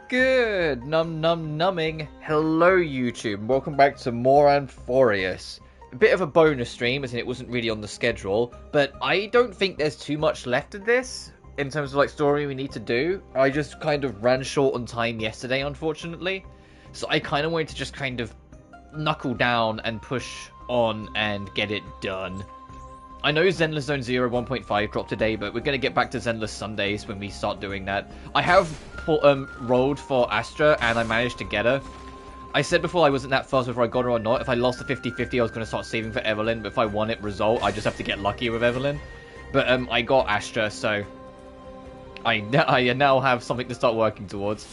Good numbing. Hello YouTube, welcome back to more Amphoreus. A bit of a bonus stream, as in it wasn't really on the schedule, but I don't think there's too much left of this in terms of like story we need to do. I just kind of ran short on time yesterday, unfortunately, so I kind of wanted to just kind of knuckle down and push on and get it done. I know Zenless Zone 0 1.5 dropped today, but we're going to get back to Zenless Sundays when we start doing that. I have rolled for Astra, and I managed to get her. I said before I wasn't that fast whether I got her or not. If I lost the 50-50, I was going to start saving for Evelyn, but if I won it result, I just have to get lucky with Evelyn. But I got Astra, so I now have something to start working towards.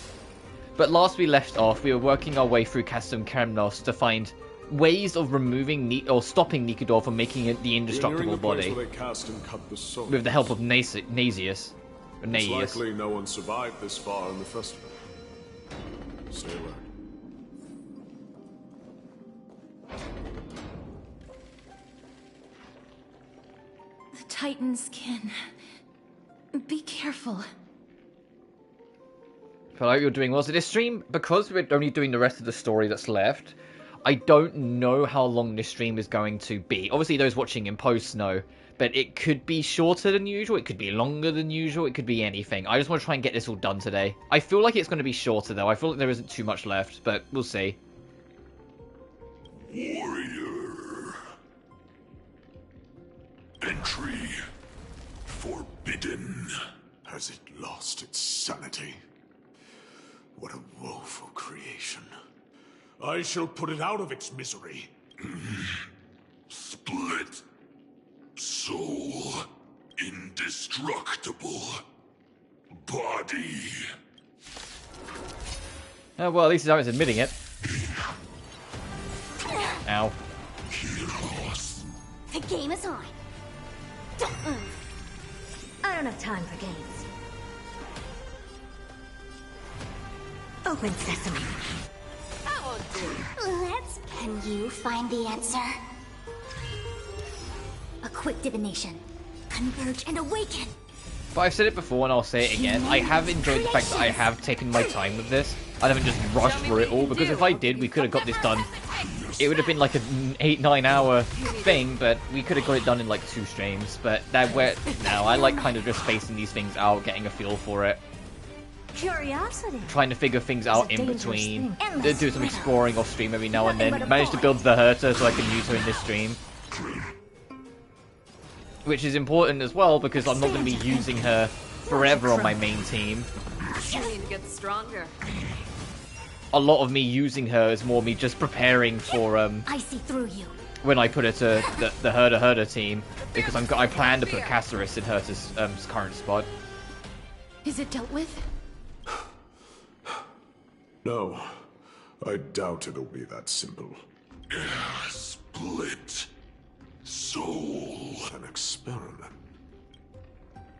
But last we left off, we were working our way through Castum Kremnos to find ways of removing or stopping Nikador from making it the indestructible body with the help of Nazius. It's likely no one survived this far in the festival. Stay alert. The Titan's kin. Be careful. I feel like you're doing well. So this stream, because we're only doing the rest of the story that's left, I don't know how long this stream is going to be. Obviously, those watching in post know, but it could be shorter than usual, it could be longer than usual, it could be anything. I just want to try and get this all done today. I feel like it's going to be shorter, though. I feel like there isn't too much left, but we'll see. Warrior. Entry forbidden. Has it lost its sanity? What a woeful creation. I shall put it out of its misery. Split. Soul. Indestructible. Body. Oh, well, at least I was admitting it. Ow. Heroes. The game is on. Don't move. I don't have time for games. Open sesame. Can you find the answer? A quick divination. Converge and awaken. But I've said it before and I'll say it again. I have enjoyed the fact that I have taken my time with this. I haven't just rushed through it all, because if I did, we could have got this done. It would have been like an 8-9 hour thing, but we could have got it done in like 2 streams. But that where now I like kind of just spacing these things out, getting a feel for it. Curiosity. Trying to figure things out in between. Do some exploring off stream every now and then. Managed to build the Herta so I can use her in this stream. Which is important as well, because I'm not going to be using her forever on my main team. Gets stronger. A lot of me using her is more me just preparing for I see through you. when I put her to the Herta team, because I plan to put Amphoreus in Herta's current spot. Is it dealt with? No, I doubt it'll be that simple. Split. Soul. An experiment.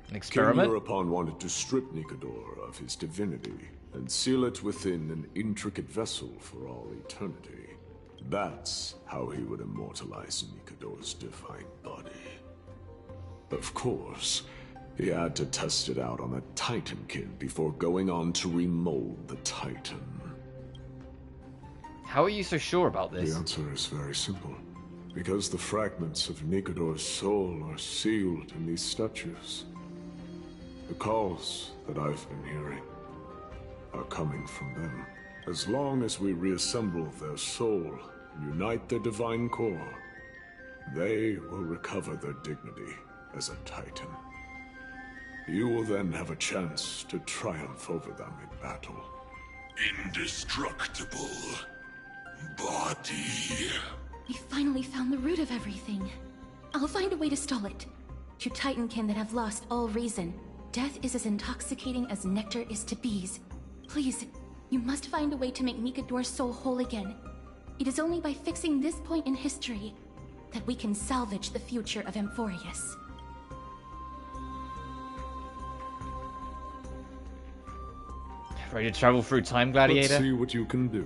An experiment? King Urapon wanted to strip Nikador of his divinity and seal it within an intricate vessel for all eternity. That's how he would immortalize Nikador's divine body. Of course, he had to test it out on a Titan kid before going on to remold the Titan. How are you so sure about this? The answer is very simple. Because the fragments of Nikador's soul are sealed in these statues. The calls that I've been hearing are coming from them. As long as we reassemble their soul and unite their divine core, they will recover their dignity as a Titan. You will then have a chance to triumph over them in battle. Indestructible. Body. We finally found the root of everything. I'll find a way to stall it. To Titankin that have lost all reason, death is as intoxicating as nectar is to bees. Please, you must find a way to make Nikador's soul whole again. It is only by fixing this point in history that we can salvage the future of Amphoreus. Ready to travel through time, Gladiator? Let's see what you can do,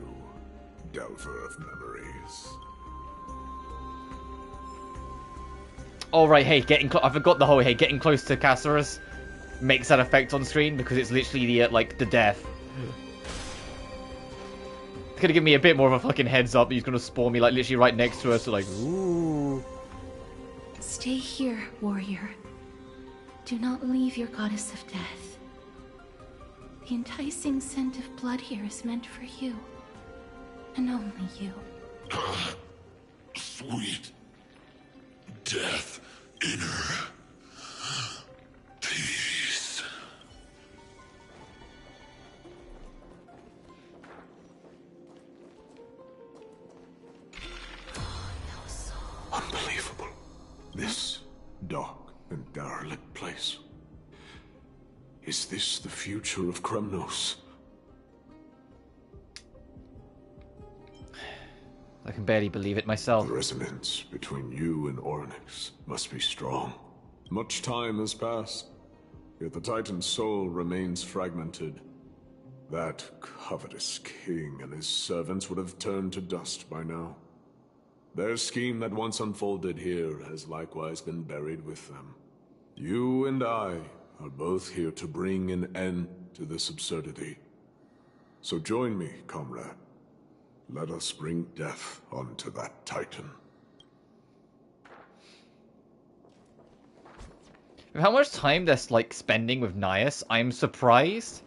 Delver of Memories. Oh right, hey, I forgot the whole getting close to Amphoreus makes that effect on screen, because it's literally the the death. Could have given me a bit more of a fucking heads up. He's gonna spawn me like literally right next to us. So like, ooh. Stay here, warrior. Do not leave your goddess of death. The enticing scent of blood here is meant for you. And only you. Sweet death inner peace. Unbelievable. This dark and derelict place. Is this the future of Kremnos? I can barely believe it myself. The resonance between you and Ornyx must be strong. Much time has passed, yet the Titan's soul remains fragmented. That covetous king and his servants would have turned to dust by now. Their scheme that once unfolded here has likewise been buried with them. You and I are both here to bring an end to this absurdity. So join me, comrade. Let us bring death onto that Titan. With how much time they're like spending with Nias, I'm surprised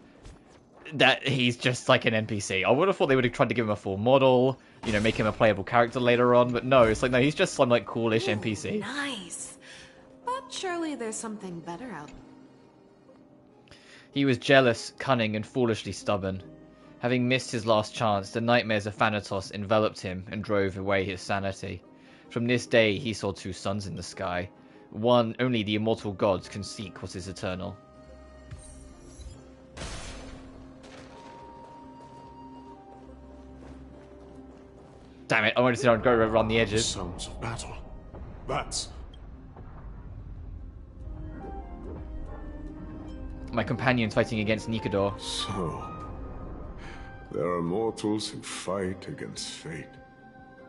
that he's just like an NPC. I would have thought they would have tried to give him a full model, you know, make him a playable character later on, but no, it's like, no, he's just some like coolish NPC. Nice. But surely there's something better out there. He was jealous, cunning, and foolishly stubborn. Having missed his last chance, the nightmares of Thanatos enveloped him and drove away his sanity. From this day he saw two suns in the sky. One only the immortal gods can seek what is eternal. Damn it, I wanted to go around the edges. Sounds of battle. That's... My companions fighting against Nikador. So... there are mortals who fight against fate,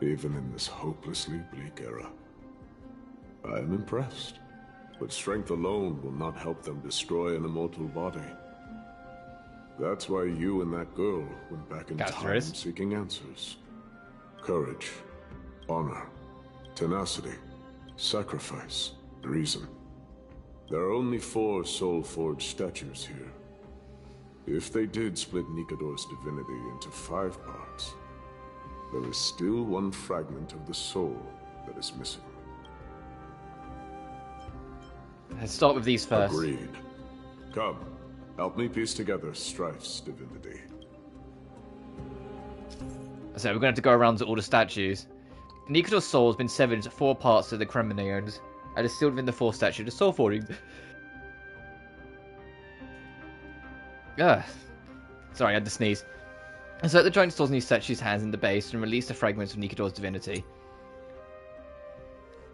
even in this hopelessly bleak era. I am impressed, but strength alone will not help them destroy an immortal body. That's why you and that girl went back in time seeking answers. Courage, honor, tenacity, sacrifice, reason. There are only 4 soul-forged statues here. If they did split Nikador's divinity into 5 parts, there is still one fragment of the soul that is missing. Let's start with these first. Agreed. Come, help me piece together Strife's divinity. So we're going to have to go around to all the statues. Nikador's soul has been severed into 4 parts to the Kremlinians, and is still within the 4th statue. The soul forging. Sorry, I had to sneeze. And so the giant stores in these statues' hands in the base and release the fragments of Nikador's divinity.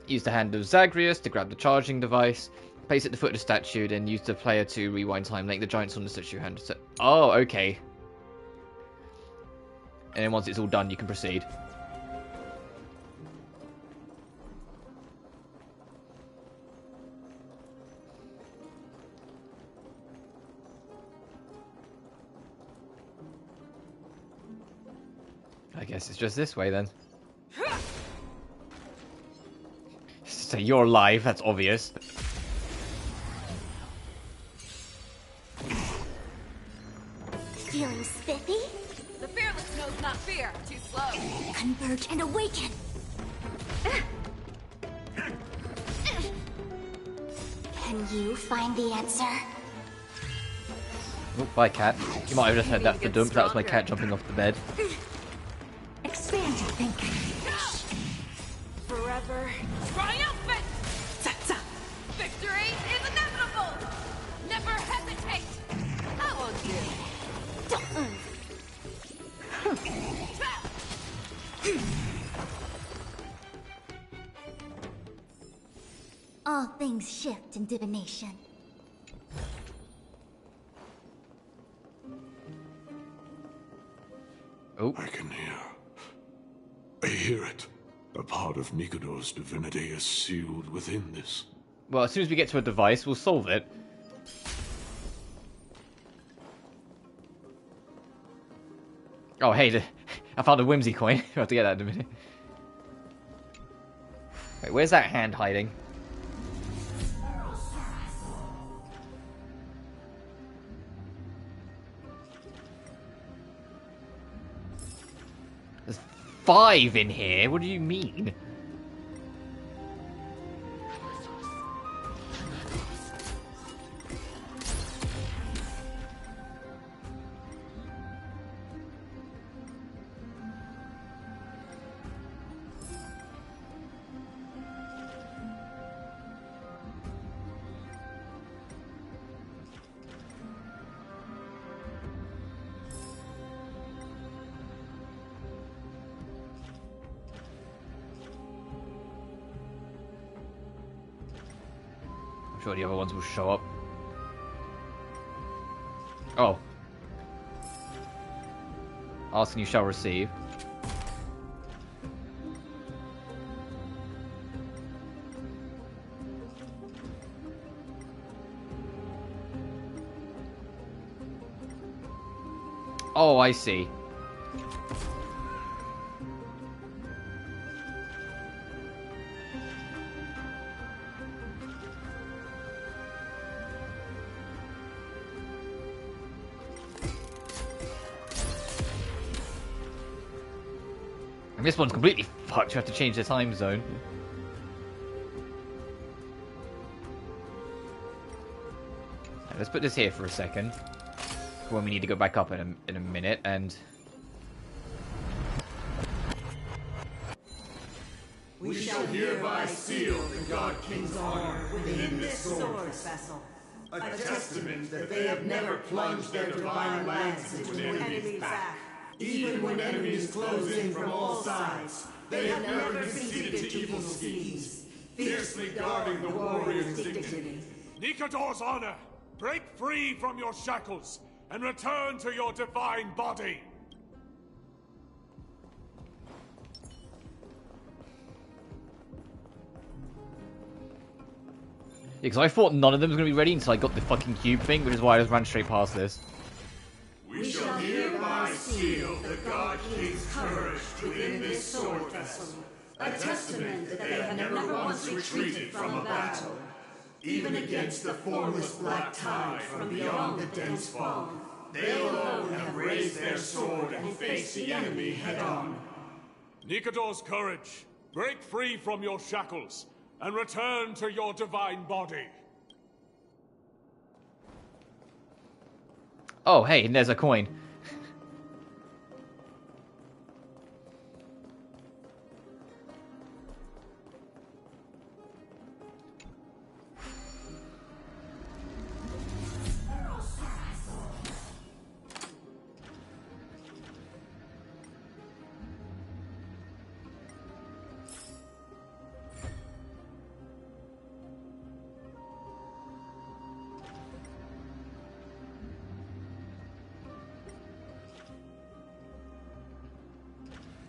Use the hand of Zagreus to grab the charging device. Place it at the foot of the statue, then use the player to rewind time, letting the giant sword in the statue hand. Oh, okay. And then once it's all done, you can proceed. I guess it's just this way then. So you're alive, that's obvious. Feeling spiffy? The fearless knows not fear. Too slow. Converge and awaken! Can you find the answer? Oh, bye cat. You might have just heard that for dump, that was my cat jumping off the bed. Expand your thinking. Forever triumphant! Ta-ta! Victory is inevitable! Never hesitate! I won't All things shift in divination. Oh. I can hear. I hear it. A part of Nikador's divinity is sealed within this. Well, as soon as we get to a device, we'll solve it. Oh, hey, I found a whimsy coin. I'll have to get that in a minute. Wait, where's that hand hiding? There's 5 in here? What do you mean? Sure the other ones will show up. Oh. Ask and you shall receive. Oh, I see. This one's completely fucked. You have to change the time zone. Right, let's put this here for a second. When we need to go back up in a minute, and we shall hereby seal the God King's honor within this sword vessel, a testament that they have never plunged their divine lance into an enemy's back. Even when enemies close in from all sides, they have never conceded to evil schemes, fiercely guarding the warrior's dignity. Nikador's honor, break free from your shackles and return to your divine body. yeah, because I thought none of them was going to be ready until I got the fucking cube thing, which is why I just ran straight past this. We shall hereby seal the God King's courage within this sword vessel, a testament that they have never once retreated from a battle, even against the formless black tide from beyond the dense fog. They alone have raised their sword and faced the enemy head-on. Nikador's courage, break free from your shackles and return to your divine body. Oh, hey, and there's a coin.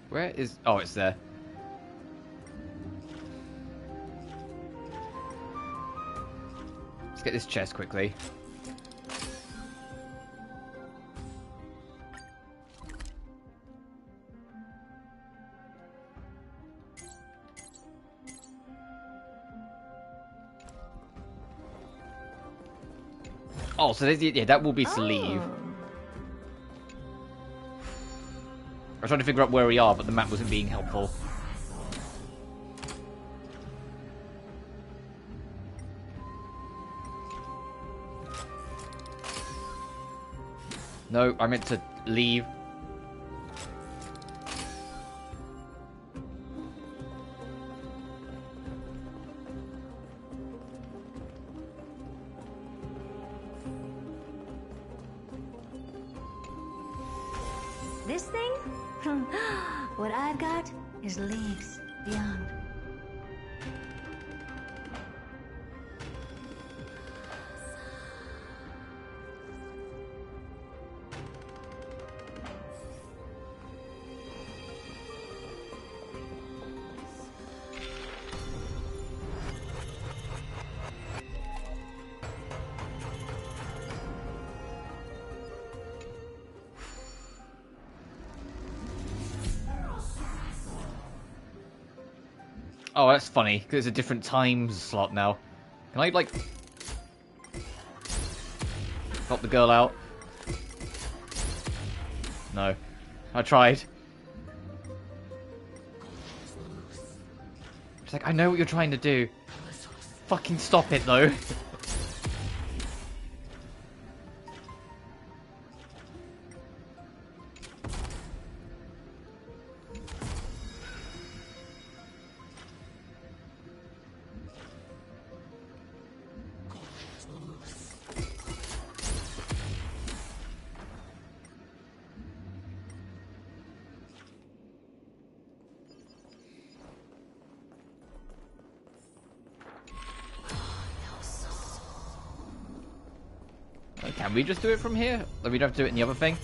Where is... Oh, it's there. Let's get this chest quickly. Oh, so there's, yeah, that will be sleeve. I was trying to figure out where we are, but the map wasn't being helpful. No, I meant to leave. This thing? What I've got is leagues beyond. Oh, that's funny, because it's a different time slot now. Can I, like... help the girl out? No. I tried. She's like, I know what you're trying to do. Fucking stop it, though. Can we just do it from here? Like, we don't have to do it in the other thing?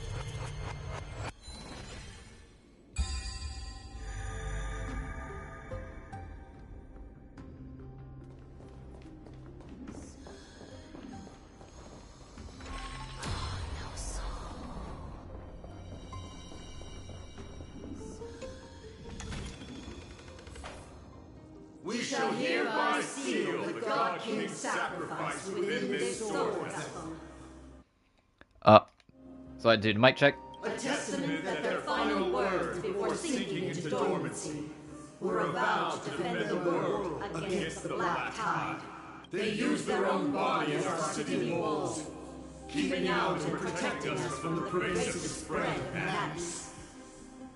We shall hereby seal the God King's sacrifice within this sword vessel. So I did mic check. A testament that their final words before sinking into dormancy were avowed to defend the world against the black tide. They used their own body as our city walls, keeping out and protecting us from the pervasive spread of madness.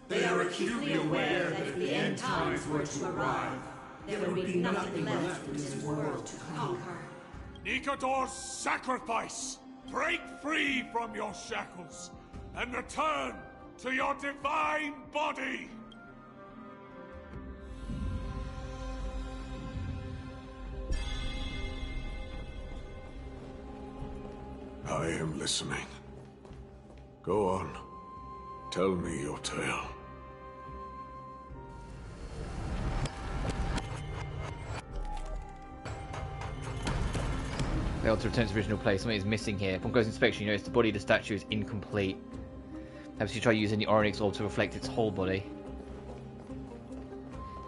They are acutely aware that if the end times were to arrive, there would be nothing left in this world to conquer. Nikador's sacrifice! Break free from your shackles and return to your divine body! I am listening. Go on. Tell me your tale. Failed to return to its original place. Something is missing here. Upon close inspection, you notice the body of the statue is incomplete. Perhaps you try using the Onyx orb to reflect its whole body.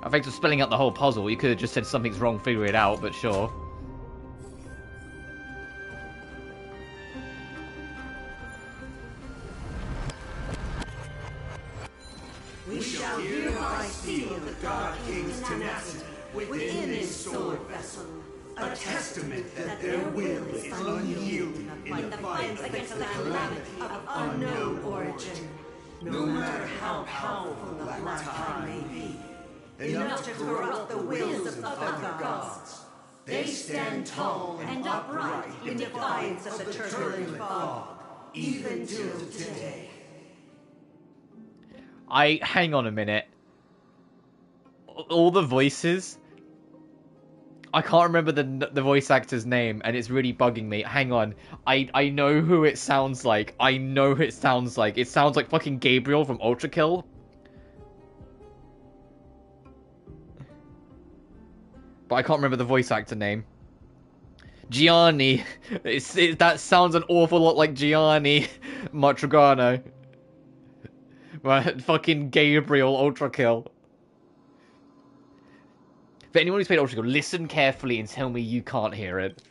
I think for spelling out the whole puzzle, you could have just said something's wrong, figure it out, but sure. We shall hereby seal the God King's tenacity within this sword vessel. A testament that their will is unyielding in the fight against the calamity of unknown origin. No matter how powerful the black tide may be, enough to corrupt the wills of other gods. They stand tall and upright in defiance of the turbulent fog, even till today. Hang on a minute. All the voices... I can't remember the voice actor's name, and it's really bugging me. Hang on. I know who it sounds like. I know who it sounds like. It sounds like fucking Gabriel from Ultra Kill. But I can't remember the voice actor name. Gianni. That sounds an awful lot like Gianni Matrigano. Right, fucking Gabriel Ultra Kill. For anyone who's played Ultra Kill, listen carefully and tell me you can't hear it.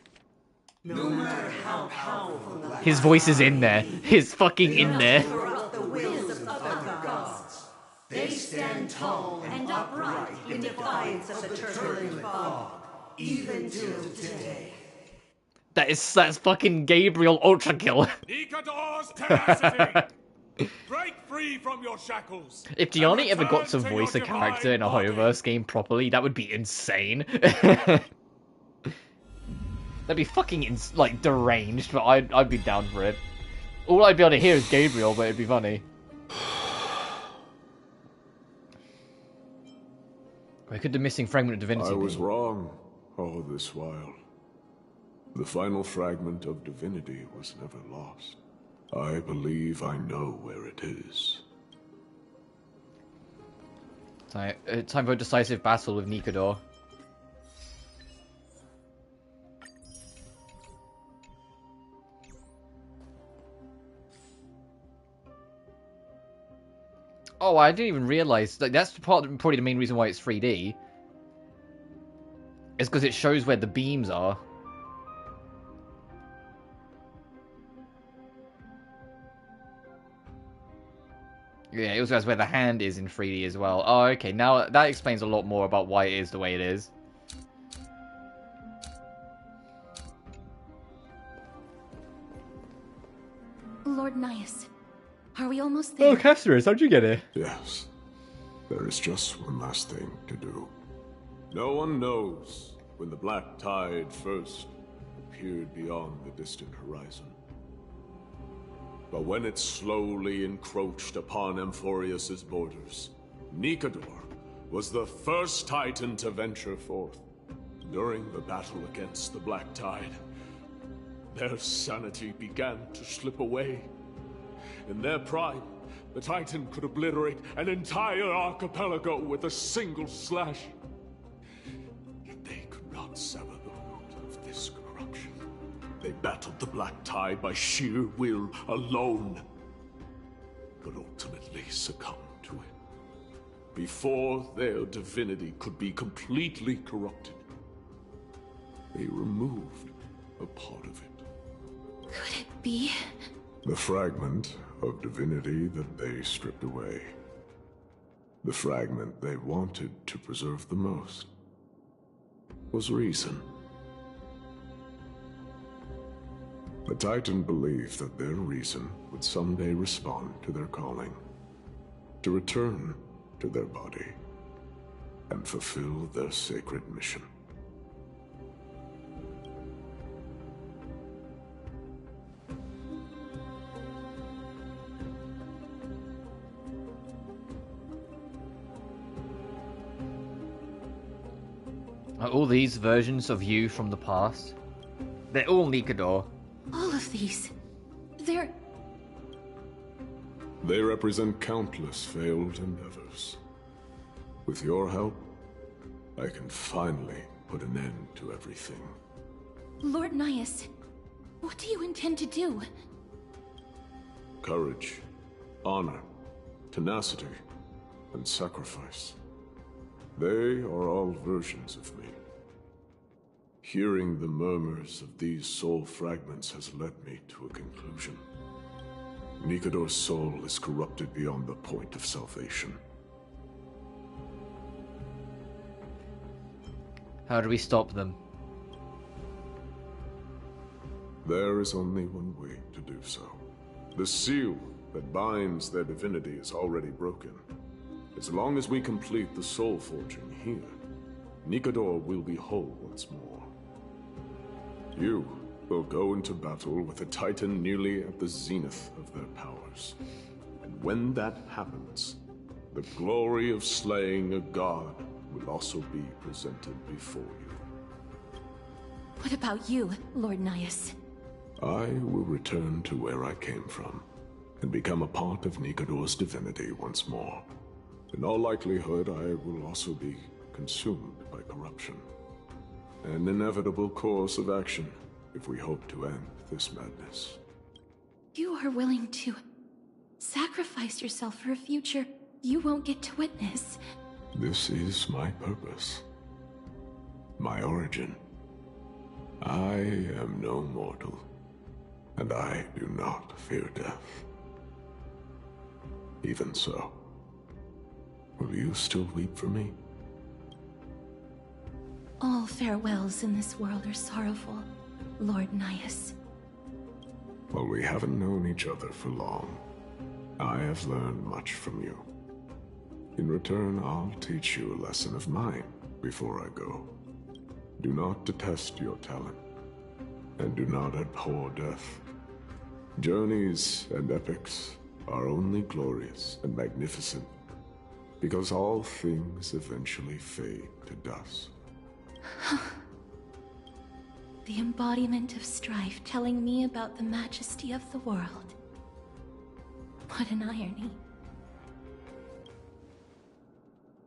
No matter how powerful his voice is in there. He's fucking in there. the wills of other gods. They stand tall and upright in defiance of the turbulent fog, even till today. That's fucking Gabriel Ultra Kill. Nikador's tenacity! Break free from your shackles. If Gianni ever got to voice a character in a Hoyoverse game properly, that would be insane. That'd be fucking like deranged, but I'd be down for it. All I'd be able to hear is Gabriel, but it'd be funny. Where could the missing fragment of divinity be? I was wrong all this while. The final fragment of divinity was never lost. I believe I know where it is. Time for a decisive battle with Nikador. Oh, I didn't even realize. Like, that's probably the main reason why it's 3D. It's because it shows where the beams are. Yeah, it also has where the hand is in 3D as well. Oh, okay. Now that explains a lot more about why it is the way it is. Lord Nias, are we almost there? Oh, Casterus, how'd you get here? Yes. There is just one last thing to do. No one knows when the black tide first appeared beyond the distant horizon. But when it slowly encroached upon Amphoreus' borders, Nikador was the first Titan to venture forth. During the battle against the black tide, their sanity began to slip away. In their prime, the Titan could obliterate an entire archipelago with a single slash. Yet they could not sever the root of this corruption. They battled the black tide by sheer will alone, but ultimately succumbed to it. Before their divinity could be completely corrupted, they removed a part of it. Could it be? The fragment of divinity that they stripped away. The fragment they wanted to preserve the most was reason. The Titan believed that their reason would someday respond to their calling, to return to their body, and fulfill their sacred mission. Are all these versions of you from the past? They're all Nikador. All of these. They represent countless failed endeavors. With your help, I can finally put an end to everything. Lord Nias, what do you intend to do? Courage, honor, tenacity, and sacrifice. They are all versions of me. Hearing the murmurs of these soul fragments has led me to a conclusion. Nikador's soul is corrupted beyond the point of salvation. How do we stop them? There is only one way to do so. The seal that binds their divinity is already broken. As long as we complete the soul forging here, Nikador will be whole once more. You will go into battle with a Titan nearly at the zenith of their powers. And when that happens, the glory of slaying a god will also be presented before you. What about you, Lord Nias? I will return to where I came from, and become a part of Nikador's divinity once more. In all likelihood, I will also be consumed by corruption. An inevitable course of action if we hope to end this madness. You are willing to sacrifice yourself for a future you won't get to witness. This is my purpose. My origin. I am no mortal, and I do not fear death. Even so, will you still weep for me? All farewells in this world are sorrowful, Lord Nias. While we haven't known each other for long, I have learned much from you. In return, I'll teach you a lesson of mine before I go. Do not detest your talent, and do not abhor death. Journeys and epics are only glorious and magnificent, because all things eventually fade to dust. The embodiment of Strife telling me about the majesty of the world. What an irony.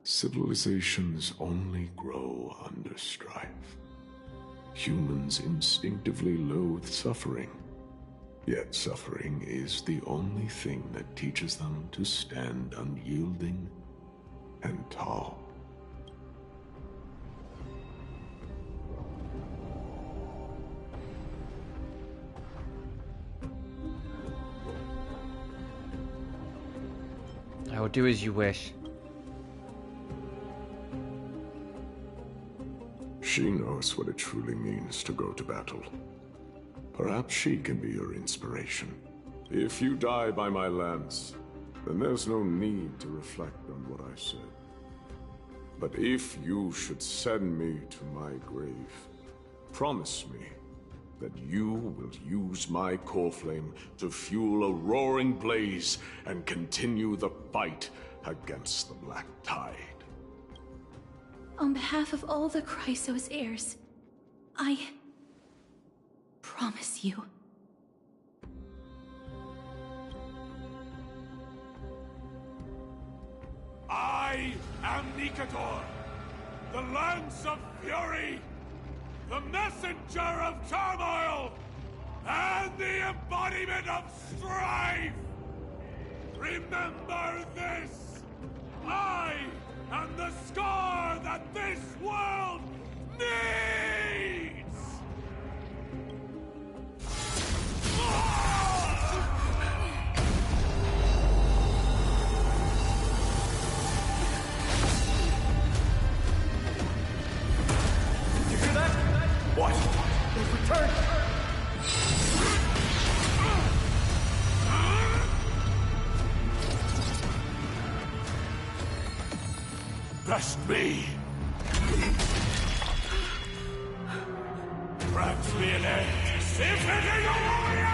Civilizations only grow under strife. Humans instinctively loathe suffering. Yet suffering is the only thing that teaches them to stand unyielding and tall. I will do as you wish. She knows what it truly means to go to battle. Perhaps she can be your inspiration. If you die by my lance, then there's no need to reflect on what I said. But if you should send me to my grave, promise me that you will use my core flame to fuel a roaring blaze and continue the fight against the Black Tide. On behalf of all the Chrysos heirs, I promise you. I am Nikador, the Lance of Fury, the messenger of turmoil, and the embodiment of strife! Remember this! I am the scar that this world needs! What? They've returned! Best me! Perhaps be an end to symphony warrior!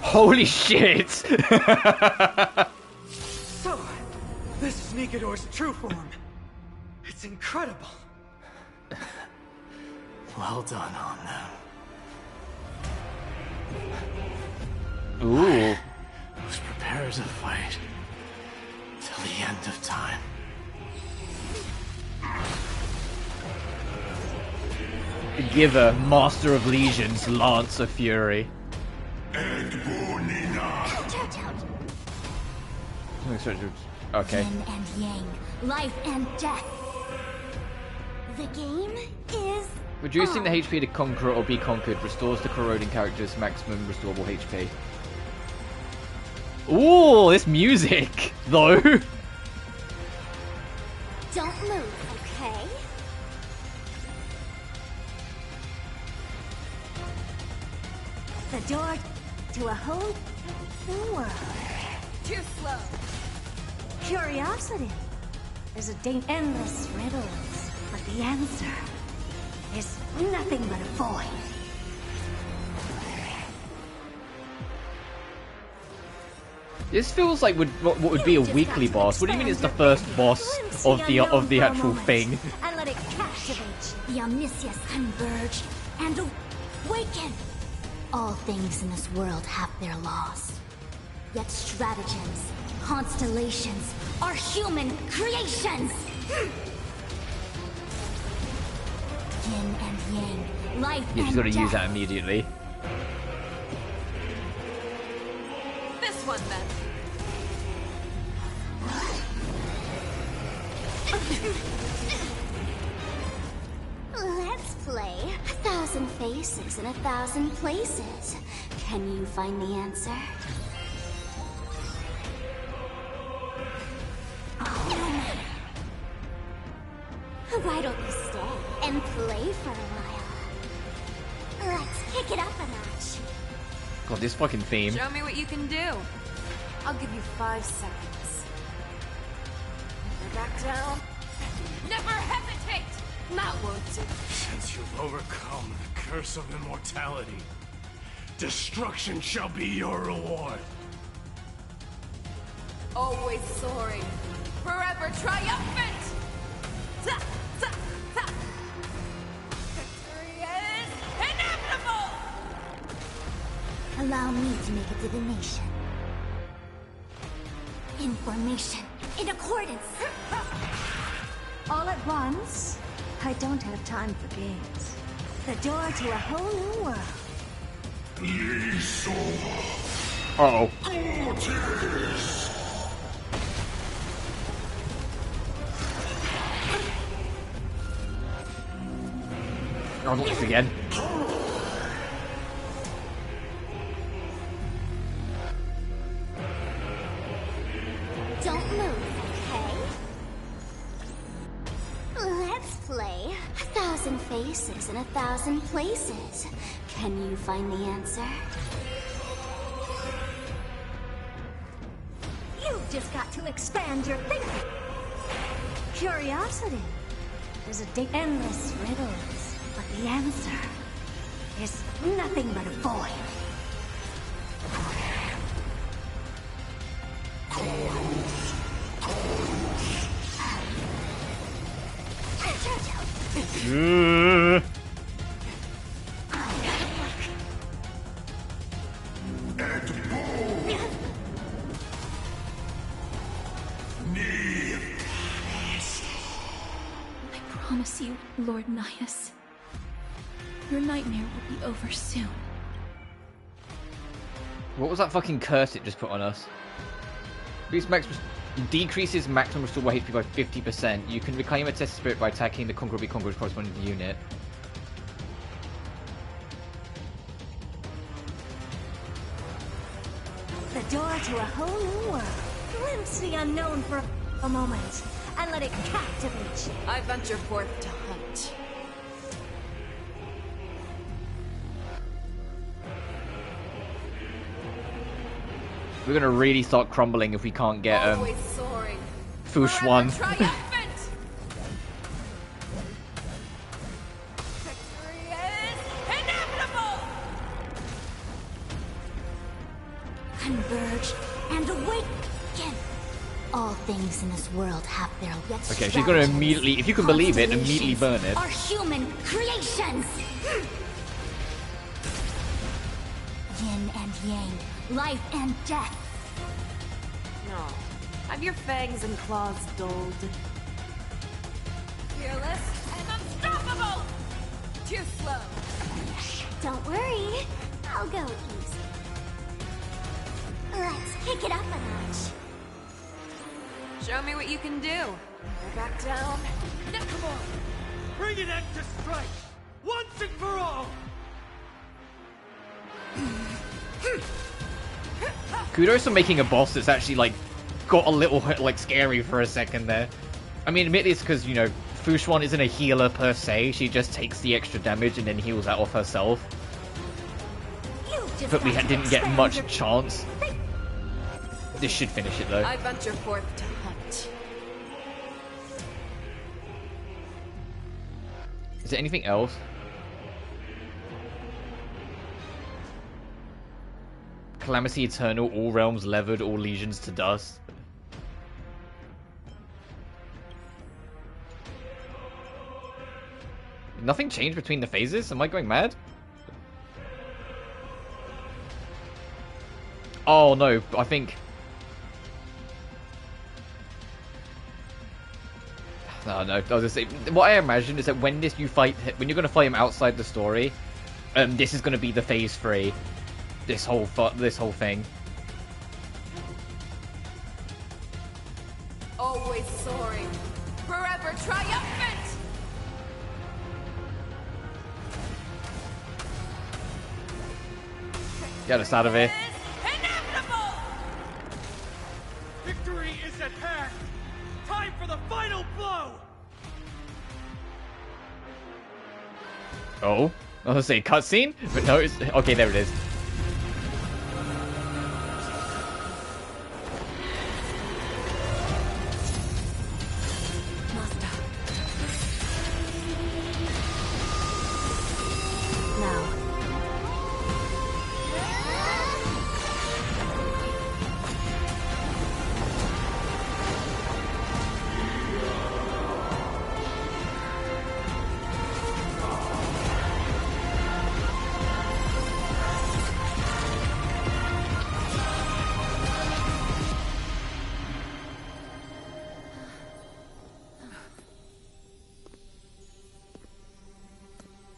Holy shit! So, this is Nikador's true form. It's incredible. Well done on them. Ooh. I was prepared to fight till the end of time. Giver, Master of Legions, Lance of Fury. Okay. Yin and yang, life and death. The game is Reducing the HP to conquer or be conquered restores the corroding character's maximum restorable HP. Ooh, this music, though. Don't move, okay? The door to a whole new world. Too slow. Curiosity is endless riddles, but the answer is nothing but a void. This feels like what would be a weekly boss. What do you mean it's the first boss of the actual thing? And let it captivate you. The omniscience converge and awaken. All things in this world have their laws. Yet stratagems, constellations are human creations. Yin and yang, life You just and gotta death. use that immediately. This one then. Let's play 1,000 faces in 1,000 places. Can you find the answer? Why don't you stay and play for a while? Let's kick it up a notch. God, this fucking theme. Show me what you can do. I'll give you 5 seconds. Never back down. Never hesitate! Not won't do. Since you've overcome the curse of immortality, destruction shall be your reward. Always soaring. Forever triumphant! Ta, ta, ta. Victory is inevitable! Allow me to make a divination. Information in accordance. All at once? I don't have time for games. The door to a whole new world. Uh-oh. Oh, not this again. in 1,000 places. Can you find the answer? You've just got to expand your thinking. Curiosity is a endless riddles, but the answer is nothing but a void. I promise you, Lord Naias, your nightmare will be over soon. What was that fucking curse it just put on us? Decreases maximum restore HP by 50%. You can reclaim a test spirit by attacking the congruent corresponding unit. The door to a whole new world. Glimpse the unknown for a moment, and let it captivate you. I venture forth to hunt. We're gonna really start crumbling if we can't get Always soaring. Fush Forever one. triumphant. Victory is inevitable. Converge and awaken. All things in this world have their yet. Okay, she's gonna immediately, if you can believe it, immediately burn it. Are human creations. Yin and yang, life and death. No. Have your fangs and claws dulled. Fearless and unstoppable. Too slow. Don't worry, I'll go easy. Let's kick it up a notch. Show me what you can do. Back down. Now come on. Bring an end to Strife! Once and for all! Kudos for making a boss that's actually, like, got a little, like, scary for a second there. I mean, admittedly it's because, you know, Fushwan isn't a healer per se. She just takes the extra damage and then heals that off herself. But we didn't get much chance. This should finish it, though. I venture forth to hunt. Is there anything else? Calamity Eternal, all realms levered, all legions to dust. Nothing changed between the phases? Am I going mad? Oh no, I think... No, I was gonna say, what I imagine is that when you're gonna fight him outside the story, this is gonna be the phase 3. This whole thing. Always soaring. Forever triumphant. Get us out of here. Inevitable. Victory is at hand! Time for the final blow! Oh? I was gonna say cutscene? But no, it's... Okay, there it is.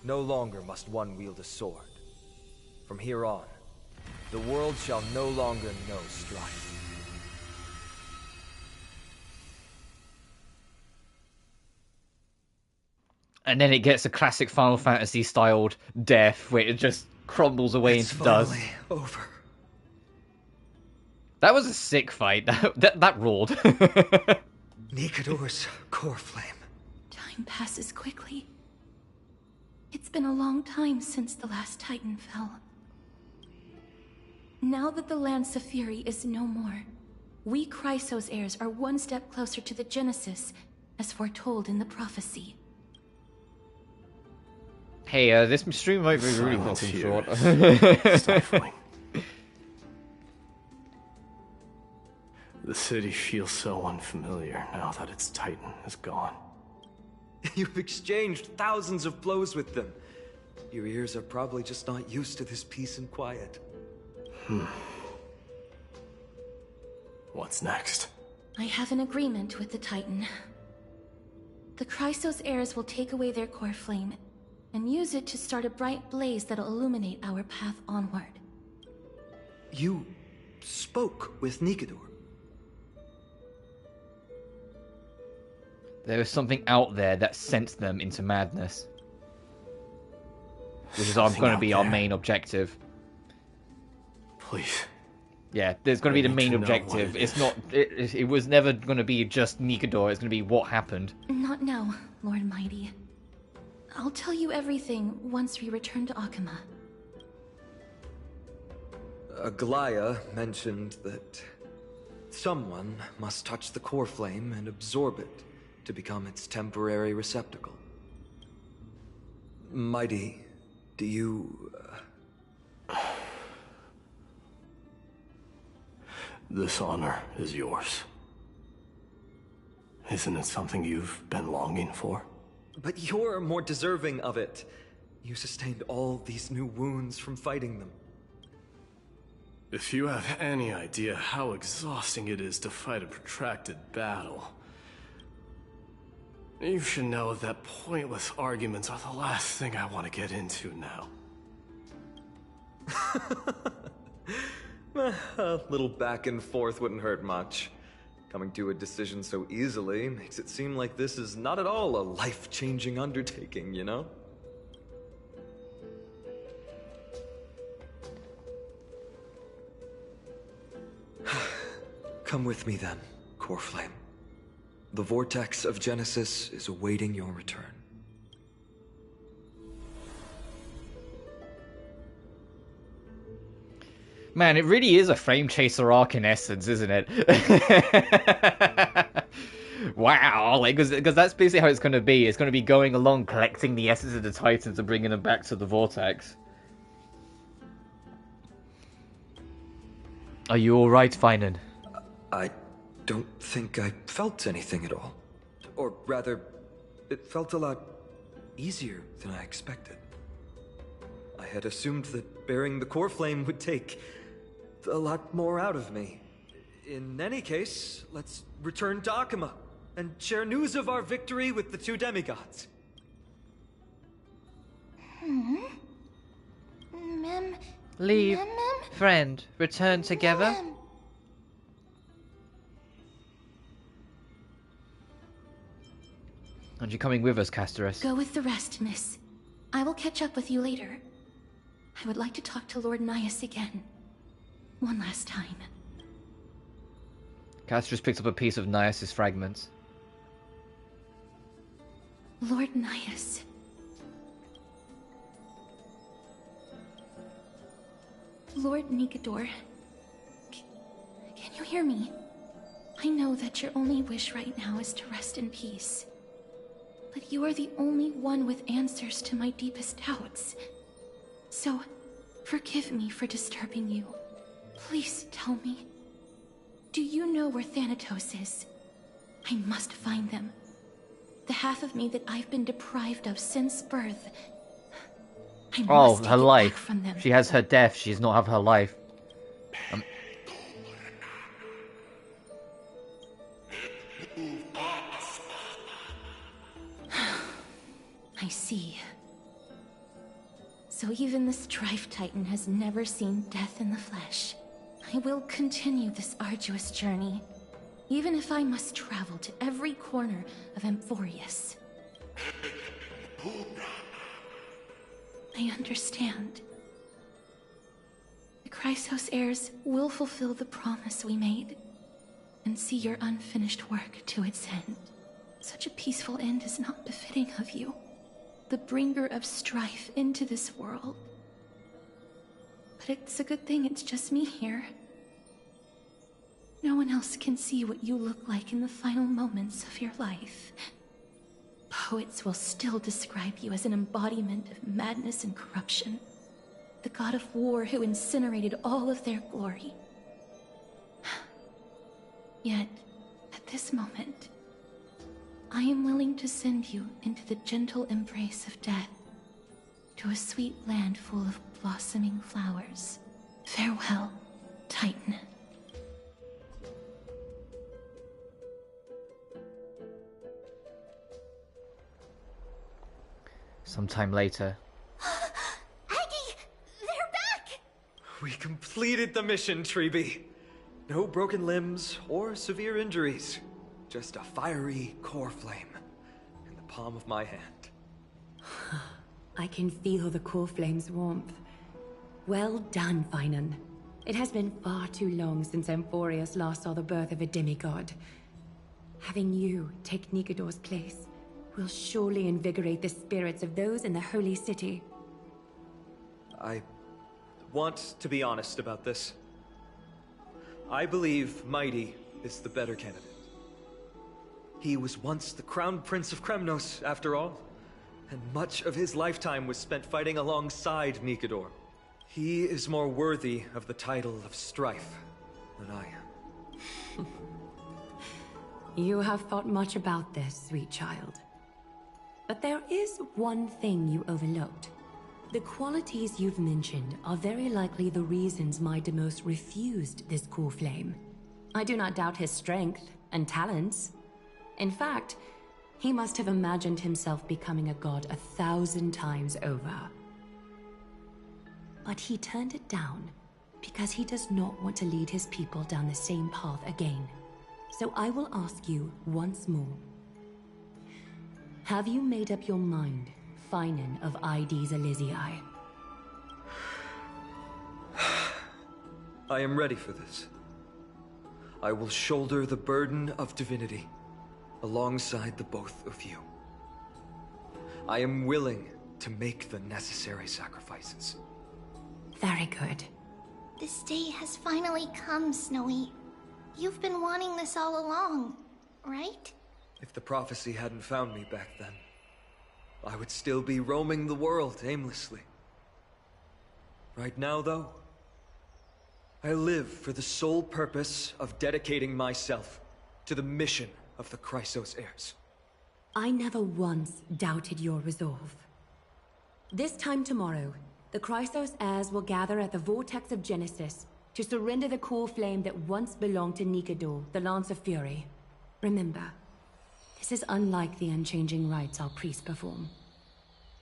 No longer must one wield a sword. From here on, the world shall no longer know strife. And then it gets a classic Final Fantasy styled death where it just crumbles away into dust. Over. That was a sick fight. That roared. Nikador's core flame. Time passes quickly. It's been a long time since the last Titan fell. Now that the Lance of Fury is no more, we Chrysos heirs are one step closer to the Genesis, as foretold in the prophecy. Hey, this stream might be really fucking short. Stifling. The city feels so unfamiliar now that its Titan is gone. You've exchanged thousands of blows with them. Your ears are probably just not used to this peace and quiet. What's next? I have an agreement with the Titan. The Chrysos heirs will take away their core flame and use it to start a bright blaze that'll illuminate our path onward. You spoke with Nikedor. There is something out there that sent them into madness. Which is going to be our main objective. Please. Yeah, there's going to be the main objective. It's not. It was never going to be just Nikedor. It's going to be what happened. Not now, Lord Mighty. I'll tell you everything once we return to Akuma. Aglaya mentioned that someone must touch the core flame and absorb it to become its temporary receptacle. Mighty, do you... This honor is yours. Isn't it something you've been longing for? But you're more deserving of it. You sustained all these new wounds from fighting them. If you have any idea how exhausting it is to fight a protracted battle, you should know that pointless arguments are the last thing I want to get into now. A little back and forth wouldn't hurt much. Coming to a decision so easily makes it seem like this is not at all a life-changing undertaking, you know? Come with me then, Core Flame. The vortex of Genesis is awaiting your return. Man, it really is a frame chaser arc in essence, isn't it? Wow, like, because that's basically how it's going to be. It's going to be going along, collecting the essence of the Titans and bringing them back to the vortex. Are you alright, Finan? I don't think I felt anything at all. Or rather, it felt a lot easier than I expected. I had assumed that bearing the core flame would take a lot more out of me. In any case, let's return to Akuma and share news of our victory with the two demigods. Leave, friend, return together. Aren't you coming with us, Casterus? Go with the rest, miss. I will catch up with you later. I would like to talk to Lord Nias again. One last time. Casterus picks up a piece of Nias' fragments. Lord Nias. Lord Nikedor. Can you hear me? I know that your only wish right now is to rest in peace. But you are the only one with answers to my deepest doubts. So, forgive me for disturbing you. Please tell me. Do you know where Thanatos is? I must find them. The half of me that I've been deprived of since birth. I must take her it life. back from them. She has her death. She does not have her life. I see. So even the Strife Titan has never seen death in the flesh. I will continue this arduous journey, even if I must travel to every corner of Amphoreus. I understand. The Chrysos heirs will fulfill the promise we made, and see your unfinished work to its end. Such a peaceful end is not befitting of you. the bringer of strife into this world. But it's a good thing it's just me here. No one else can see what you look like in the final moments of your life. Poets will still describe you as an embodiment of madness and corruption. The god of war who incinerated all of their glory. Yet, at this moment, I am willing to send you into the gentle embrace of death, to a sweet land full of blossoming flowers. Farewell, Titan. Sometime later. Aggie! They're back! We completed the mission, Treeby. No broken limbs or severe injuries. Just a fiery core flame in the palm of my hand. I can feel the core flame's warmth. Well done, Finan. It has been far too long since Amphoreus last saw the birth of a demigod. Having you take Nikador's place will surely invigorate the spirits of those in the holy city. I want to be honest about this. I believe Mighty is the better candidate. He was once the Crown Prince of Kremnos, after all, and much of his lifetime was spent fighting alongside Nikador. He is more worthy of the title of Strife than I am. You have thought much about this, sweet child. But there is one thing you overlooked. The qualities you've mentioned are very likely the reasons my Demos refused this core flame. I do not doubt his strength and talents. In fact, he must have imagined himself becoming a god 1,000 times over. But he turned it down because he does not want to lead his people down the same path again. So I will ask you once more. Have you made up your mind, Finan of ID's Elysiae? I am ready for this. I will shoulder the burden of divinity alongside the both of you. I am willing to make the necessary sacrifices. Very good. This day has finally come, Snowy. You've been wanting this all along, right? If the prophecy hadn't found me back then, I would still be roaming the world aimlessly. Right now, though, I live for the sole purpose of dedicating myself to the mission of the Chrysos heirs. I never once doubted your resolve. This time tomorrow, the Chrysos heirs will gather at the Vortex of Genesis to surrender the core flame that once belonged to Nikador, the Lance of Fury. Remember, this is unlike the unchanging rites our priests perform.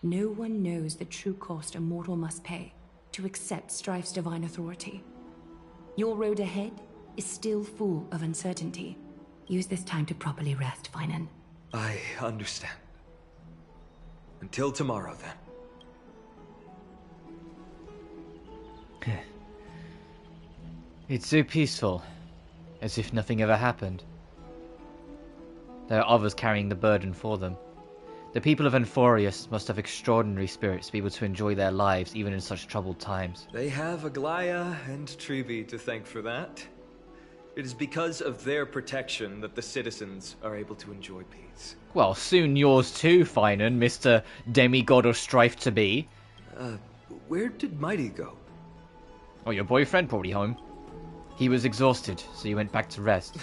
No one knows the true cost a mortal must pay to accept Strife's divine authority. Your road ahead is still full of uncertainty. Use this time to properly rest, Finan. I understand. Until tomorrow, then. It's so peaceful, as if nothing ever happened. There are others carrying the burden for them. The people of Amphoreus must have extraordinary spirits to be able to enjoy their lives even in such troubled times. They have Aglaya and Treeby to thank for that. It is because of their protection that the citizens are able to enjoy peace. Well, soon yours too, Finan, Mr. Demigod of Strife-to-be. Where did Mighty go? Oh, your boyfriend probably home. He was exhausted, so he went back to rest.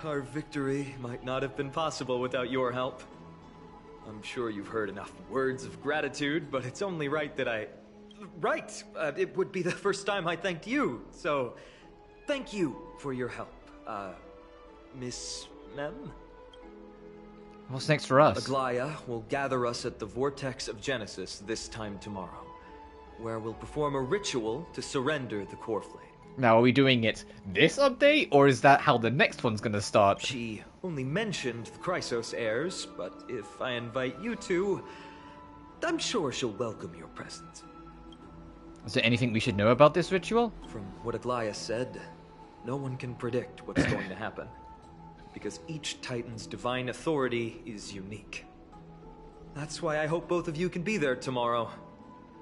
Our victory might not have been possible without your help. I'm sure you've heard enough words of gratitude, but it's only right that I... Right! It would be the first time I thanked you, so... Thank you for your help, Miss Mem? What's next for us? Aglaya will gather us at the Vortex of Genesis this time tomorrow, where we'll perform a ritual to surrender the core flame. Now, are we doing it this update, or is that how the next one's gonna start? She only mentioned the Chrysos heirs, but if I invite you to, I'm sure she'll welcome your presence. Is there anything we should know about this ritual? From what Aglaya said, no one can predict what's going to happen, because each Titan's divine authority is unique. That's why I hope both of you can be there tomorrow.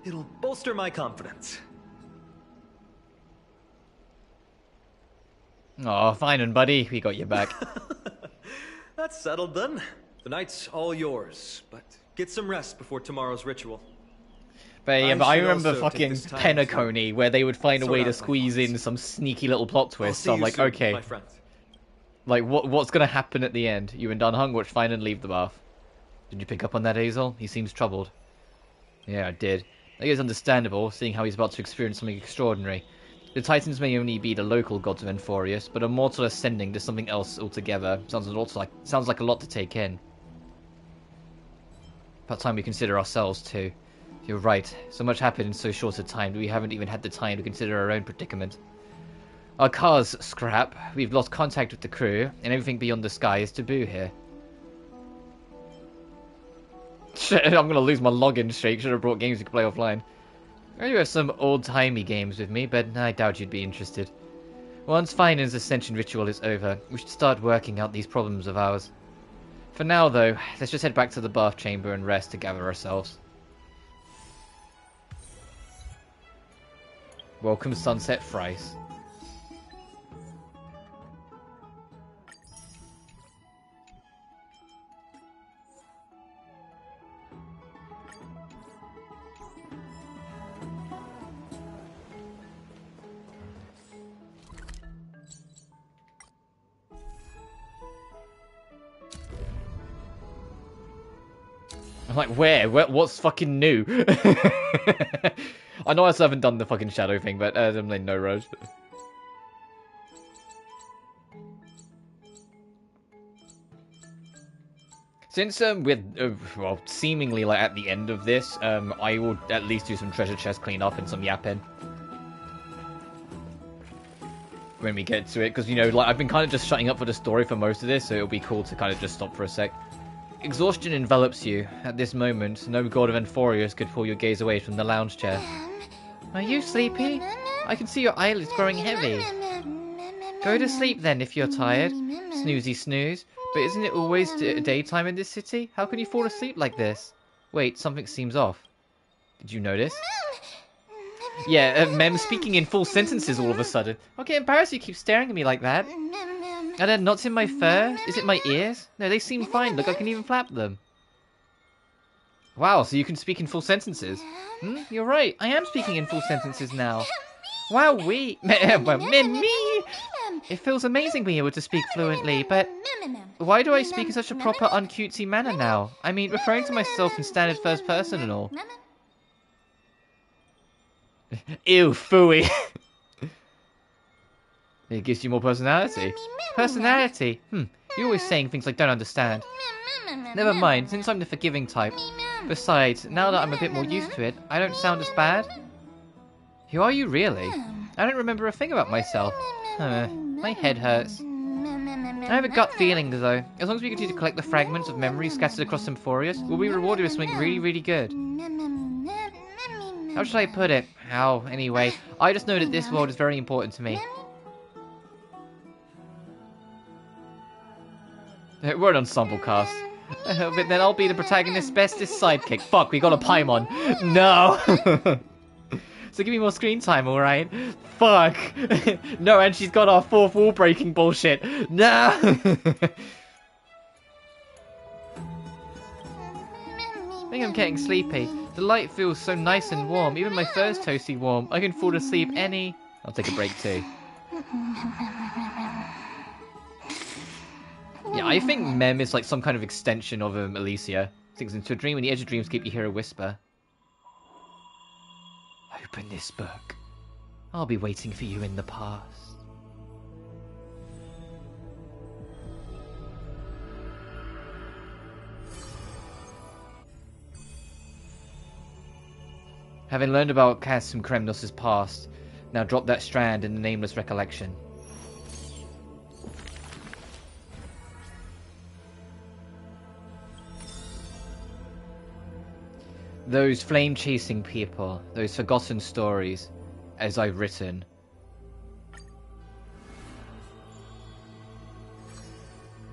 It'll bolster my confidence. Oh, fine and buddy, we got your back. That's settled then. The night's all yours, but get some rest before tomorrow's ritual. But yeah, I remember fucking Penacony, where they would find a way to squeeze in some sneaky little plot twist. So I'm like, okay. Like, what's gonna happen at the end? You and Dan Hung watch fine and leave the bath. Did you pick up on that, Hazel? He seems troubled. Yeah, I did. I think it's understandable, seeing how he's about to experience something extraordinary. The Titans may only be the local gods of Amphoreus, but a mortal ascending to something else altogether sounds like a lot to take in. About time we consider ourselves too. You're right. So much happened in so short a time that we haven't even had the time to consider our own predicament. Our car's scrap. We've lost contact with the crew, and everything beyond the sky is taboo here. Shit, I'm gonna lose my login streak. Should have brought games we could play offline. I do have some old-timey games with me, but I doubt you'd be interested. Once Finan's ascension ritual is over, we should start working out these problems of ours. For now, though, let's just head back to the bath chamber and rest to gather ourselves. Welcome, Sunset Thrice. I'm like, where? What's fucking new? I know I still haven't done the fucking shadow thing, but I'm like, no rush. Since we're well, seemingly like at the end of this, I will at least do some treasure chest cleanup and some yapping when we get to it, because you know, like I've been kind of just shutting up for the story for most of this, so it'll be cool to kind of just stop for a sec. Exhaustion envelops you. At this moment, no god of Amphoreus could pull your gaze away from the lounge chair. Are you sleepy? I can see your eyelids growing heavy. Go to sleep then if you're tired. Snoozy snooze. But isn't it always daytime in this city? How can you fall asleep like this? Wait, something seems off. Did you notice? Yeah, Mem speaking in full sentences all of a sudden. I'll get embarrassed you keep staring at me like that. Are there knots in my fur? Is it my ears? No, they seem fine. Look, I can even flap them. Wow, so you can speak in full sentences. You're right. I am speaking in full sentences now. Wow, me. It feels amazing being able to speak fluently, but why do I speak in such a proper, uncutesy manner now? I mean, referring to myself in standard first person and all. Ew, phooey. It gives you more personality. Personality? You're always saying things I don't understand. Never mind, since I'm the forgiving type. Besides, now that I'm a bit more used to it, I don't sound as bad. Who are you really? I don't remember a thing about myself. My head hurts. I have a gut feeling, though. As long as we continue to collect the fragments of memory scattered across Amphoreus, we'll be rewarded with something really, really good. How should I put it? How, anyway. I just know that this world is very important to me. We're an ensemble cast. But then I'll be the protagonist's bestest sidekick. Fuck, we got a Paimon. No! So give me more screen time, alright? Fuck! No, and she's got our fourth wall breaking bullshit. No! I think I'm getting sleepy. The light feels so nice and warm. Even my fur's toasty warm. I can fall asleep any... I'll take a break too. Yeah, I think Mem is like some kind of extension of Alicia. Sinks into a dream. When the edge of dreamscape, you hear a whisper. Open this book. I'll be waiting for you in the past. Having learned about Cassim Kremnos' past, now drop that strand in the nameless recollection. Those flame-chasing people, those forgotten stories, as I've written.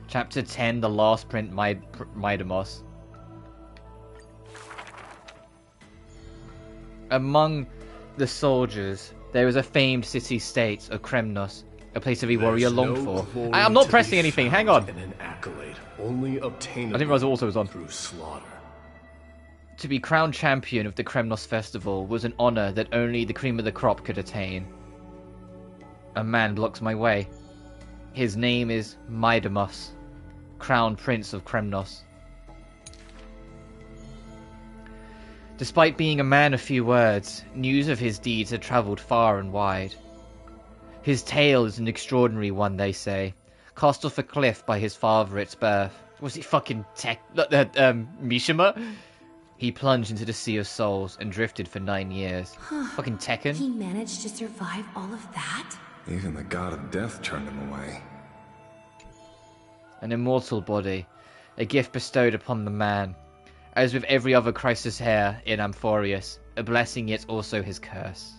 Chapter 10, The Last Print Midamos. Among the soldiers, there is a famed city-state of Kremnos, a place every warrior longed for. I'm not pressing anything, hang on! And an accolade only obtainable I didn't realize it also was on. through slaughter. To be crowned champion of the Kremnos Festival was an honor that only the cream of the crop could attain. A man blocks my way. His name is Maidamos, crowned prince of Kremnos. Despite being a man of few words, news of his deeds had travelled far and wide. His tale is an extraordinary one, they say, cast off a cliff by his father at birth. Was he fucking Mishima? He plunged into the Sea of Souls and drifted for 9 years. Fucking Tekken. He managed to survive all of that? Even the god of death turned him away. An immortal body, a gift bestowed upon the man. As with every other crisis here in Amphoreus, a blessing yet also his curse.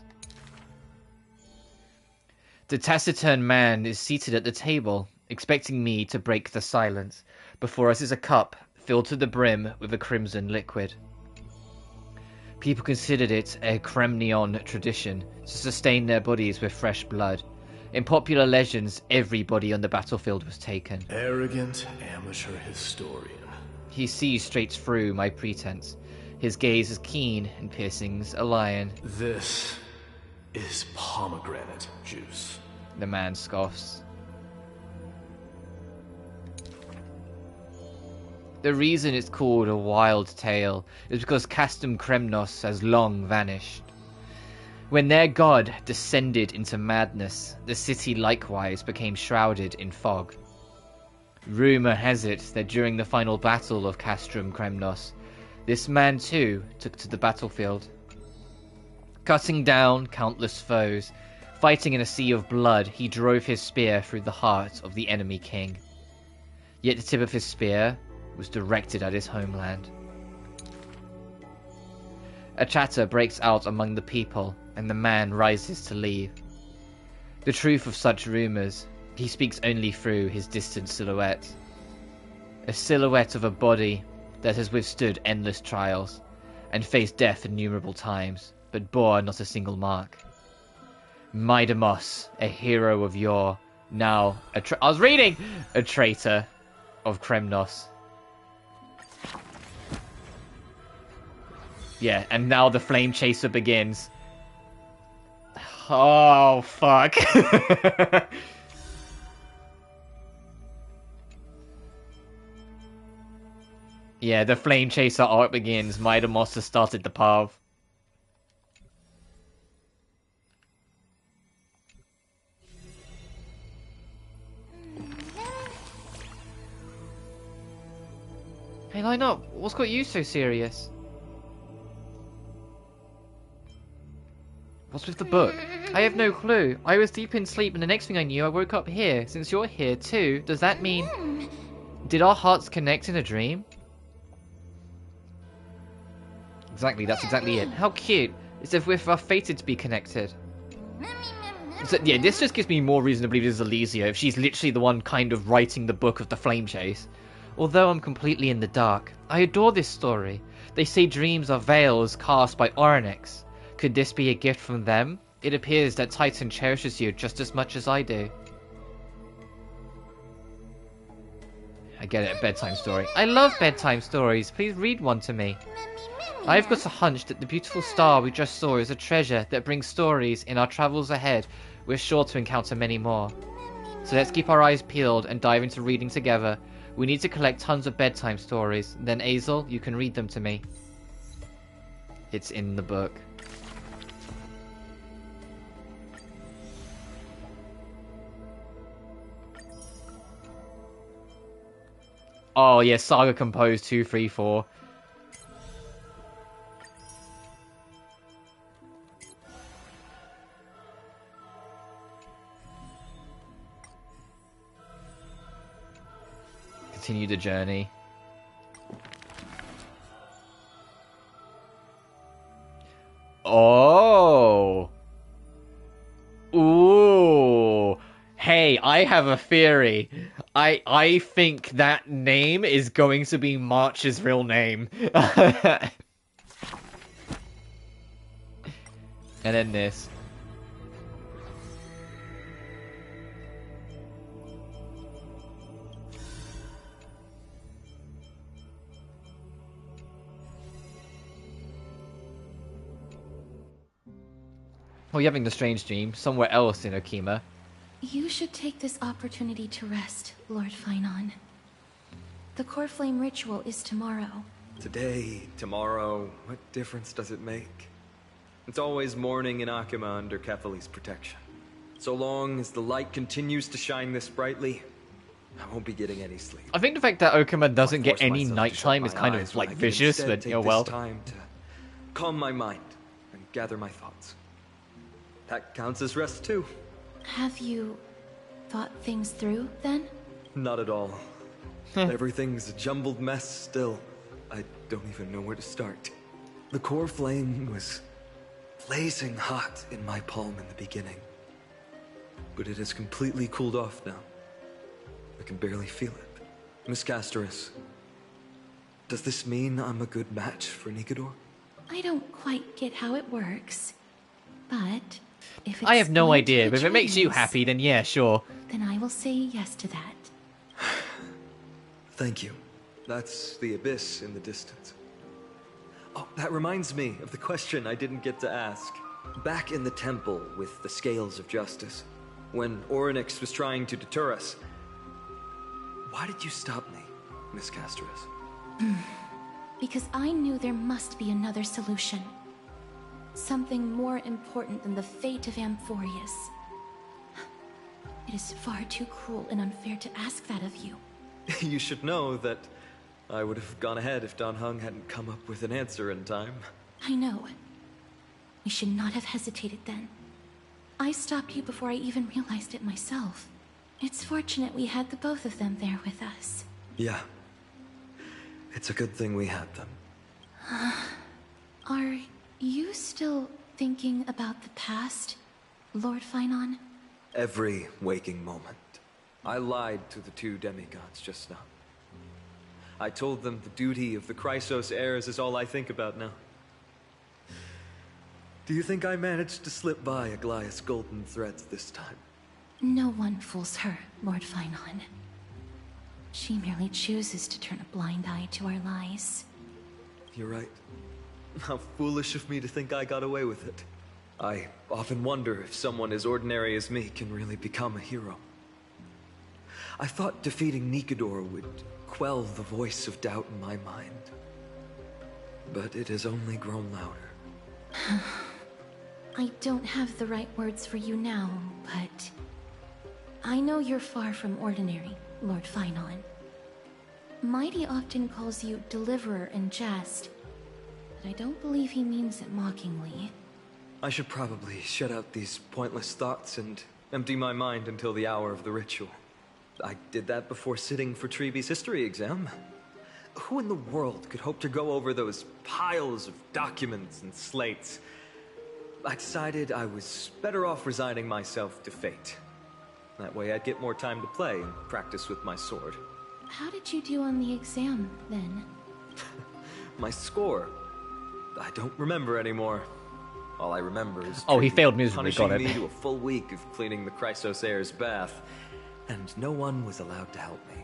The taciturn man is seated at the table, expecting me to break the silence. Before us is a cup, filled to the brim with a crimson liquid. People considered it a Kremnion tradition to sustain their bodies with fresh blood. In popular legends, everybody on the battlefield was taken. Arrogant amateur historian. He sees straight through my pretense. His gaze is keen and piercing as a lion. This is pomegranate juice. The man scoffs. The reason it's called a wild tale is because Castum Kremnos has long vanished. When their god descended into madness, the city likewise became shrouded in fog. Rumour has it that during the final battle of Castrum Kremnos, this man too took to the battlefield. Cutting down countless foes, fighting in a sea of blood, he drove his spear through the heart of the enemy king. Yet the tip of his spear was directed at his homeland. A chatter breaks out among the people, and the man rises to leave. The truth of such rumours, he speaks only through his distant silhouette. A silhouette of a body that has withstood endless trials, and faced death innumerable times, but bore not a single mark. Maidamos, a hero of yore, now a traitor of Kremnos. Yeah, and now the flame chaser begins. Oh, fuck. Yeah, the flame chaser arc begins. Maidamos has started the path. Hey, line up. What's got you so serious? What's with the book? I have no clue. I was deep in sleep and the next thing I knew I woke up here. Since you're here too, does that mean... Did our hearts connect in a dream? Exactly, that's exactly it. How cute. It's as if we're fated to be connected. So, yeah, this just gives me more reason to believe this is Elysia, if she's literally the one kind of writing the book of the flame chase. Although I'm completely in the dark, I adore this story. They say dreams are veils cast by Orynyx. Could this be a gift from them? It appears that Titan cherishes you just as much as I do. I get it, a bedtime story. I love bedtime stories. Please read one to me. I've got a hunch that the beautiful star we just saw is a treasure that brings stories in our travels ahead. We're sure to encounter many more. So let's keep our eyes peeled and dive into reading together. We need to collect tons of bedtime stories. Then Azel, you can read them to me. It's in the book. Oh yeah, Saga Compose 2, 3, 4. Continue the journey. Oh. Ooh. Hey, I have a theory. I think that name is going to be March's real name. And then this. Oh, you're having the strange dream somewhere else in Okima. You should take this opportunity to rest, Lord Finon. The core flame ritual is tomorrow. Today, tomorrow, what difference does it make? It's always morning in Akima under Kethali's protection. So long as the light continues to shine this brightly, I won't be getting any sleep. I think the fact that Okima doesn't get any nighttime is kind of like vicious, but oh well. Time to calm my mind and gather my thoughts. That counts as rest too. Have you thought things through, then? Not at all. Everything's a jumbled mess still. I don't even know where to start. The core flame was blazing hot in my palm in the beginning. But it has completely cooled off now. I can barely feel it. Miss Casterus, does this mean I'm a good match for Nikador? I don't quite get how it works, but if it's I have no idea, but if it makes you choice, happy, then yeah, sure. then I will say yes to that. Thank you. That's the abyss in the distance. Oh, that reminds me of the question I didn't get to ask. Back in the temple with the scales of justice, when Orynyx was trying to deter us, why did you stop me, Miss Casterus? Because I knew there must be another solution. Something more important than the fate of Amphoreus. It is far too cruel and unfair to ask that of you. You should know that I would have gone ahead if Dan Heng hadn't come up with an answer in time. I know. We should not have hesitated then. I stopped you before I even realized it myself. It's fortunate we had the both of them there with us. Yeah. It's a good thing we had them. Are you still thinking about the past, Lord Finon? Every waking moment. I lied to the two demigods just now. I told them the duty of the Chrysos heirs is all I think about now. Do you think I managed to slip by Aglaya's golden threads this time? No one fools her, Lord Finon. She merely chooses to turn a blind eye to our lies. You're right. How foolish of me to think I got away with it. I often wonder if someone as ordinary as me can really become a hero. I thought defeating Nikador would quell the voice of doubt in my mind. But it has only grown louder. I don't have the right words for you now, but I know you're far from ordinary, Lord Finon. Mighty often calls you Deliverer in jest, but I don't believe he means it mockingly. I should probably shut out these pointless thoughts and empty my mind until the hour of the ritual. I did that before sitting for Treeby's history exam. Who in the world could hope to go over those piles of documents and slates? I decided I was better off resigning myself to fate. That way I'd get more time to play and practice with my sword. How did you do on the exam, then? My score? I don't remember anymore. All I remember is he failed miserably, got it. punishing me to a full week of cleaning the Chrysos heir's bath, and no one was allowed to help me.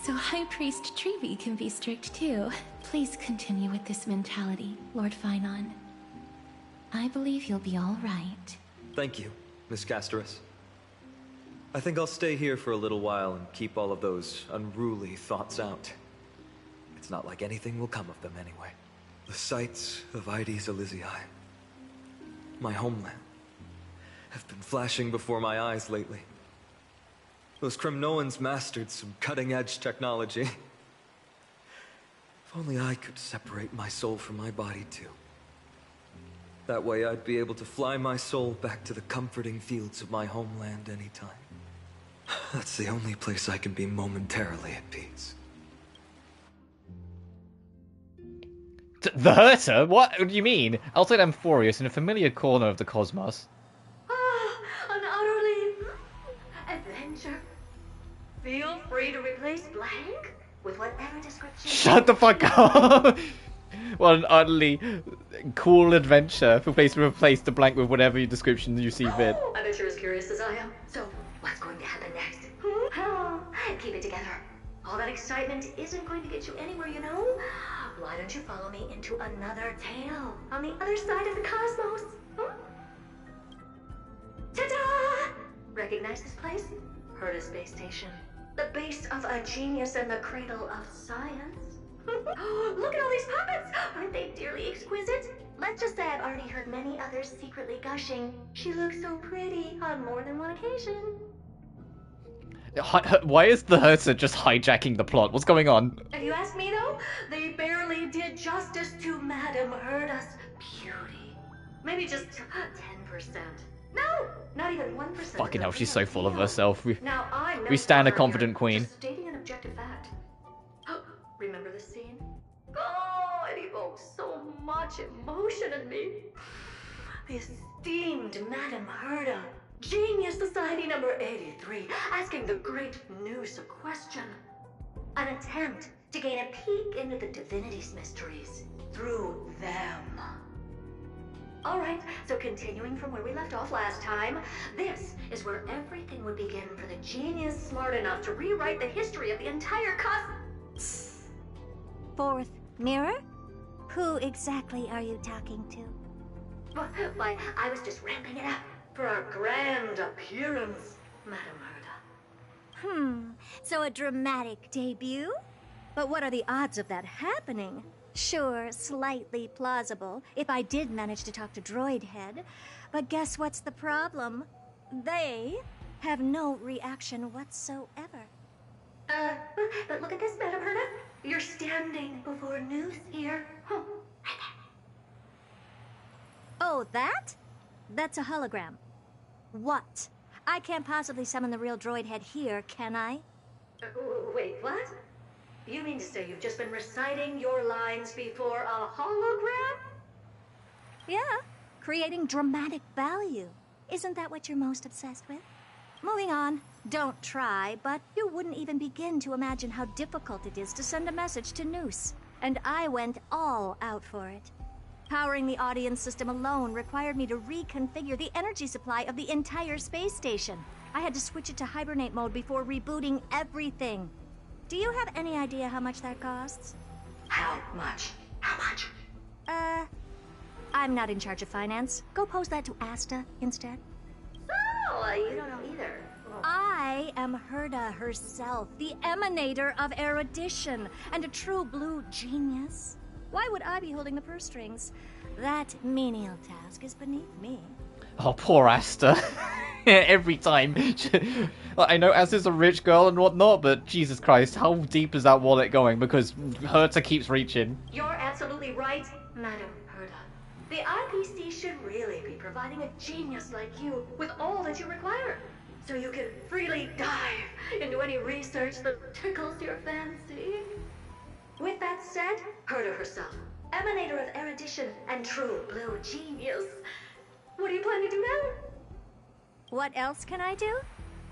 So High Priest Treeby can be strict too. Please continue with this mentality, Lord Finon. I believe you'll be all right. Thank you, Miss Casterus. I think I'll stay here for a little while and keep all of those unruly thoughts out. It's not like anything will come of them anyway. The sights of Ides Elysiae, my homeland, have been flashing before my eyes lately. Those Kremnoans mastered some cutting-edge technology. If only I could separate my soul from my body too. That way I'd be able to fly my soul back to the comforting fields of my homeland anytime. That's the only place I can be momentarily at peace. The Herta? What do you mean? Outside Amphoreus in a familiar corner of the cosmos. An utterly adventure. Feel free to replace blank with whatever description. Shut the fuck up! What an utterly cool adventure for place to replace the blank with whatever description you see fit. I bet you're as curious as I am. So, what's going to happen next? Keep it together. All that excitement isn't going to get you anywhere, you know? Why don't you follow me into another tale on the other side of the cosmos? Ta-da! Recognize this place? Herta Space Station. The base of a genius and the cradle of science. Look at all these puppets! Aren't they dearly exquisite? Let's just say I've already heard many others secretly gushing. She looks so pretty on more than one occasion. Why is the Herta just hijacking the plot? What's going on? If you ask me though, they barely did justice to Madame Herta's beauty. Maybe just 10%. No, not even 1%. Fucking hell, she's so full of herself. Now, We stand a confident queen. Just stating an objective fact. Remember this scene? Oh, it evokes so much emotion in me. The esteemed Madame Herta, Genius Society number 83, asking the great Noose a question. An attempt to gain a peek into the divinity's mysteries through them. Alright, so continuing from where we left off last time, this is where everything would begin for the genius smart enough to rewrite the history of the entire cosmos. Fourth mirror? Who exactly are you talking to? Why, I was just ramping it up for our grand appearance, Madame Herta. So a dramatic debut? But what are the odds of that happening? Sure, slightly plausible, if I did manage to talk to Droid Head. But guess what's the problem? They have no reaction whatsoever. But look at this, Madame Herta. You're standing before Noose here. Oh, that? That's a hologram. What? I can't possibly summon the real Droid Head here, can I? Wait, what? You mean to say you've just been reciting your lines before a hologram? Yeah, creating dramatic value. Isn't that what you're most obsessed with? Moving on. Don't try, but you wouldn't even begin to imagine how difficult it is to send a message to Noose. And I went all out for it. Powering the audience system alone required me to reconfigure the energy supply of the entire space station. I had to switch it to hibernate mode before rebooting everything. Do you have any idea how much that costs? How much? How much? I'm not in charge of finance. Go pose that to Asta instead. Oh, you don't know either. I am Herta herself, the emanator of erudition, and a true blue genius. Why would I be holding the purse strings? That menial task is beneath me. Oh, poor Asta. Every time. I know Asta's a rich girl and whatnot, but Jesus Christ, how deep is that wallet going? Because Herta keeps reaching. You're absolutely right, Madame Herta. The IPC should really be providing a genius like you with all that you require, so you can freely dive into any research that tickles your fancy. With that said, Herta herself, emanator of erudition and true blue genius. What do you plan to do now? What else can I do?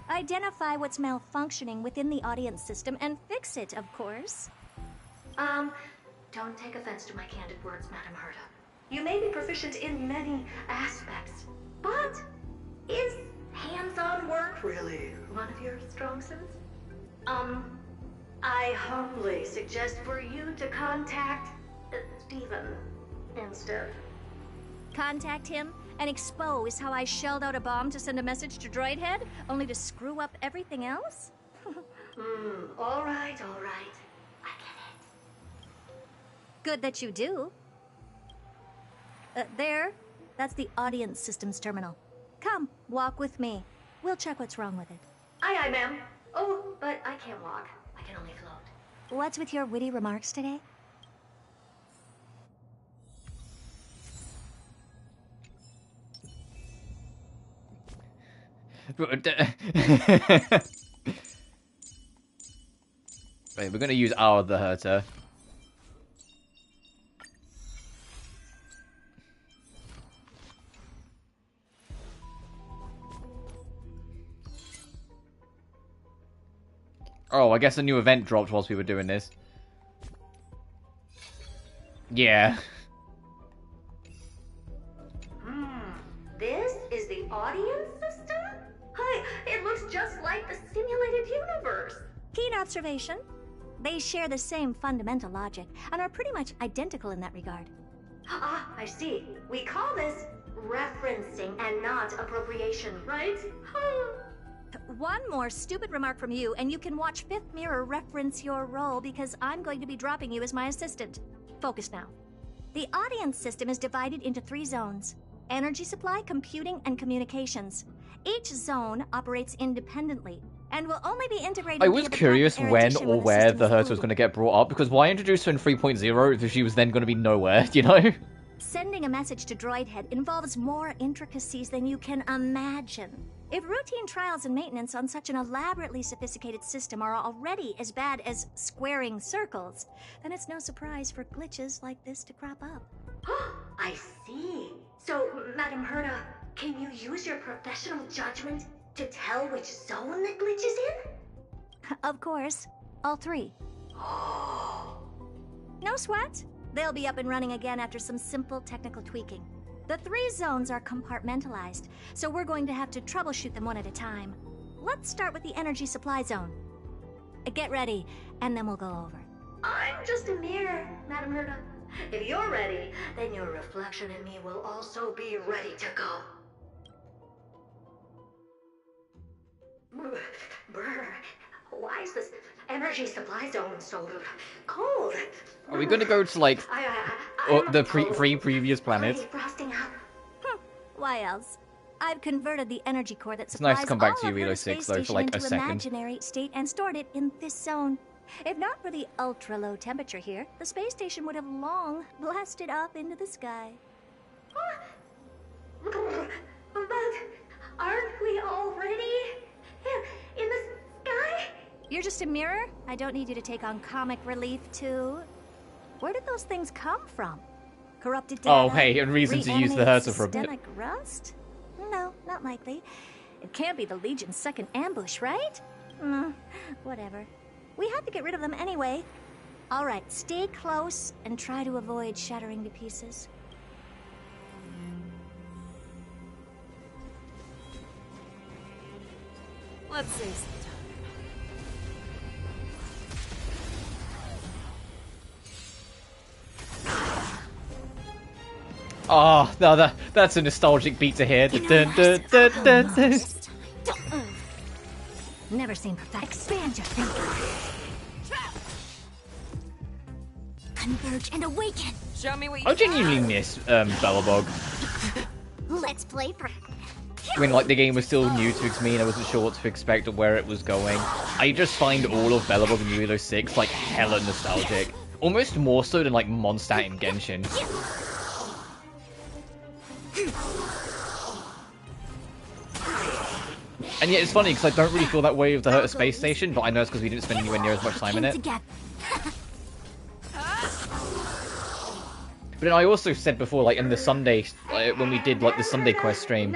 Identify what's malfunctioning within the audience system and fix it, of course. Don't take offense to my candid words, Madame Herta. You may be proficient in many aspects, but is hands-on work really one of your strong suits? I humbly suggest for you to contact Steven instead. Contact him and expose how I shelled out a bomb to send a message to Droid Head, only to screw up everything else? All right. I get it. Good that you do. There. That's the audience systems terminal. Come, walk with me. We'll check what's wrong with it. Aye, ma'am. Oh, but I can't walk. I can only float. What's with your witty remarks today? Wait, we're gonna use our the Herta. Oh, I guess a new event dropped whilst we were doing this. Yeah. This is the audience system? Hi, it looks just like the simulated universe. Keen observation. They share the same fundamental logic and are pretty much identical in that regard. Ah, I see. We call this referencing and not appropriation, right? One more stupid remark from you, and you can watch Fifth Mirror reference your role because I'm going to be dropping you as my assistant. Focus now. The audience system is divided into 3 zones: energy supply, computing, and communications. Each zone operates independently and will only be integrated. I was curious when or where the Herta was going to get brought up, because why introduce her in 3.0 if she was then going to be nowhere, you know? Sending a message to Droid Head involves more intricacies than you can imagine. If routine trials and maintenance on such an elaborately sophisticated system are already as bad as squaring circles, then it's no surprise for glitches like this to crop up. I see. So, Madam Herta, can you use your professional judgment to tell which zone the glitch is in? Of course. All 3. No sweat. They'll be up and running again after some simple technical tweaking. The 3 zones are compartmentalized, so we're going to have to troubleshoot them one at a time. Let's start with the energy supply zone. Get ready, and then we'll go over. I'm just a mirror, Madam Herta. If you're ready, then your reflection in me will also be ready to go. Brr, why is this energy supply zone so cold? Are we going to go to, like, the 3 previous planets? Why else? I've converted the energy core that It's supplies nice to come back to all of Euro her 6, space though, for, station like, a into second. imaginary state and stored it in this zone. If not for the ultra-low temperature here, the space station would have long blasted up into the sky. But aren't we already in the sky? You're just a mirror? I don't need you to take on comic relief, too. Where did those things come from? Corrupted data? Oh, hey, a reason to use the Herta for a bit. Systemic rust? No, not likely. It can't be the Legion's second ambush, right? Whatever. We have to get rid of them anyway. All right, stay close and try to avoid shattering to pieces. Let's save some time. Oh, no, that's a nostalgic beat to hear. Dun, dun, dun, dun, dun. Never seen perfect. Expand your thinking. Converge and awaken. Show me what you I genuinely miss Bellabog. Let's play for. When, like, the game was still new to me and I wasn't sure what to expect or where it was going. I just find all of Bellabog in Halo 6, like, hella nostalgic. Almost more so than, like, Mondstadt in Genshin. And yet it's funny because I don't really feel that way with the Herta space station, but I know it's because we didn't spend anywhere near as much time in it. But then I also said before, like in the Sunday, when we did like the Sunday quest stream,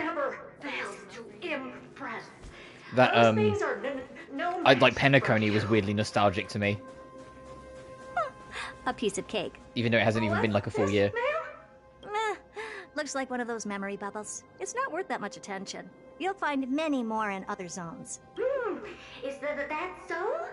that I'd like Penacony was weirdly nostalgic to me, A piece of cake. even though it hasn't even been like a full year. Looks like one of those memory bubbles. It's not worth that much attention. You'll find many more in other zones. Is that so?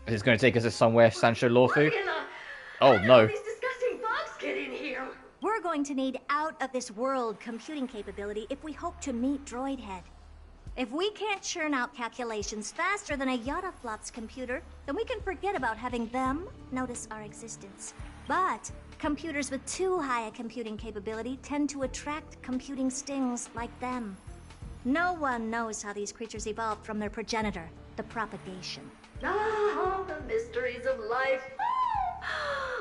Is it going to take us to somewhere, Sancho Lawfu? How Oh did no. all these disgusting bugs get in here? We're going to need out-of-this-world computing capability if we hope to meet Droid Head. If we can't churn out calculations faster than a Yottaflop's computer, then we can forget about having them notice our existence. But computers with too high a computing capability tend to attract computing stings like them. No one knows how these creatures evolved from their progenitor, the propagation. Ah, the mysteries of life.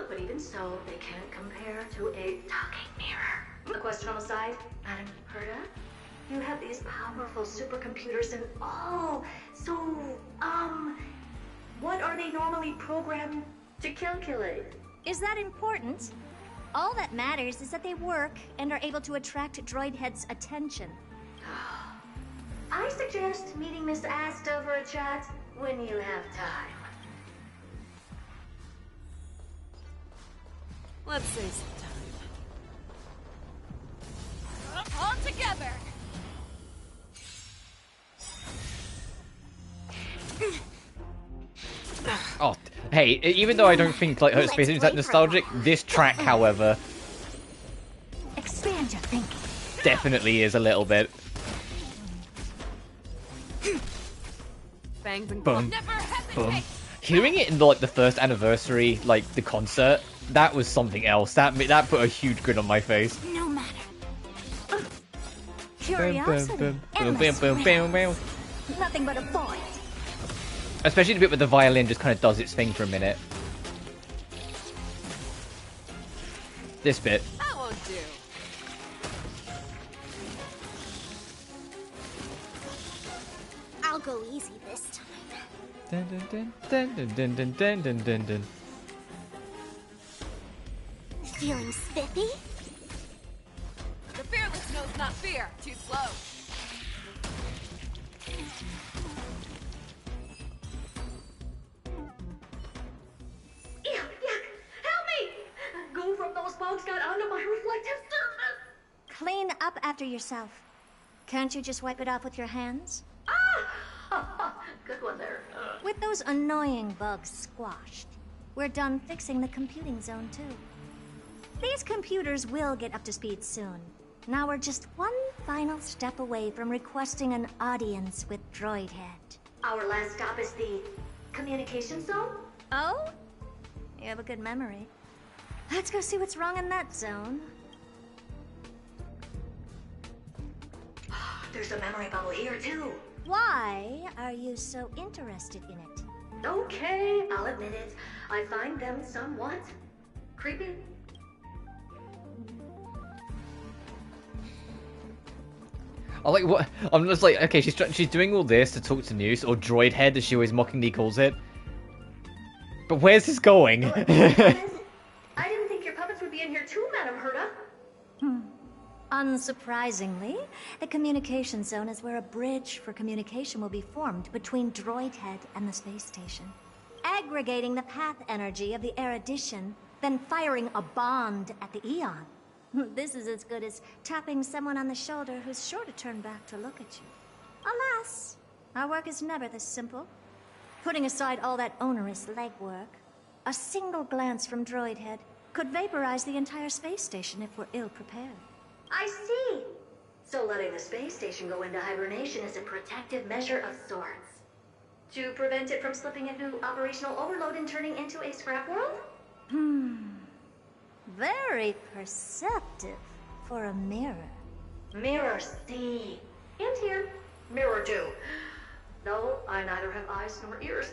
But even so, they can't compare to a talking mirror. A question on the side, Madam Herta? You have these powerful supercomputers and all. So, what are they normally programmed to calculate? Is that important? All that matters is that they work and are able to attract Droid Head's attention. I suggest meeting Miss Asta for a chat when you have time. Let's save some time. All together! Oh, hey, even though I don't think like Herta Space is that nostalgic, this track, however, Expand your thinking. definitely is a little bit. Bangs and Boom, never boom. hesitate. Hearing it in the, like the first anniversary, like the concert, that was something else. That put a huge grin on my face. No matter. Curiosity. Nothing but a void. Especially the bit where the violin just kind of does its thing for a minute. This bit. That won't do. I'll go easy this time. Dun, dun, dun, dun, dun, dun, dun, dun, dun, dun. Feeling spiffy? The fearless knows not fear. Too slow. Yuck! Help me! Go from those bugs got onto my reflective surface! Clean up after yourself. Can't you just wipe it off with your hands? Ah! Good one there. With those annoying bugs squashed, we're done fixing the computing zone too. These computers will get up to speed soon. Now we're just one final step away from requesting an audience with Droidhead. Our last stop is the communication zone? Oh? You have a good memory. Let's go see what's wrong in that zone. There's a memory bubble here too. Why are you so interested in it? Okay, I'll admit it. I find them somewhat creepy. I like what I'm just like. Okay, she's doing all this to talk to Noose or Droidhead, as she always mockingly calls it. But where's this going? I didn't think your puppets would be in here too, Madam Herta. Unsurprisingly, the communication zone is where a bridge for communication will be formed between Droidhead and the space station. Aggregating the path energy of the erudition, then firing a bond at the Eon. This is as good as tapping someone on the shoulder who's sure to turn back to look at you. Alas, our work is never this simple. Putting aside all that onerous legwork, a single glance from Droidhead could vaporize the entire space station if we're ill-prepared. I see. So letting the space station go into hibernation is a protective measure of sorts. To prevent it from slipping into operational overload and turning into a scrap world? Very perceptive for a mirror. Mirror see. And here. Mirror do. No, I neither have eyes nor ears.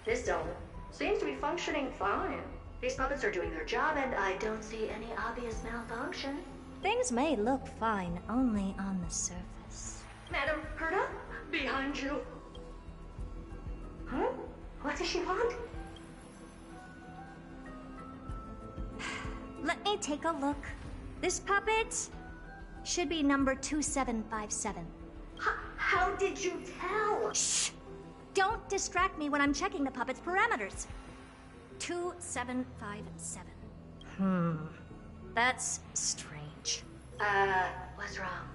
This zone seems to be functioning fine. These puppets are doing their job, and I don't see any obvious malfunction. Things may look fine only on the surface. Madam Herta, behind you. Huh? What does she want? Let me take a look. This puppet should be number 2757. How did you tell? Shh! Don't distract me when I'm checking the puppet's parameters. 2757. That's strange. What's wrong?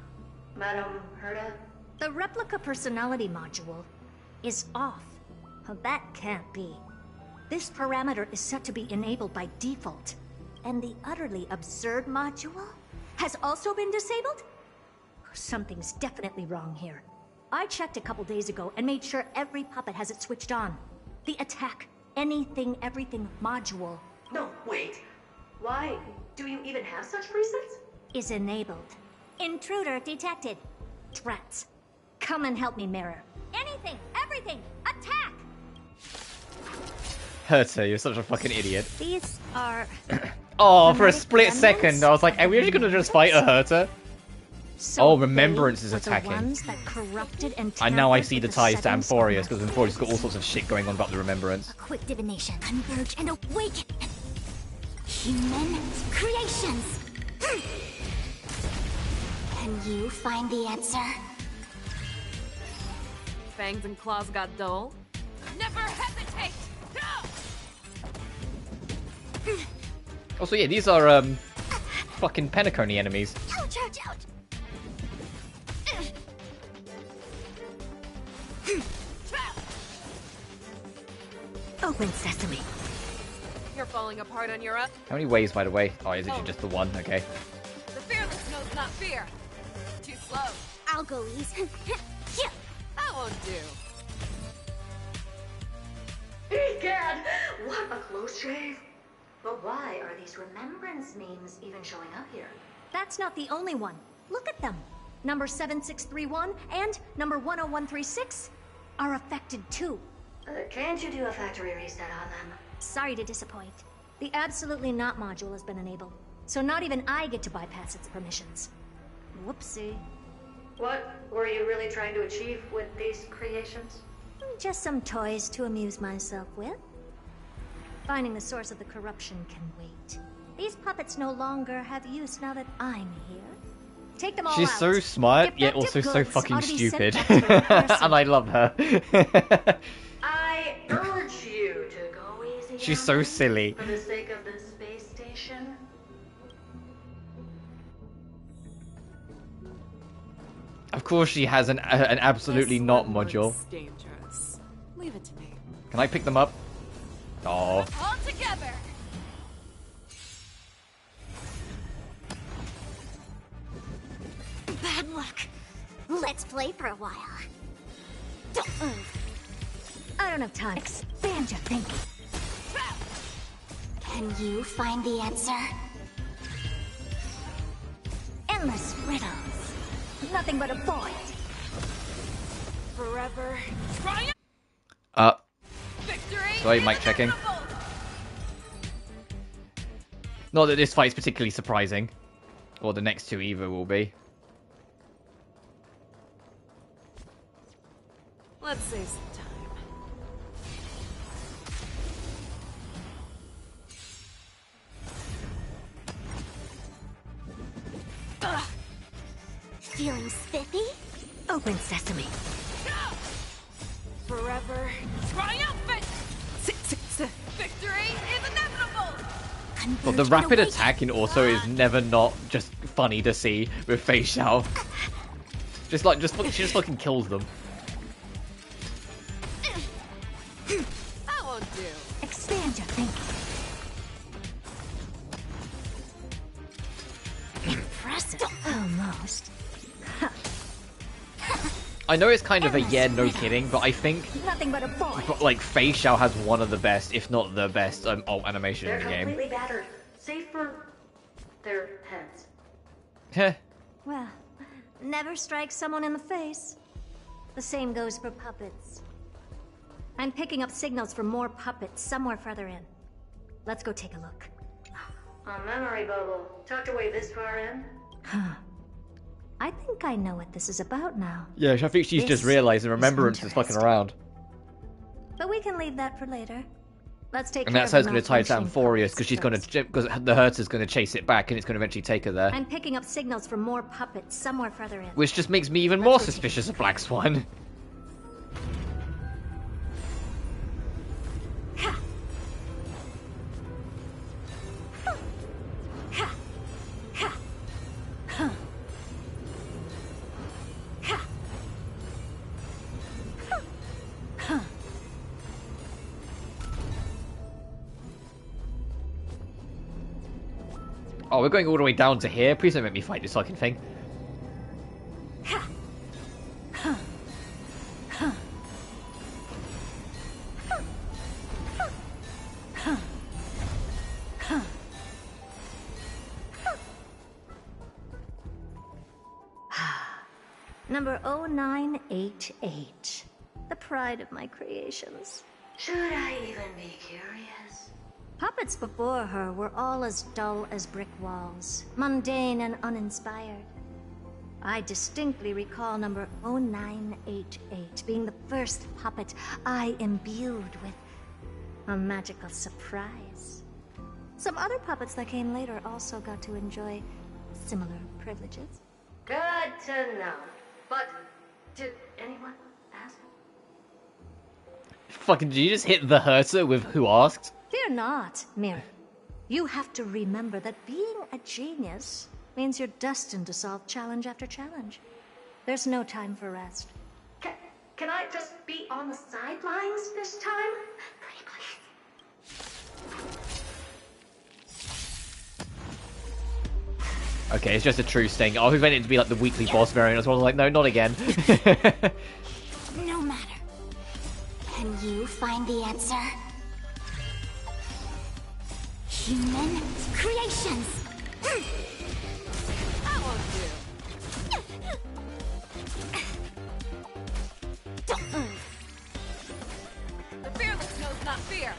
Madam Herta? The replica personality module is off. That can't be. This parameter is set to be enabled by default. And the utterly absurd module has also been disabled? Something's definitely wrong here. I checked a couple days ago and made sure every puppet has it switched on. The attack, anything, everything module. No, wait. Why do you even have such presets? Is enabled. Intruder detected. Threats. Come and help me, Mirror. Anything, everything, attack! Herta, you're such a fucking idiot. These are... Oh, for a split second, I was like, are we actually gonna just fight a Herta? Oh, Remembrance is attacking. And now I see the ties to Amphoreus, because Amphoreus has got all sorts of shit going on about the Remembrance. A quick divination, converge and awaken. Human creations. Can you find the answer? fangs and claws got dull. Never hesitate! Also, yeah, these are fucking Penacony enemies. Ouch, ouch, ouch. Open sesame. You're falling apart on your own. How many ways, by the way? Oh, is it just the one? Okay. The fearless knows not fear. Too slow. I'll go easy. That won't do. Egad! What a close shave! But why are these remembrance memes even showing up here? That's not the only one. Look at them. Number 7631 and number 10136 are affected too. Can't you do a factory reset on them? Sorry to disappoint. The Absolutely Not module has been enabled, so not even I get to bypass its permissions. Whoopsie. What were you really trying to achieve with these creations? Just some toys to amuse myself with. Finding the source of the corruption can wait. These puppets no longer have use now that I'm here. Take them all She's out. so smart, yet also so fucking stupid. And I love her. I urge you to go easy. She's so silly. For the sake of the space station. Of course she has an absolutely not module. Dangerous. Leave it to me. Can I pick them up? Oh. All together. Bad luck. Let's play for a while. Don't move. I don't have time. Expand your thinking. Can you find the answer? Endless riddles. Nothing but a void. Forever. Triumph. Victory. Sorry, mic checking. Not that this fight's particularly surprising. Or the next two either will be. Let's save some time. Feeling spiffy? Open sesame. Forever triumphant! Victory is inevitable! Well, the rapid attack in Auto is never not just funny to see with Fei Xiao. She just fucking kills them. That won't do. Expand your thinking. Impressive. Almost. I know it's kind of a yeah, no kidding, but I think Nothing but a void. like Fei Xiao has one of the best, if not the best, alt animation They're in the game. completely battered, save for their heads. Heh. Well, never strike someone in the face. The same goes for puppets. I'm picking up signals from more puppets somewhere further in. Let's go take a look. A memory bubble, tucked away this far in? I think I know what this is about now. Yeah, I think she's just realising Remembrance is fucking around. But we can leave that for later. Let's take And care that's of how the it's going to tie to malfunctioning Amphoreus, because she's going to, because the Herta's going to chase it back, and it's going to eventually take her there. I'm picking up signals from more puppets somewhere further in. Which just makes me even more suspicious of Black Swan. Oh, we're going all the way down to here? Please don't make me fight this fucking thing. Number 0988. The pride of my creations. Should I even be curious? Puppets before her were all as dull as brick walls, mundane and uninspired. I distinctly recall number 0988 being the first puppet I imbued with a magical surprise. Some other puppets that came later also got to enjoy similar privileges. Good to know. But did anyone ask? Fucking, did you just hit the Herta with who asked? Fear not, Mira. You have to remember that being a genius means you're destined to solve challenge after challenge. There's no time for rest. Can I just be on the sidelines this time? Pretty please. Okay, it's just a truce thing. Oh, we meant it to be like the weekly boss variant as well. I was like, no, not again. No matter. Can you find the answer? Human creations! That won't do. The fearless knows not fear.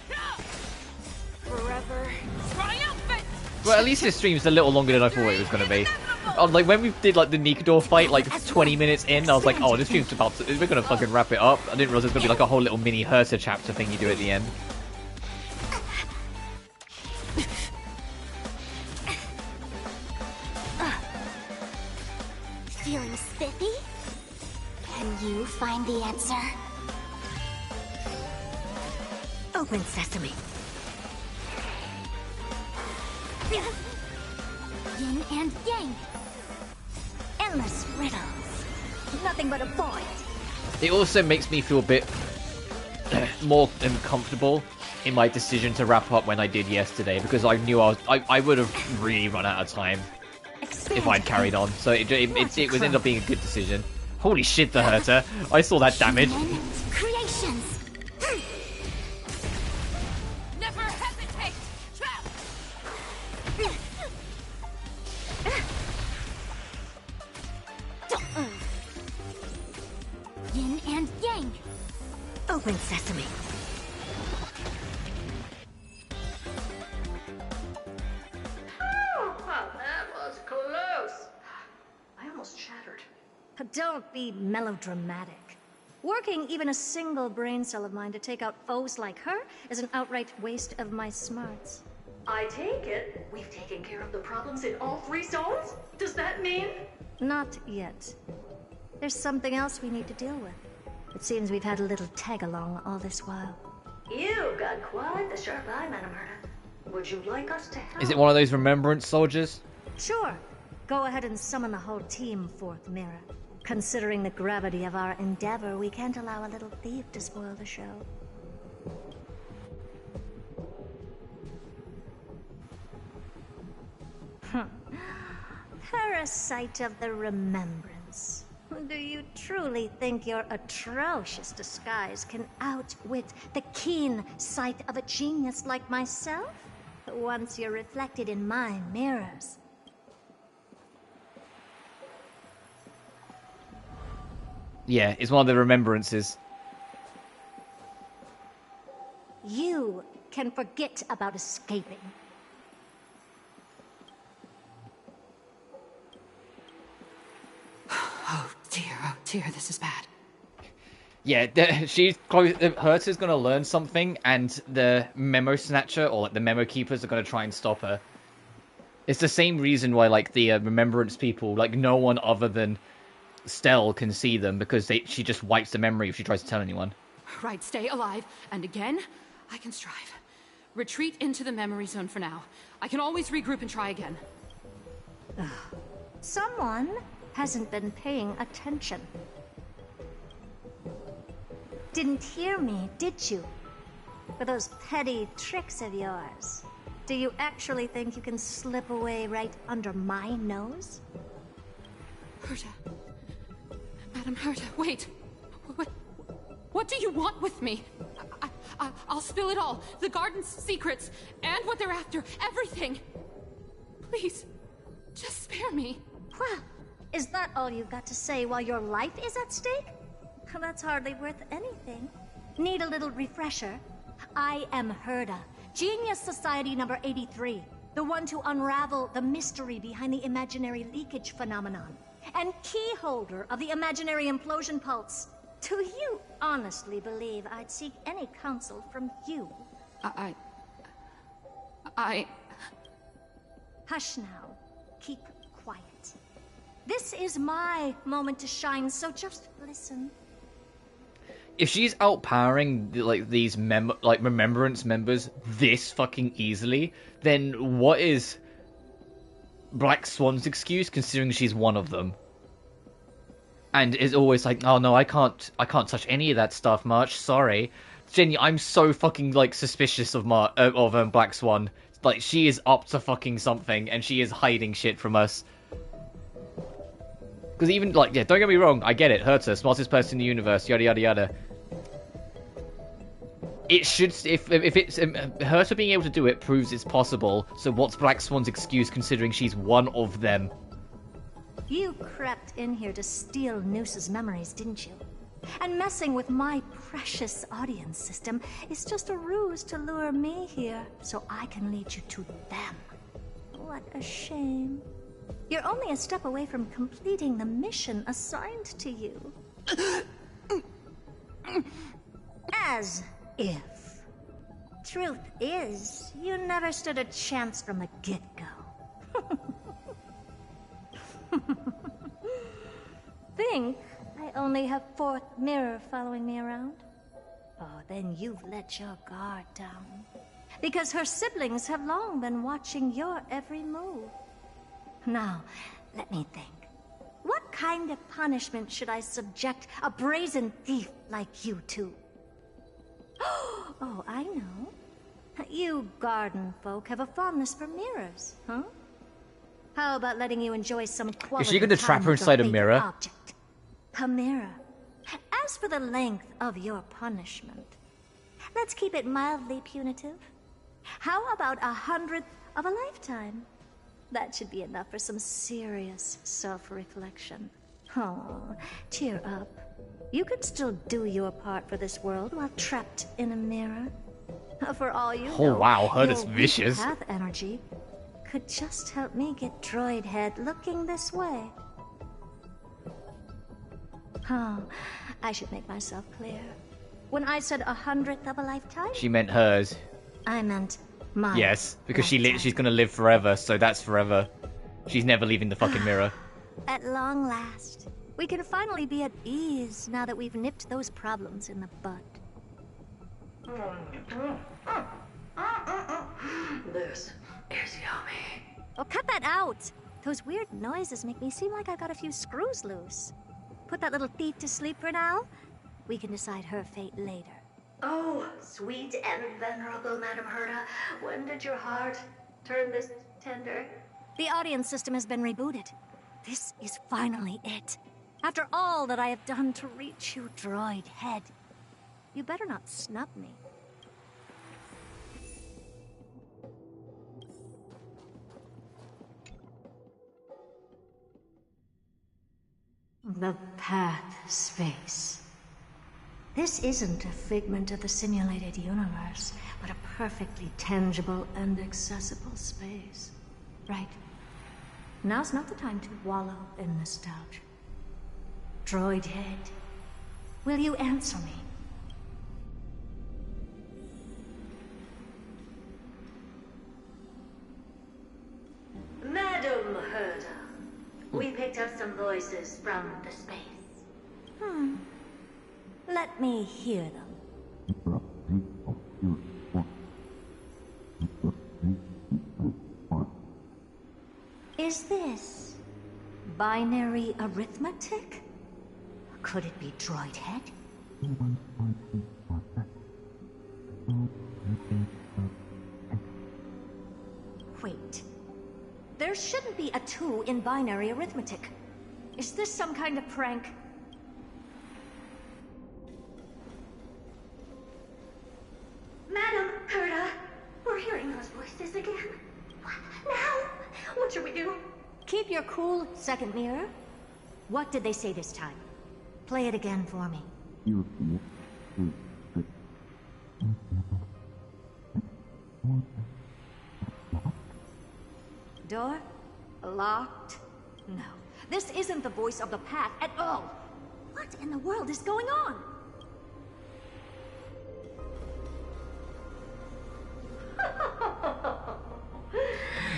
Forever triumphant! Well, at least this stream's a little longer than I thought it was going to be. Like, when we did, like, the Nikador fight, like, 20 minutes in, I was like, oh, this stream's about to... We're going to fucking wrap it up. I didn't realize there's going to be, like, a whole little mini Herta chapter thing you do at the end. Feeling spiffy? Can you find the answer? Open sesame. Yin and yang. Endless riddles. Nothing but a void. It also makes me feel a bit more uncomfortable in my decision to wrap up when I did yesterday, because I knew I would have really run out of time if I'd carried on. So it ended up being a good decision. Holy shit, the Herta! I saw that damage. Creations. Never hesitate. Trap. Yin and yang. Open sesame. Oh, that was close. I almost shattered. Don't be melodramatic. Working even a single brain cell of mine to take out foes like her is an outright waste of my smarts. I take it we've taken care of the problems in all 3 zones? Does that mean? Not yet. There's something else we need to deal with. It seems we've had a little tag-along all this while. You've got quite the sharp eye, Madam Herta. Would you like us to help? Is it one of those remembrance soldiers? Sure. Go ahead and summon the whole team forth, Mira. Considering the gravity of our endeavor, we can't allow a little thief to spoil the show. Parasite of the Remembrance. Do you truly think your atrocious disguise can outwit the keen sight of a genius like myself? Once you're reflected in my mirrors. Yeah, it's one of the remembrances. You can forget about escaping. Oh dear, this is bad. Yeah, Herta's gonna learn something, and the Memo Snatcher, or like the Memo Keepers, are gonna try and stop her. It's the same reason why, like, the Remembrance people, like, no one other than Stell can see them, because she just wipes the memory if she tries to tell anyone. Right, stay alive, and again, I can strive. Retreat into the memory zone for now. I can always regroup and try again. Someone hasn't been paying attention. Didn't hear me, did you? With those petty tricks of yours. Do you actually think you can slip away right under my nose? Herta. Madam Herta, wait. What do you want with me? I'll spill it all. The garden's secrets, and what they're after. Everything. Please, just spare me. Well, is that all you've got to say while your life is at stake? That's hardly worth anything. Need a little refresher? I am Herta, Genius Society number 83, the one to unravel the mystery behind the imaginary leakage phenomenon, and key holder of the imaginary implosion pulse. Do you honestly believe I'd seek any counsel from you? Hush now. Keep quiet. This is my moment to shine, so just listen. if she's outpowering like these remembrance members this fucking easily, then what is Black Swan's excuse, considering she's one of them? And is always like, oh no, I can't touch any of that stuff, March. Sorry, Jenny, I'm so fucking like suspicious of Black Swan. Like, she is up to fucking something, and she is hiding shit from us. Because even like, yeah, don't get me wrong, I get it. Herta, smartest person in the universe, yada yada yada. It should, if it's Herta being able to do it proves it's possible. So what's Black Swan's excuse, considering she's one of them? You crept in here to steal Noose's memories, didn't you? And messing with my precious audience system is just a ruse to lure me here so I can lead you to them. What a shame. You're only a step away from completing the mission assigned to you. As if. Truth is, you never stood a chance from the get-go. Think I only have fourth mirror following me around? Oh, then you've let your guard down. Because her siblings have long been watching your every move. Now, let me think. What kind of punishment should I subject a brazen thief like you to? Oh, I know. You garden folk have a fondness for mirrors, huh? How about letting you enjoy some quality Is she going to trap her inside a mirror? Object? A mirror. As for the length of your punishment, let's keep it mildly punitive. How about 100th of a lifetime? That should be enough for some serious self-reflection. Oh, cheer up. You could still do your part for this world while trapped in a mirror. For all you know, wow, Herta's vicious. Path energy could just help me get Droid Head looking this way. Oh, I should make myself clear. When I said 100th of a lifetime, She meant hers. I meant my. Yes, because she's gonna live forever, so that's forever. She's never leaving the fucking mirror. At long last, we can finally be at ease now that we've nipped those problems in the bud. This is yummy. Oh, cut that out! Those weird noises make me seem like I've got a few screws loose. Put that little thief to sleep for now. We can decide her fate later. Oh, sweet and venerable Madam Herta, when did your heart turn this tender? The audience system has been rebooted. This is finally it. After all that I have done to reach you, Droid Head, you better not snub me. The path space. This isn't a figment of the simulated universe, but a perfectly tangible and accessible space. Right. Now's not the time to wallow in nostalgia. Droid Head, will you answer me? Madam Herta, we picked up some voices from the space. Let me hear them. Is this binary arithmetic? Could it be Droid Head? Wait. There shouldn't be a 2 in binary arithmetic. Is this some kind of prank? Madam Herta, we're hearing those voices again. What now? What should we do? Keep your cool, second mirror. What did they say this time? Play it again for me. Door? Locked? No. This isn't the voice of the path at all. What in the world is going on?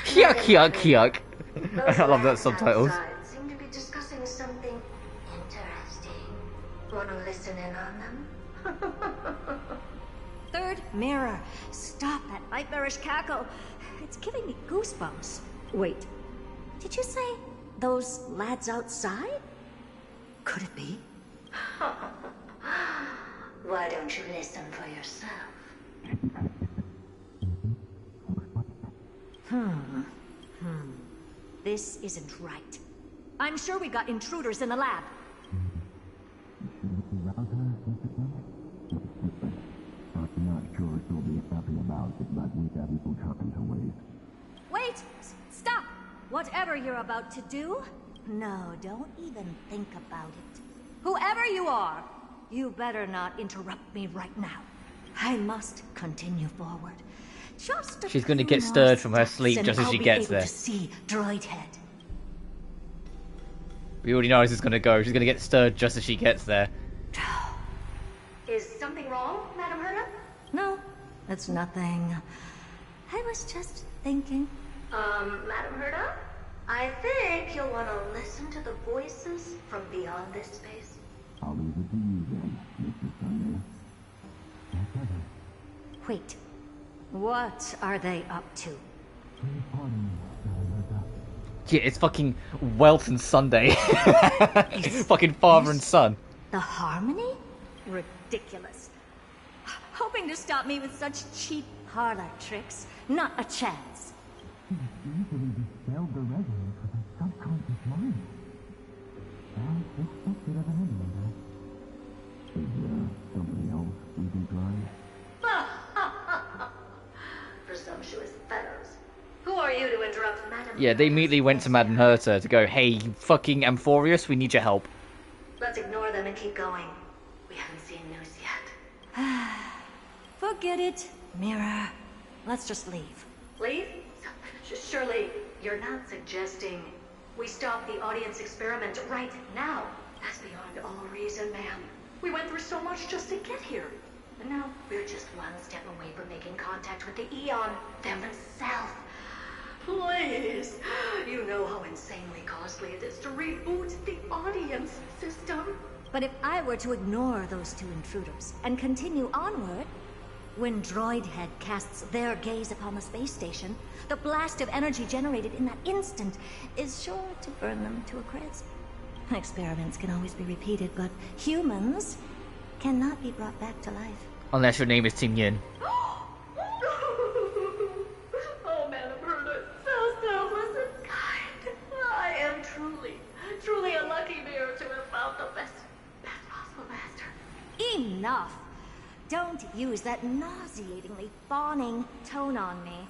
Yuck, yuck, yuck. I love that subtitles. Seem to be discussing something interesting. Want to listen in on them? Mirror, stop that nightmarish cackle. It's giving me goosebumps. Wait, did you say those lads outside? Could it be? Why don't you listen for yourself? This isn't right. I'm sure we got intruders in the lab. Wait! Stop! Whatever you're about to do, no, don't even think about it. Whoever you are, you better not interrupt me right now. I must continue forward. She's going to get stirred from her sleep just as she gets there. To see Droid Head. We already know how this is going to go. She's going to get stirred just as she gets there. Is something wrong, Madam Herta? No, it's nothing. I was just thinking. Madam Herta? I think you'll want to listen to the voices from beyond this space. I'll leave it to you then, Mr. Sunday. Wait. What are they up to? Yeah, it's fucking Welton Sunday. Fucking father and son. The Harmony? Ridiculous. Hoping to stop me with such cheap parlor tricks. Not a chance. Easily dispelled the resonance with her subconscious mind. As expected of an emulator. Is there something else we can try? Presumptuous fellows. Who are you to interrupt Madam? Yeah, they immediately went to Madam Herta to go, hey, you fucking Amphoreus, we need your help. Let's ignore them and keep going. We haven't seen news yet. Forget it, Mirror. Let's just leave. Leave? Surely you're not suggesting we stop the audience experiment right now? That's beyond all reason, ma'am. We went through so much just to get here. And now we're just one step away from making contact with the Eon themselves. Please. You know how insanely costly it is to reboot the audience system. But if I were to ignore those two intruders and continue onward, when Droid Head casts their gaze upon the space station, the blast of energy generated in that instant is sure to burn them to a crisp. Experiments can always be repeated, but humans cannot be brought back to life. Unless your name is Ting Yin. Oh, Madam Herta, so selfless and kind. I am truly a lucky mirror to have found the best possible master. Enough! Don't use that nauseatingly fawning tone on me.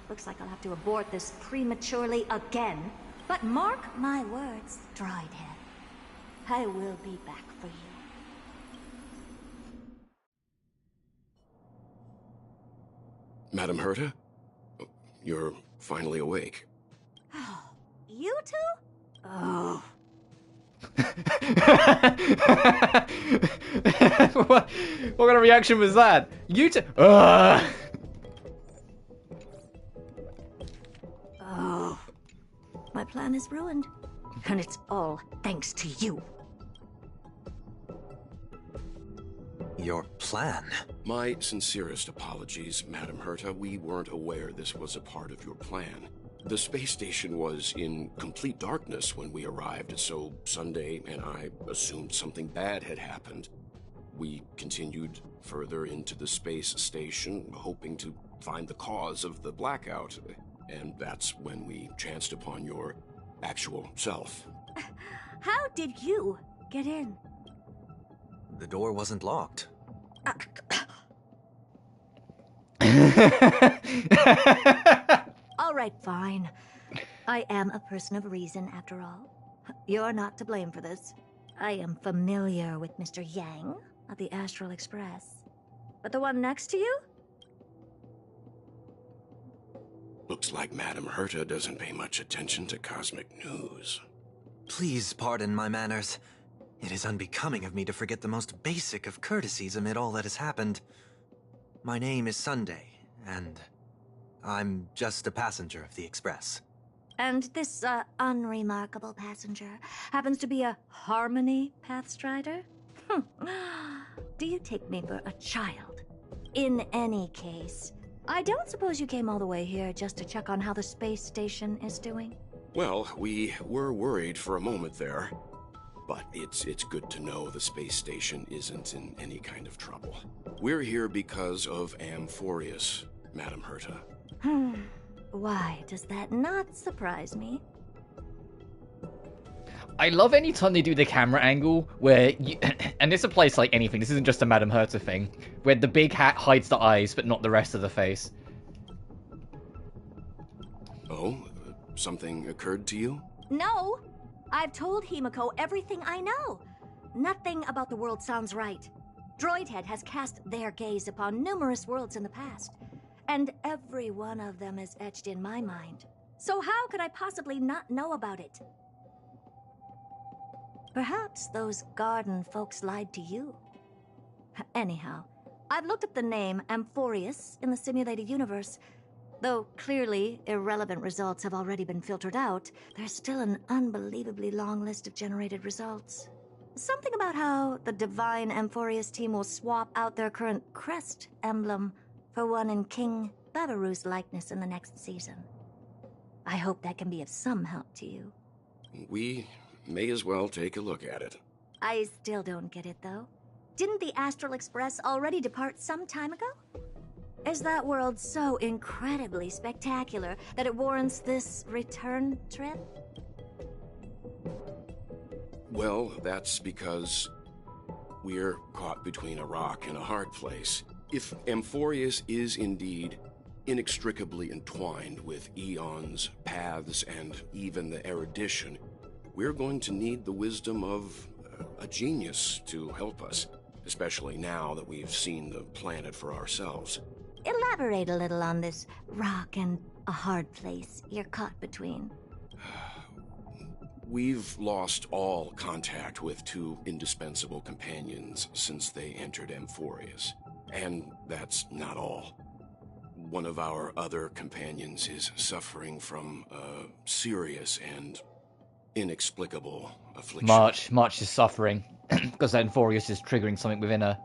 Looks like I'll have to abort this prematurely again. But mark my words, Droid Head. I will be back for you. Madam Herta? You're finally awake. You two? Oh. what kind of reaction was that? You two? Oh. My plan is ruined. And it's all thanks to you. Your plan? My sincerest apologies, Madam Herta. We weren't aware this was a part of your plan. The space station was in complete darkness when we arrived, so Sunday and I assumed something bad had happened. We continued further into the space station, hoping to find the cause of the blackout, and that's when we chanced upon your actual self. How did you get in? The door wasn't locked. All right, fine. I am a person of reason, after all. You're not to blame for this. I am familiar with Mr. Yang of the Astral Express. But the one next to you? Looks like Madam Herta doesn't pay much attention to cosmic news. Please pardon my manners. It is unbecoming of me to forget the most basic of courtesies amid all that has happened. My name is Sunday, and I'm just a passenger of the Express. And this, unremarkable passenger happens to be a Harmony Pathstrider? Do you take me for a child? In any case, I don't suppose you came all the way here just to check on how the space station is doing? Well, we were worried for a moment there. But it's good to know the space station isn't in any kind of trouble. We're here because of Amphoreus, Madam Herta. Why does that not surprise me? I love any time they do the camera angle where you, and this applies to like anything, this isn't just a Madam Herta thing, where the big hat hides the eyes but not the rest of the face. Oh, something occurred to you? No! I've told Himiko everything I know. Nothing about the world sounds right. Droidhead has cast their gaze upon numerous worlds in the past, and every one of them is etched in my mind. So how could I possibly not know about it? Perhaps those garden folks lied to you. Anyhow, I've looked up the name Amphoreus in the simulated universe. Though clearly irrelevant results have already been filtered out, there's still an unbelievably long list of generated results. Something about how the divine Amphoreus team will swap out their current crest emblem for one in King Babaru's likeness in the next season. I hope that can be of some help to you. We may as well take a look at it. I still don't get it, though. Didn't the Astral Express already depart some time ago? Is that world so incredibly spectacular that it warrants this return trip? Well, that's because we're caught between a rock and a hard place. If Amphoreus is indeed inextricably entwined with eons, paths, and even the erudition, we're going to need the wisdom of a genius to help us, especially now that we've seen the planet for ourselves. Elaborate a little on this rock and a hard place you're caught between. We've lost all contact with two indispensable companions since they entered Amphoreus. And that's not all. One of our other companions is suffering from a serious and inexplicable affliction. March is suffering because Amphoreus is triggering something within her.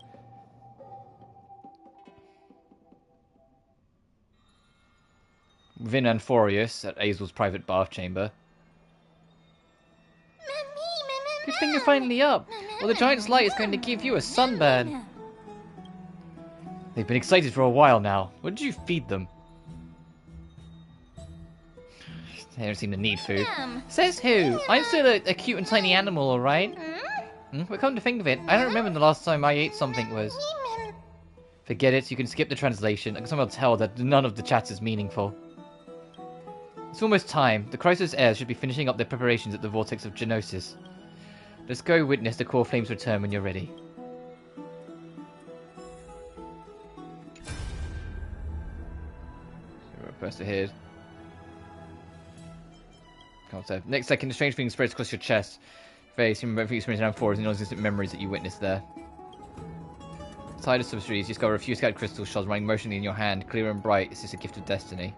Within Amphoreus, at Azel's private bath chamber. Good thing you're finally up. Well, the giant's light is going to give you a sunburn. They've been excited for a while now. What did you feed them? They don't seem to need food. Says who? I'm still a cute and tiny animal, alright? But come to think of it, I don't remember the last time I ate something was... Forget it, you can skip the translation. I can somehow tell that none of the chat is meaningful. It's almost time. The Chrysos heirs should be finishing up their preparations at the Vortex of Genosis. Let's go witness the core flames return when you're ready. First ahead. Can't say. Next second, a strange feeling spreads across your chest. Face, you remember everything experienced around 4 and non-existent memories that you witnessed there. Side of subsidiaries, you discover a few scattered crystal shards running motionally in your hand, clear and bright. Is this a gift of destiny?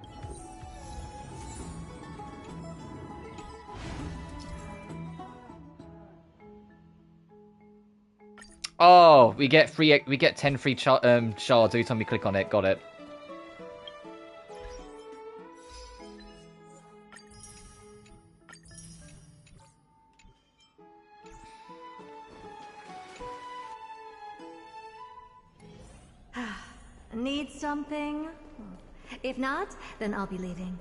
Oh, we get 10 free shards every time we click on it. Got it. Need something? If not, then I'll be leaving.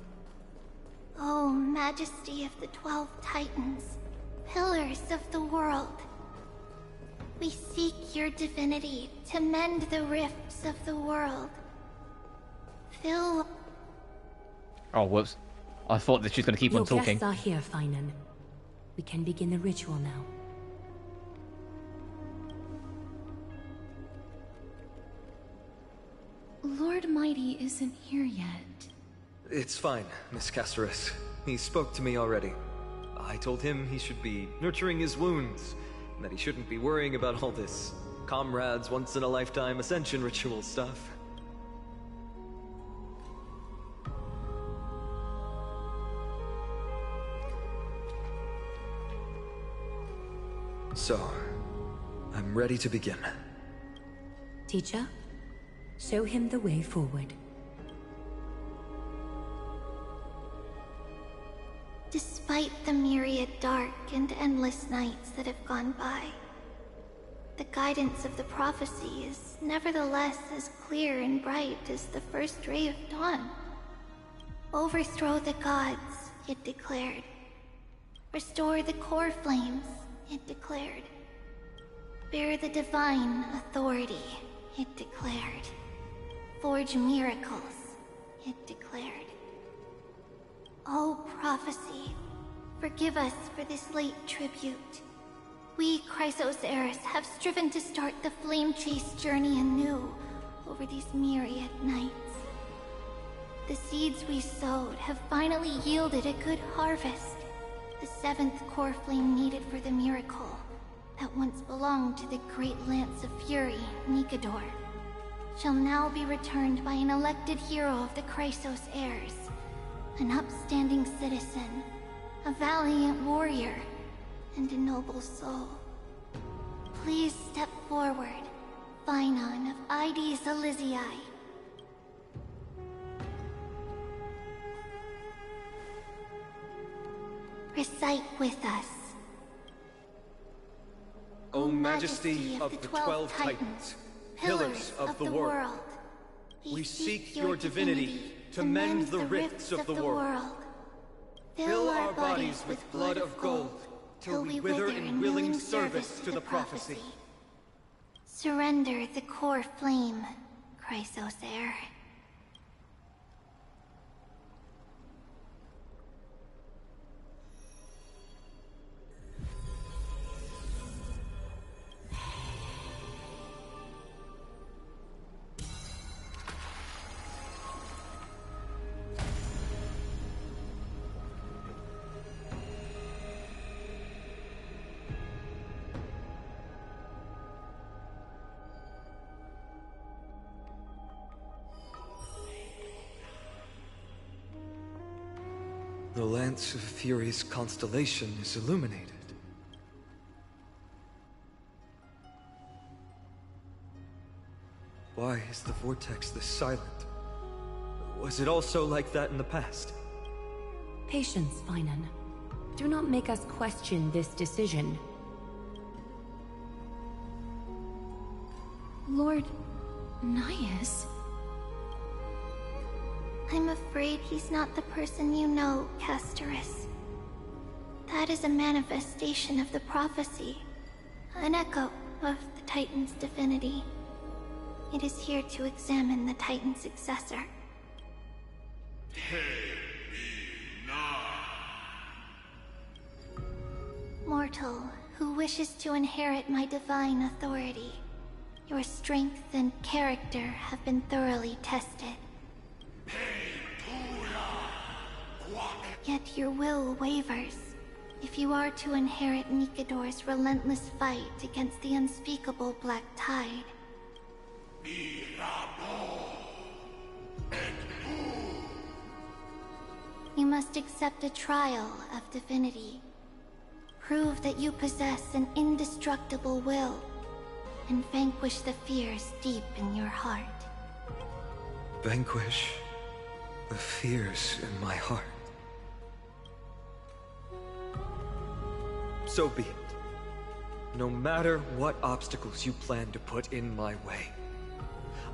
Oh, Majesty of the 12 Titans, pillars of the world. We seek your divinity to mend the rifts of the world. Fill... Oh, whoops. I thought that she was going to keep on talking. Your guests are here, Finan. We can begin the ritual now. Lord Mighty isn't here yet. It's fine, Miss Caceres. He spoke to me already. I told him he should be nurturing his wounds, and that he shouldn't be worrying about all this comrades once-in-a-lifetime ascension ritual stuff. So, I'm ready to begin. Teacher? Show him the way forward. Despite the myriad dark and endless nights that have gone by, the guidance of the prophecy is nevertheless as clear and bright as the first ray of dawn. Overthrow the gods, it declared. Restore the core flames, it declared. Bear the divine authority, it declared. Forge miracles, it declared. O prophecy, forgive us for this late tribute. We, Chrysos heirs, have striven to start the flame chase journey anew over these myriad nights. The seeds we sowed have finally yielded a good harvest. The seventh core flame needed for the miracle that once belonged to the great Lance of Fury, Nikador, shall now be returned by an elected hero of the Chrysos heirs. An upstanding citizen, a valiant warrior, and a noble soul. Please step forward, Finon of Ides Elysiae. Recite with us. O Majesty of the 12 Titans, pillars of the world, we seek your divinity to mend the rifts of the world. Fill our bodies with blood of gold, till we wither in willing service to the prophecy. Surrender the core flame, Chrysos heir. The Lance of Fury's constellation is illuminated. Why is the vortex this silent? Was it also like that in the past? Patience, Finon. Do not make us question this decision. Lord Naius? I'm afraid he's not the person you know, Castorus. That is a manifestation of the prophecy, an echo of the Titan's divinity. It is here to examine the Titan's successor. Mortal, who wishes to inherit my divine authority, your strength and character have been thoroughly tested. Yet your will wavers. If you are to inherit Nikador's relentless fight against the unspeakable Black Tide. You must accept a trial of divinity. Prove that you possess an indestructible will, and vanquish the fears deep in your heart. Vanquish the fears in my heart. So be it. No matter what obstacles you plan to put in my way,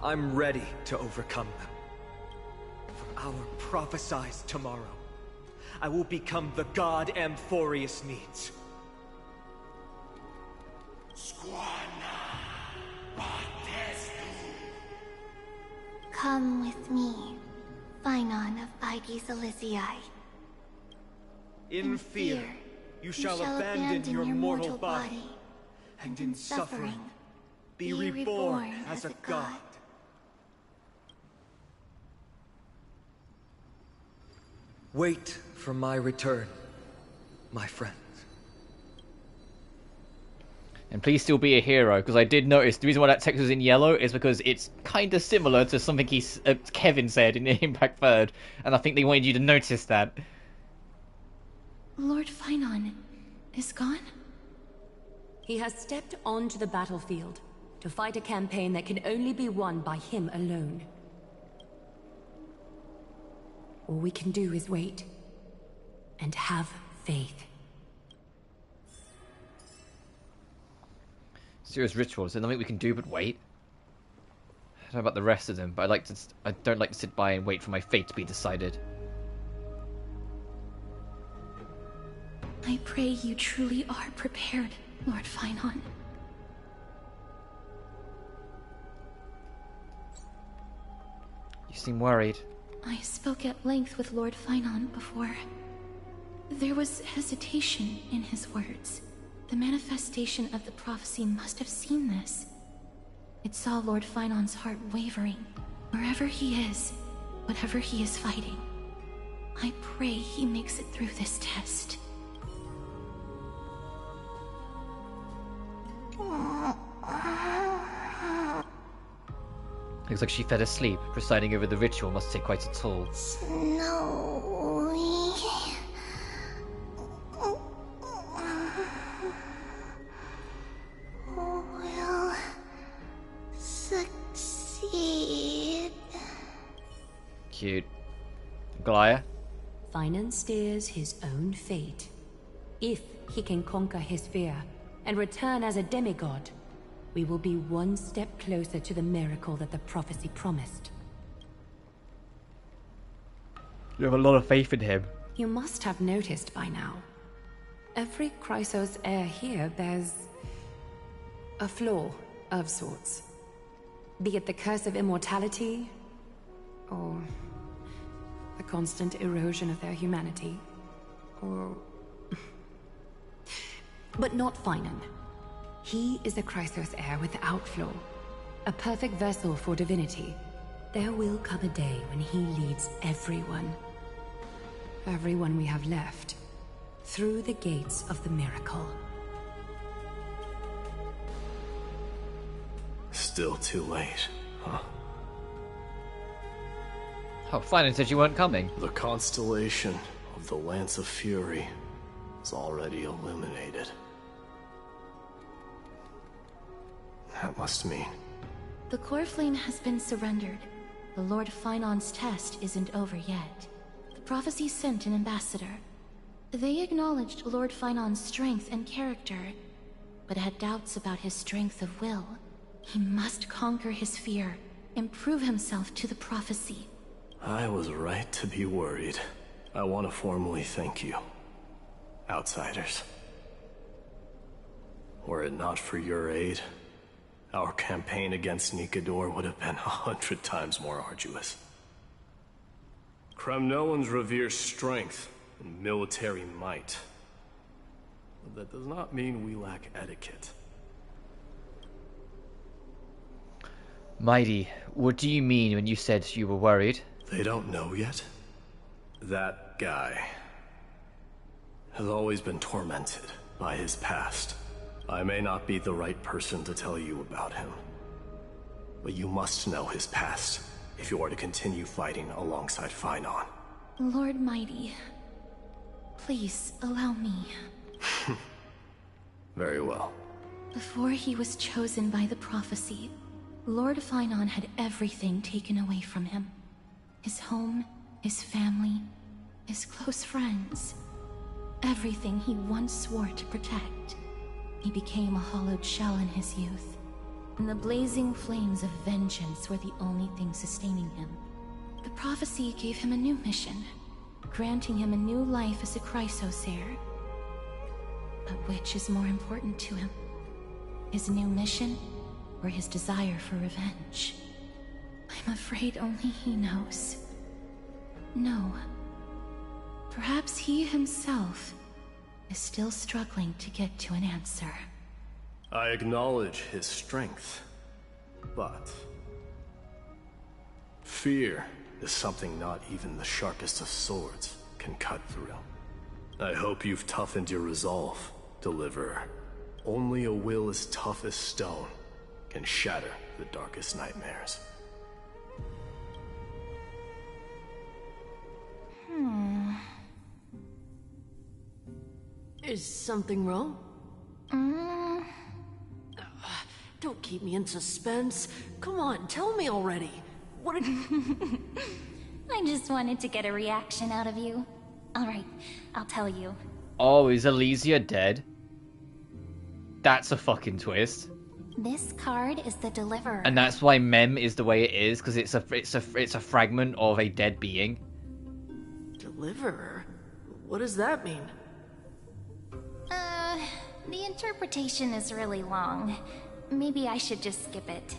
I'm ready to overcome them. For our prophesied tomorrow, I will become the god Amphoreus needs. Come with me, Finon of Ides Elysiae. In fear, you shall abandon your mortal body, and in suffering, be reborn as a god. Wait for my return, my friends. And please still be a hero, because I did notice the reason why that text was in yellow is because it's kind of similar to something Kevin said in Impact Third, and I think they wanted you to notice that. Lord Finon is gone? He has stepped onto the battlefield, to fight a campaign that can only be won by him alone. All we can do is wait. And have faith. Serious rituals, there's nothing we can do but wait. I don't know about the rest of them, but I don't like to sit by and wait for my fate to be decided. I pray you truly are prepared, Lord Finon. You seem worried. I spoke at length with Lord Finon before. There was hesitation in his words. The manifestation of the prophecy must have seen this. It saw Lord Finon's heart wavering. Wherever he is, whatever he is fighting, I pray he makes it through this test. Looks like she fell asleep. Presiding over the ritual must take quite a toll. Snowy. Will succeed. Cute. Glaya? Finon steers his own fate. If he can conquer his fear and return as a demigod, we will be one step closer to the miracle that the prophecy promised. You have a lot of faith in him. You must have noticed by now. Every Chrysos heir here bears a flaw of sorts. Be it the curse of immortality, or the constant erosion of their humanity, or... But not Finon. He is a Chrysos heir without flaw, a perfect vessel for divinity. There will come a day when he leads everyone we have left, through the gates of the miracle. Still too late, huh? Oh, Finon said you weren't coming. The constellation of the Lance of Fury is already illuminated. That must mean... The core flame has been surrendered. The Lord Finon's test isn't over yet. The prophecy sent an ambassador. They acknowledged Lord Finon's strength and character, but had doubts about his strength of will. He must conquer his fear and prove himself to the prophecy. I was right to be worried. I want to formally thank you, outsiders. Were it not for your aid, our campaign against Nikador would have been 100 times more arduous. Kremnoans revere strength and military might. But that does not mean we lack etiquette. Mighty, what do you mean when you said you were worried? They don't know yet? That guy has always been tormented by his past. I may not be the right person to tell you about him, but you must know his past if you are to continue fighting alongside Finon. Lord Mighty, please allow me. Very well. Before he was chosen by the prophecy, Lord Finon had everything taken away from him. His home, his family, his close friends. Everything he once swore to protect. He became a hollowed shell in his youth, and the blazing flames of vengeance were the only thing sustaining him. The prophecy gave him a new mission, granting him a new life as a Chrysos heir. But which is more important to him? His new mission, or his desire for revenge? I'm afraid only he knows. No. Perhaps he himself is still struggling to get to an answer. I acknowledge his strength, but fear is something not even the sharpest of swords can cut through. I hope you've toughened your resolve, Deliverer. Only a will as tough as stone can shatter the darkest nightmares. Is something wrong? Don't keep me in suspense. Come on, tell me already. What did I just wanted to get a reaction out of you. Alright, I'll tell you. Oh, is Elysia dead? That's a fucking twist. This card is the Deliverer. And that's why Mem is the way it is, because it's a fragment of a dead being. Deliverer? What does that mean? The interpretation is really long. Maybe I should just skip it.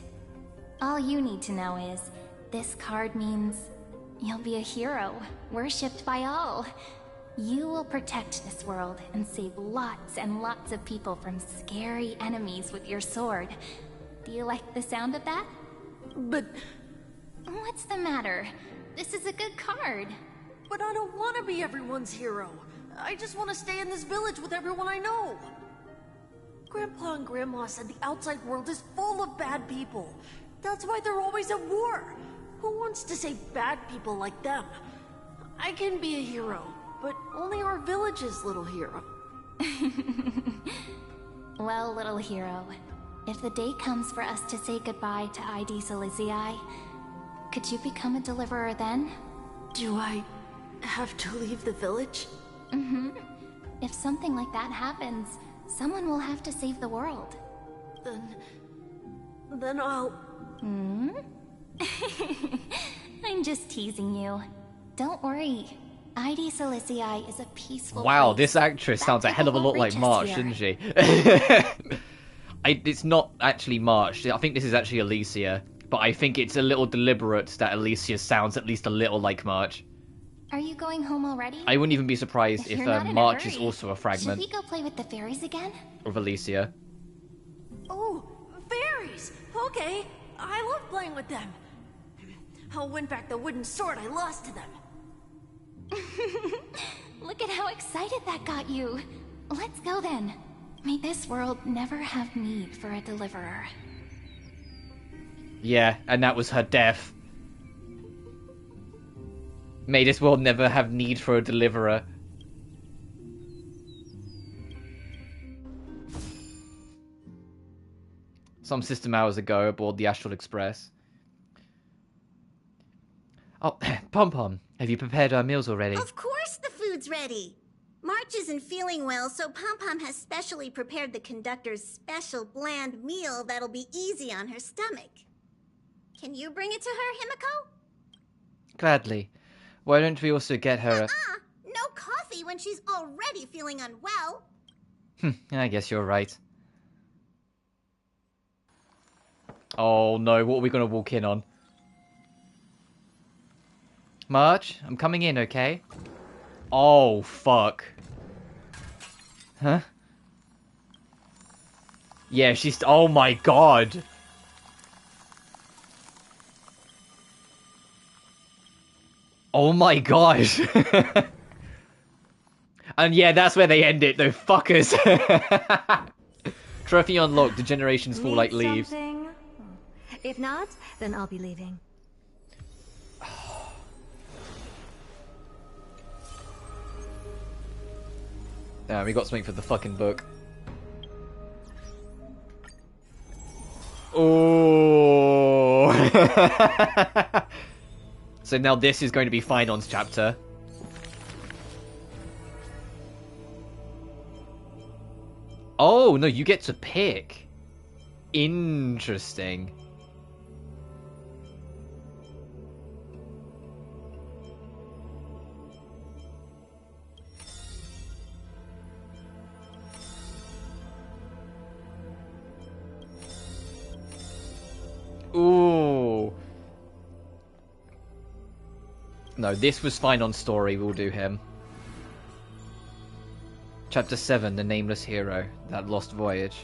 All you need to know is, this card means you'll be a hero, worshipped by all. You will protect this world and save lots and lots of people from scary enemies with your sword. Do you like the sound of that? But... What's the matter? This is a good card. But I don't want to be everyone's hero. I just want to stay in this village with everyone I know. Grandpa and Grandma said the outside world is full of bad people. That's why they're always at war. Who wants to save bad people like them? I can be a hero, but only our village's little hero. Well, little hero, if the day comes for us to say goodbye to ID Silizii, could you become a deliverer then? Do I have to leave the village? Mm-hmm. If something like that happens, someone will have to save the world. Then I'll... Hmm? I'm just teasing you. Don't worry. ID Silizii is a peaceful Wow, place. this actress sounds a hell of a lot like March, doesn't she? It's not actually March. I think this is actually Elysia. But I think it's a little deliberate that Elysia sounds at least a little like March. Are you going home already? I wouldn't even be surprised if you're not in a March is hurry, also a fragment Should we go play with the fairies again? of Elysia. Oh, fairies! Okay, I love playing with them. I'll win back the wooden sword I lost to them. Look at how excited that got you. Let's go then. May this world never have need for a deliverer. Yeah, and that was her death. May this world never have need for a deliverer. Some system hours ago aboard the Astral Express. Oh, Pom-Pom, have you prepared our meals already? Of course the food's ready. March isn't feeling well, so Pom-Pom has specially prepared the conductor's special bland meal that'll be easy on her stomach. Can you bring it to her, Himiko? Gladly. Why don't we also get her No coffee when she's already feeling unwell. I guess you're right. Oh no, what are we gonna walk in on? Marge, I'm coming in, okay? Oh, fuck. Huh? Yeah, she's... Oh my god! Oh my gosh! And yeah, that's where they end it, though, fuckers! Trophy unlocked, the generations fall like leaves. Something? If not, then I'll be leaving. Damn, we got something for the fucking book. Oh. So now this is going to be Finon's chapter. Oh, no, you get to pick. Interesting. Ooh. No, this was Finon's story. We'll do him. Chapter 7, The Nameless Hero, That Lost Voyage.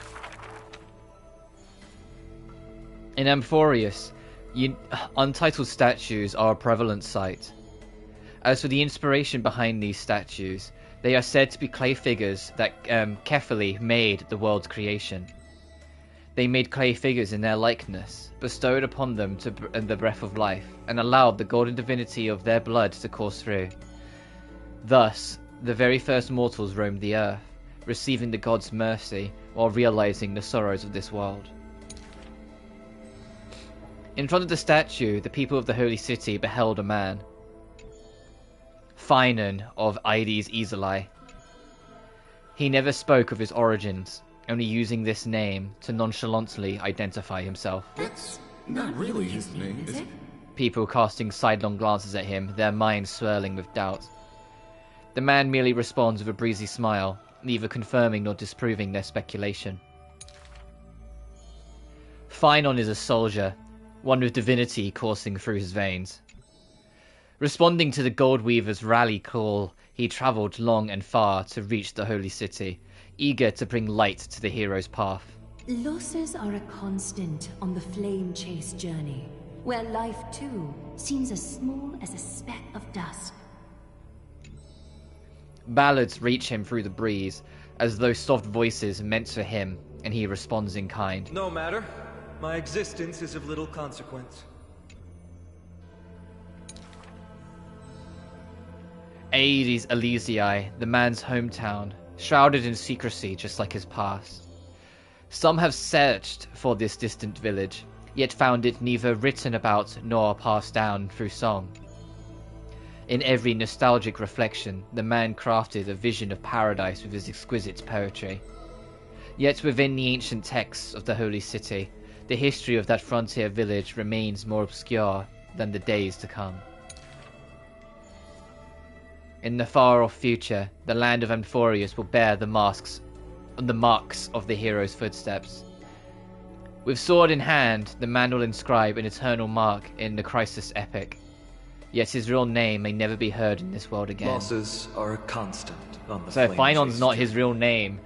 In Amphoreus, untitled statues are a prevalent sight. As for the inspiration behind these statues, they are said to be clay figures that Kefali made at the world's creation. They made clay figures in their likeness, bestowed upon them the breath of life, and allowed the golden divinity of their blood to course through. Thus, the very first mortals roamed the earth, receiving the gods' mercy while realizing the sorrows of this world. In front of the statue, the people of the Holy City beheld a man. Finan of Aides Isolai. He never spoke of his origins, only using this name to nonchalantly identify himself. That's not really his name, is it? People casting sidelong glances at him, their minds swirling with doubt. The man merely responds with a breezy smile, neither confirming nor disproving their speculation. Finan is a soldier, one with divinity coursing through his veins. Responding to the Gold Weaver's rally call, he travelled long and far to reach the Holy City, eager to bring light to the hero's path. Losses are a constant on the flame chase journey, where life too seems as small as a speck of dust. Ballads reach him through the breeze, as though soft voices meant for him, and he responds in kind. No matter. My existence is of little consequence. Aedes Elysiae, the man's hometown, shrouded in secrecy just like his past. Some have searched for this distant village, yet found it neither written about nor passed down through song. In every nostalgic reflection, the man crafted a vision of paradise with his exquisite poetry. Yet within the ancient texts of the Holy City, the history of that frontier village remains more obscure than the days to come. In the far-off future, the land of Amphoreus will bear the marks of the hero's footsteps. With sword in hand, the man will inscribe an eternal mark in the Crisis epic. Yet his real name may never be heard in this world again. Losses are a constant on the So flame Finan's chase not journey. his real name.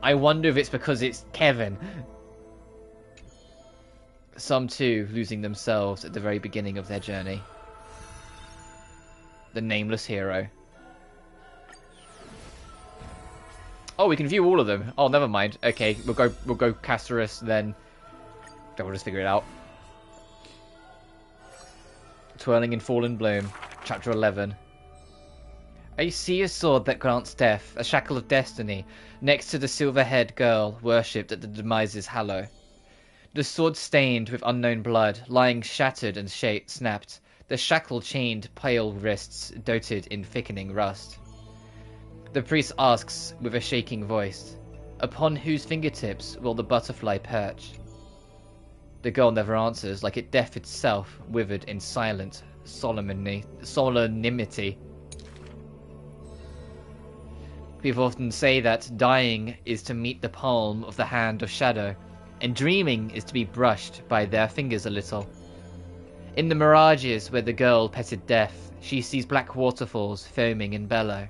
I wonder if it's because it's Kevin. Some too losing themselves at the very beginning of their journey. The nameless hero. Oh, we can view all of them. Oh, never mind. Okay, we'll go Casterus, then we'll just figure it out. Twirling in Fallen Bloom, Chapter 11. I see a sword that grants death, a shackle of destiny, next to the silver-haired girl worshipped at the Demise's hallow. The sword stained with unknown blood, lying shattered and snapped, the shackle chained pale wrists doted in thickening rust. The priest asks with a shaking voice, "Upon whose fingertips will the butterfly perch?" The girl never answers, like it death itself, withered in silent solemnity. People often say that dying is to meet the palm of the hand of shadow, and dreaming is to be brushed by their fingers a little. In the mirages where the girl petted death, she sees black waterfalls foaming in bellow,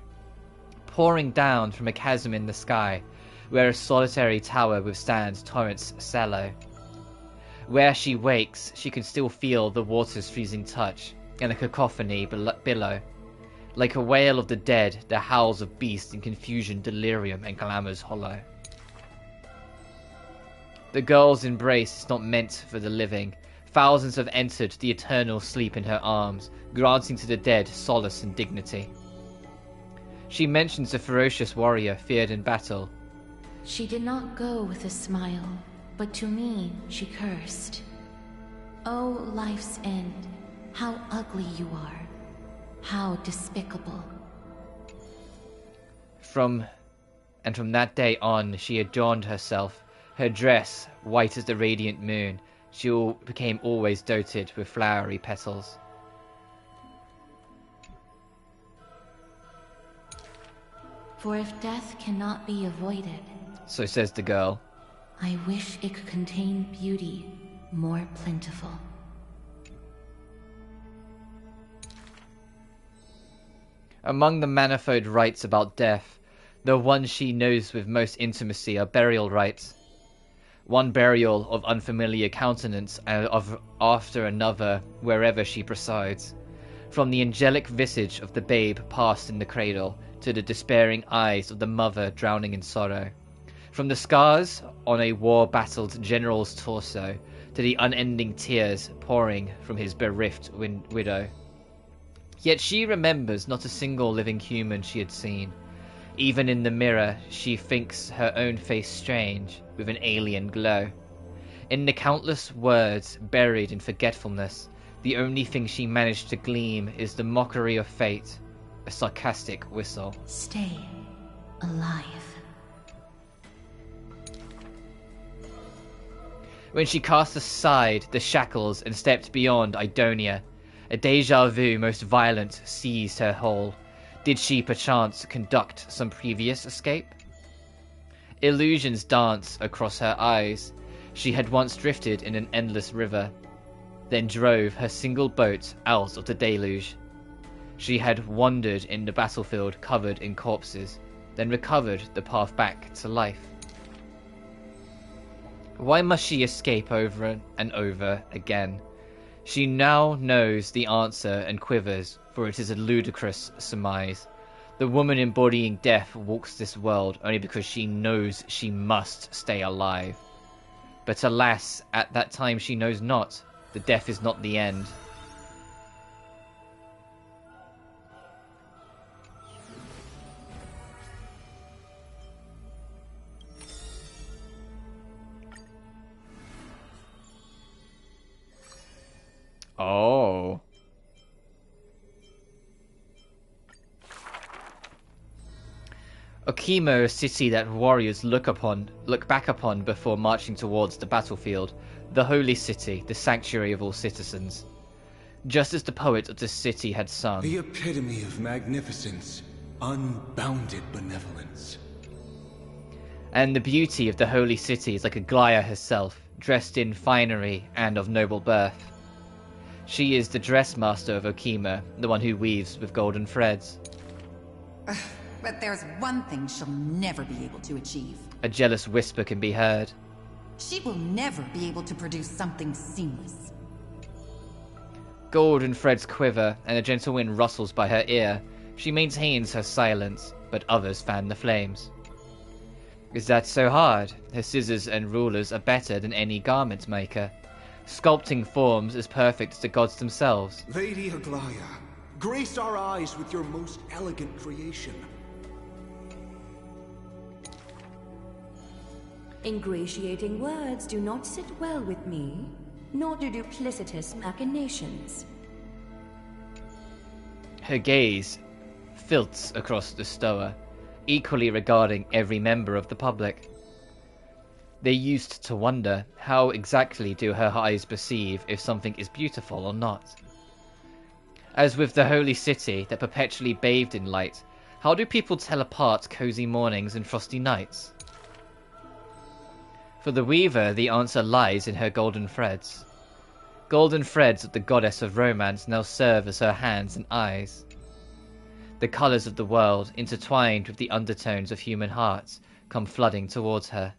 pouring down from a chasm in the sky, where a solitary tower withstands torrents sallow. Where she wakes, she can still feel the water's freezing touch, and a cacophony billow. Like a wail of the dead, the howls of beasts in confusion, delirium, and clamors hollow. The girl's embrace is not meant for the living. Thousands have entered the eternal sleep in her arms, granting to the dead solace and dignity. She mentions a ferocious warrior feared in battle. She did not go with a smile, but to me she cursed. Oh, life's end, how ugly you are, how despicable. From that day on, she adorned herself, her dress white as the radiant moon. She became always doted with flowery petals. For if death cannot be avoided, So says the girl. I wish it could contain beauty more plentiful. Among the manifold rites about death, the ones she knows with most intimacy are burial rites. One burial of unfamiliar countenance after another wherever she presides. From the angelic visage of the babe passed in the cradle, to the despairing eyes of the mother drowning in sorrow. From the scars on a war-battled general's torso, to the unending tears pouring from his bereft widow. Yet she remembers not a single living human she had seen. Even in the mirror, she thinks her own face strange, with an alien glow. In the countless words buried in forgetfulness, the only thing she managed to glean is the mockery of fate, a sarcastic whistle. Stay alive. When she cast aside the shackles and stepped beyond Idonia, a deja vu most violent seized her whole. Did she perchance conduct some previous escape? Illusions dance across her eyes. She had once drifted in an endless river, then drove her single boat out of the deluge. She had wandered in the battlefield covered in corpses, then recovered the path back to life. Why must she escape over and over again? She now knows the answer and quivers, for it is a ludicrous surmise. The woman embodying death walks this world only because she knows she must stay alive. But alas, at that time she knows not. The death is not the end. Oh. Okima, a city that warriors look back upon before marching towards the battlefield, the holy city, the sanctuary of all citizens. Just as the poet of this city had sung. The epitome of magnificence, unbounded benevolence. And the beauty of the holy city is like Aglaia herself, dressed in finery and of noble birth. She is the dressmaster of Okima, the one who weaves with golden threads. But there's one thing she'll never be able to achieve. A jealous whisper can be heard. She will never be able to produce something seamless. Golden threads quiver, and a gentle wind rustles by her ear. She maintains her silence, but others fan the flames. Is that so hard? Her scissors and rulers are better than any garment maker. Sculpting forms as perfect as the gods themselves. Lady Aglaia, grace our eyes with your most elegant creation. Ingratiating words do not sit well with me, nor do duplicitous machinations. Her gaze filts across the stoa, equally regarding every member of the public. They used to wonder, how exactly do her eyes perceive if something is beautiful or not? As with the holy city that perpetually bathed in light, how do people tell apart cozy mornings and frosty nights? For the weaver, the answer lies in her golden threads. Golden threads of the goddess of romance now serve as her hands and eyes. The colours of the world, intertwined with the undertones of human hearts, come flooding towards her.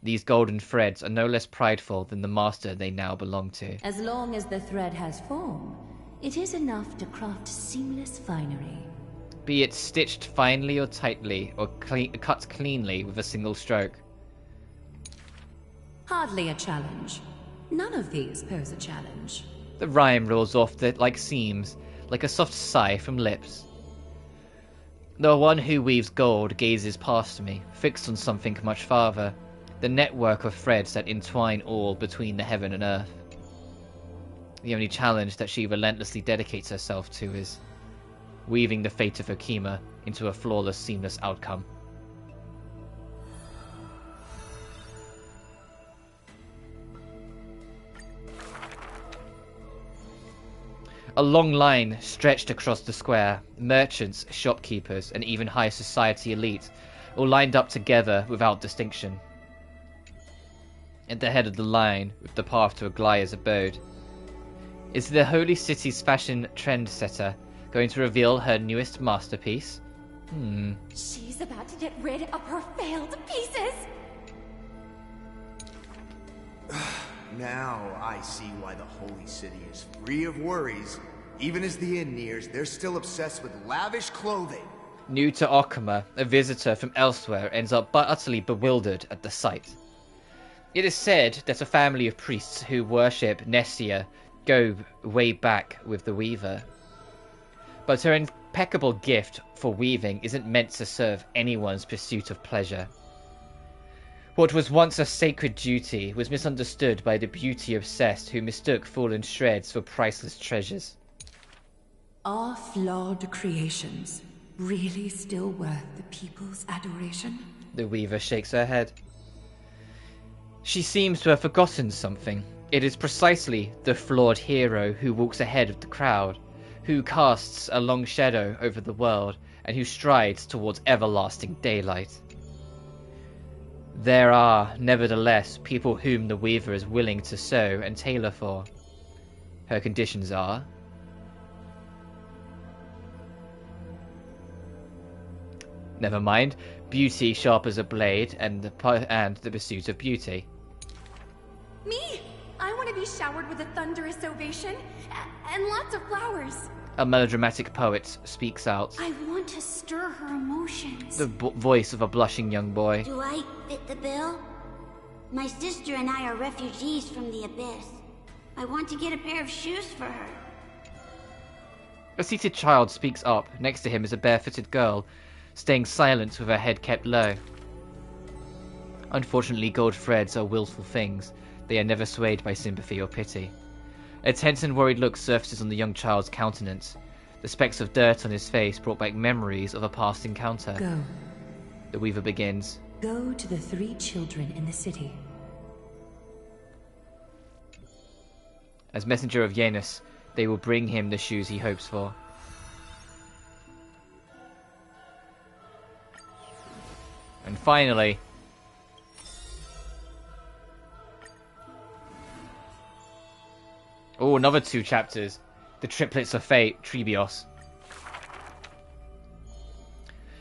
These golden threads are no less prideful than the master they now belong to. As long as the thread has form, it is enough to craft seamless finery. Be it stitched finely or tightly, or cut cleanly with a single stroke. Hardly a challenge. None of these pose a challenge. The rhyme rolls off like seams, like a soft sigh from lips. The one who weaves gold gazes past me, fixed on something much farther. The network of threads that entwine all between the heaven and earth. The only challenge that she relentlessly dedicates herself to is weaving the fate of Okima into a flawless, seamless outcome. A long line stretched across the square. Merchants, shopkeepers, and even high society elite, all lined up together without distinction. At the head of the line, with the path to Aglaia's abode, is the holy city's fashion trendsetter going to reveal her newest masterpiece? She's about to get rid of her failed pieces! Now I see why the holy city is free of worries. Even as the inn nears, they're still obsessed with lavish clothing. New to Okima, a visitor from elsewhere ends up utterly bewildered at the sight. It is said that a family of priests who worship Nessia go way back with the weaver. But her impeccable gift for weaving isn't meant to serve anyone's pursuit of pleasure. What was once a sacred duty was misunderstood by the beauty-obsessed who mistook fallen shreds for priceless treasures. Are flawed creations really still worth the people's adoration? The Weaver shakes her head. She seems to have forgotten something. It is precisely the flawed hero who walks ahead of the crowd, who casts a long shadow over the world, and who strides towards everlasting daylight. There are, nevertheless, people whom the Weaver is willing to sew and tailor for. Her conditions are... Never mind. Beauty sharp as a blade, and the pursuit of beauty. Me! I want to be showered with a thunderous ovation, and lots of flowers. A melodramatic poet speaks out. I want to stir her emotions. The voice of a blushing young boy. Do I fit the bill? My sister and I are refugees from the Abyss. I want to get a pair of shoes for her. A seated child speaks up. Next to him is a barefooted girl, staying silent with her head kept low. Unfortunately, gold threads are willful things. They are never swayed by sympathy or pity. A tense and worried look surfaces on the young child's countenance. The specks of dirt on his face brought back memories of a past encounter. Go. The Weaver begins. Go to the 3 children in the city. As messenger of Janus, they will bring him the shoes he hopes for. And finally... Oh, another 2 chapters. The Triplets of Fate, Trebios.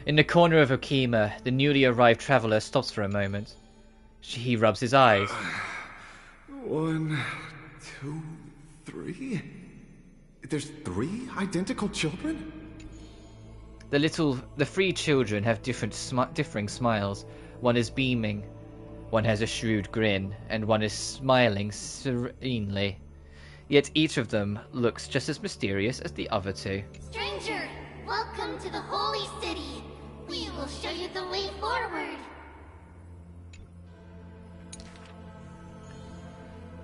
In the corner of Okima, the newly arrived traveller stops for a moment. He rubs his eyes. 1, 2, 3? There's 3 identical children? The 3 children have differing smiles. One is beaming, one has a shrewd grin, and one is smiling serenely. Yet each of them looks just as mysterious as the other 2. Stranger, welcome to the Holy City. We will show you the way forward.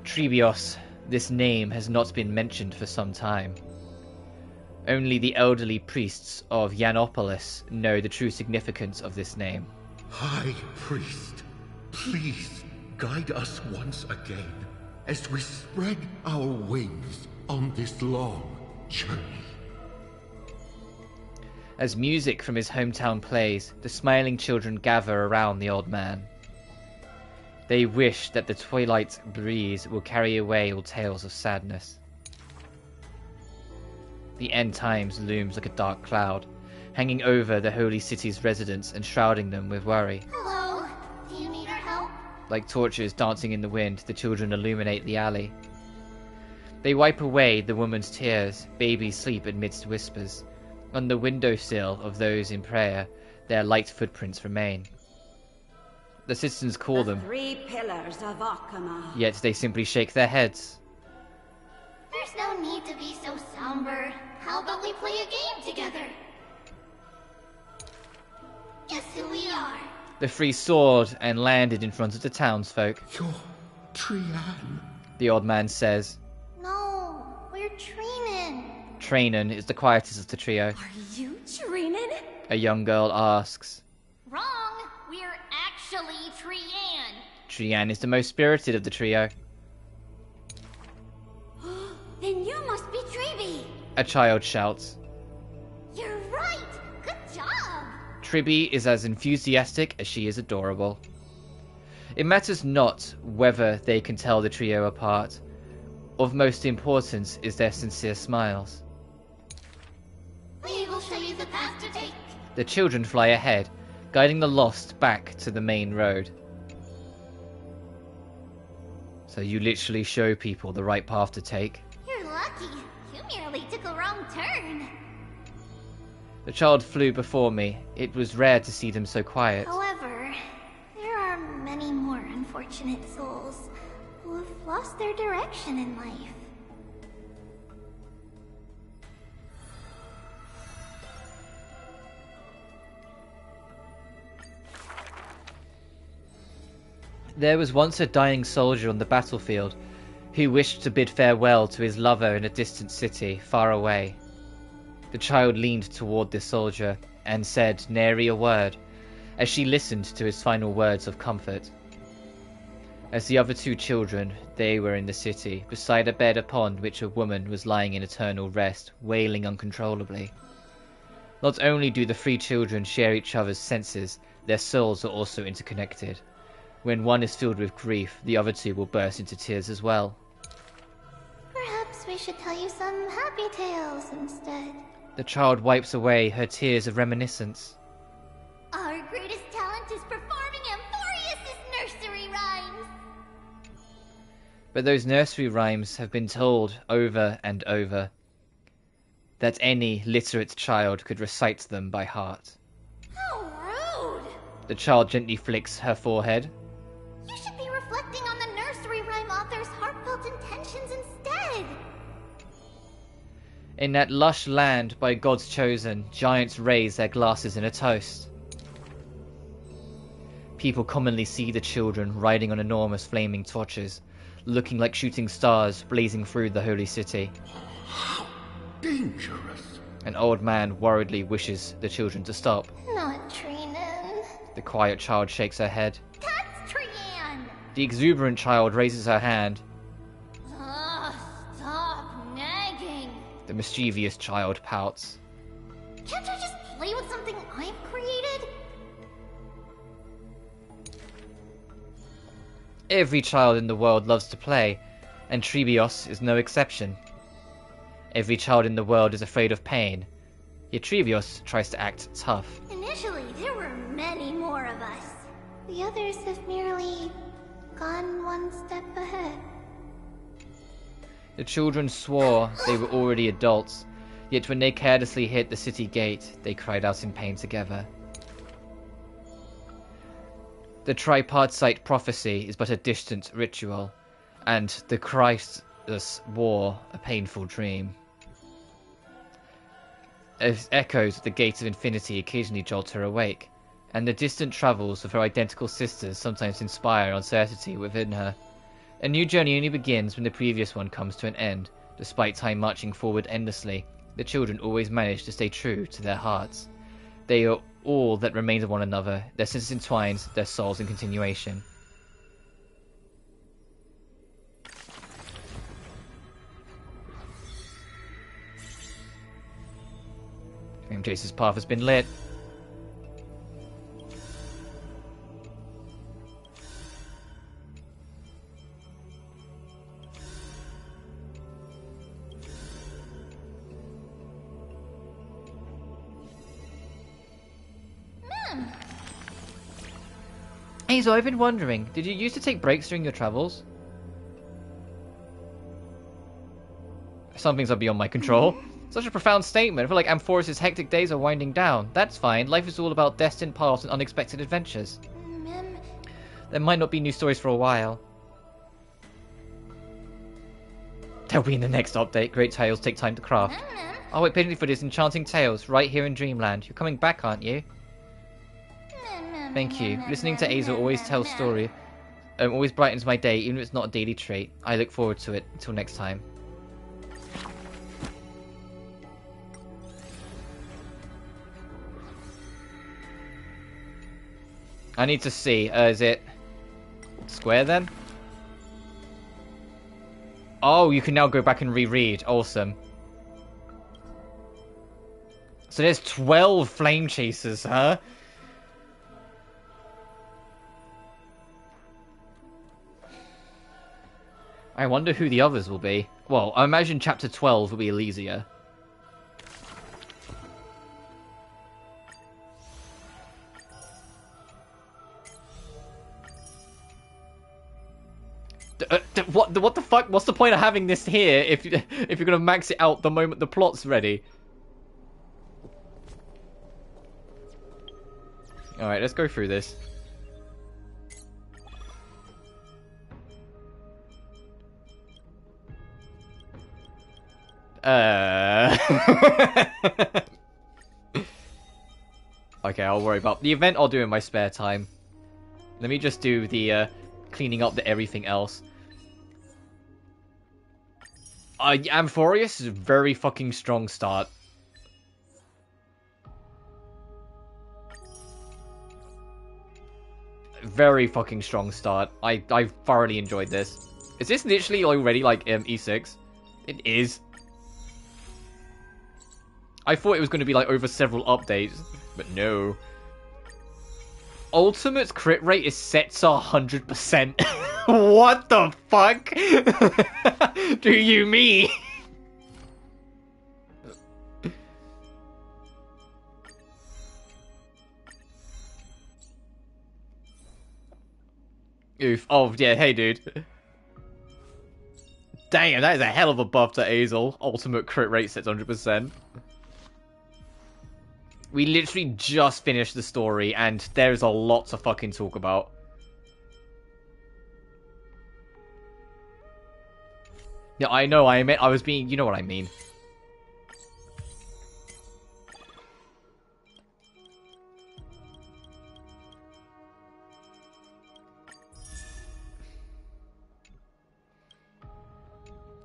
Trebios, this name has not been mentioned for some time. Only the elderly priests of Yanopolis know the true significance of this name. High Priest, please guide us once again as we spread our wings on this long journey. As music from his hometown plays, the smiling children gather around the old man. They wish that the twilight breeze will carry away all tales of sadness. The end times looms like a dark cloud, hanging over the holy city's residents and shrouding them with worry. Hello, do you need our help? Like torches dancing in the wind, the children illuminate the alley. They wipe away the woman's tears, babies sleep amidst whispers. On the windowsill of those in prayer, their light footprints remain. The citizens call them, 3 pillars of Akama. yet they simply shake their heads. There's no need to be so somber. How about we play a game together? Guess who we are? The 3 soared and landed in front of the townsfolk. You're Trian, the old man says. No, we're Trinin. Trainen is the quietest of the trio. Are you Trinin? A young girl asks. Wrong. We're actually Trian. Trian is the most spirited of the trio. Then you must be Tribi. A child shouts. You're right. Good job. Tribi is as enthusiastic as she is adorable. It matters not whether they can tell the trio apart. Of most importance is their sincere smiles. We will show you the path to take. The children fly ahead, guiding the lost back to the main road. So you literally show people the right path to take. You're lucky. You merely took a wrong turn. The child flew before me. It was rare to see them so quiet. However, there are many more unfortunate souls who have lost their direction in life. There was once a dying soldier on the battlefield who wished to bid farewell to his lover in a distant city far away. The child leaned toward this soldier and said nary a word as she listened to his final words of comfort. As the other two children, they were in the city, beside a bed upon which a woman was lying in eternal rest, wailing uncontrollably. Not only do the three children share each other's senses, their souls are also interconnected. When one is filled with grief, the other two will burst into tears as well. Perhaps we should tell you some happy tales instead. The child wipes away her tears of reminiscence. Our greatest talent is performing Amphoreus' nursery rhymes. But those nursery rhymes have been told over and over, that any literate child could recite them by heart. How rude! The child gently flicks her forehead. You should be reflecting on the nursery rhyme author's heartfelt intentions instead. In that lush land by God's chosen, giants raise their glasses in a toast. People commonly see the children riding on enormous flaming torches, looking like shooting stars blazing through the holy city. Dangerous. An old man worriedly wishes the children to stop. Not Trinan. The quiet child shakes her head. That's Trian! The exuberant child raises her hand. Stop nagging. The mischievous child pouts. Can't I just play with something I've created? Every child in the world loves to play, and Trebios is no exception. Every child in the world is afraid of pain, yet Trebios tries to act tough. Initially, there were many more of us. The others have merely gone one step ahead. The children swore they were already adults, yet when they carelessly hit the city gate, they cried out in pain together. The tripartite prophecy is but a distant ritual, and the Christus war a painful dream. As echoes at the gate of infinity occasionally jolt her awake, and the distant travels of her identical sisters sometimes inspire uncertainty within her. A new journey only begins when the previous one comes to an end. Despite time marching forward endlessly, the children always manage to stay true to their hearts. They are all that remains of one another, their senses entwined, their souls in continuation. Jace's path has been lit. Hey, so I've been wondering, did you used to take breaks during your travels? Some things are beyond my control. Such a profound statement. I feel like Amphoreus' hectic days are winding down. That's fine. Life is all about destined paths and unexpected adventures. There might not be new stories for a while. They'll be in the next update. Great tales take time to craft. I'll wait patiently for this enchanting tales right here in Dreamland. You're coming back, aren't you? Thank you. Listening to Aza always tells story. Always brightens my day, even if it's not a daily trait. I look forward to it. Until next time. I need to see. Is it square then? Oh, you can now go back and reread. Awesome. So there's 12 flame chasers, huh? I wonder who the others will be. Well, I imagine chapter 12 will be Elysia. What the fuck? What's the point of having this here if you're gonna max it out the moment the plot's ready? All right, let's go through this. Okay, I'll worry about the event. I'll do in my spare time. Let me just do the cleaning up everything else. Amphoreus is a very fucking strong start. Very fucking strong start. I thoroughly enjoyed this. Is this literally already like E6? It is. I thought it was going to be like over several updates, but no. Ultimate crit rate is set to 100%. What the fuck do you mean? Oof. Oh, yeah, hey, dude. Damn, that is a hell of a buff to Azel. Ultimate crit rate set to 100%. We literally just finished the story, and there's a lot to fucking talk about. Yeah, I know, I was being... You know what I mean.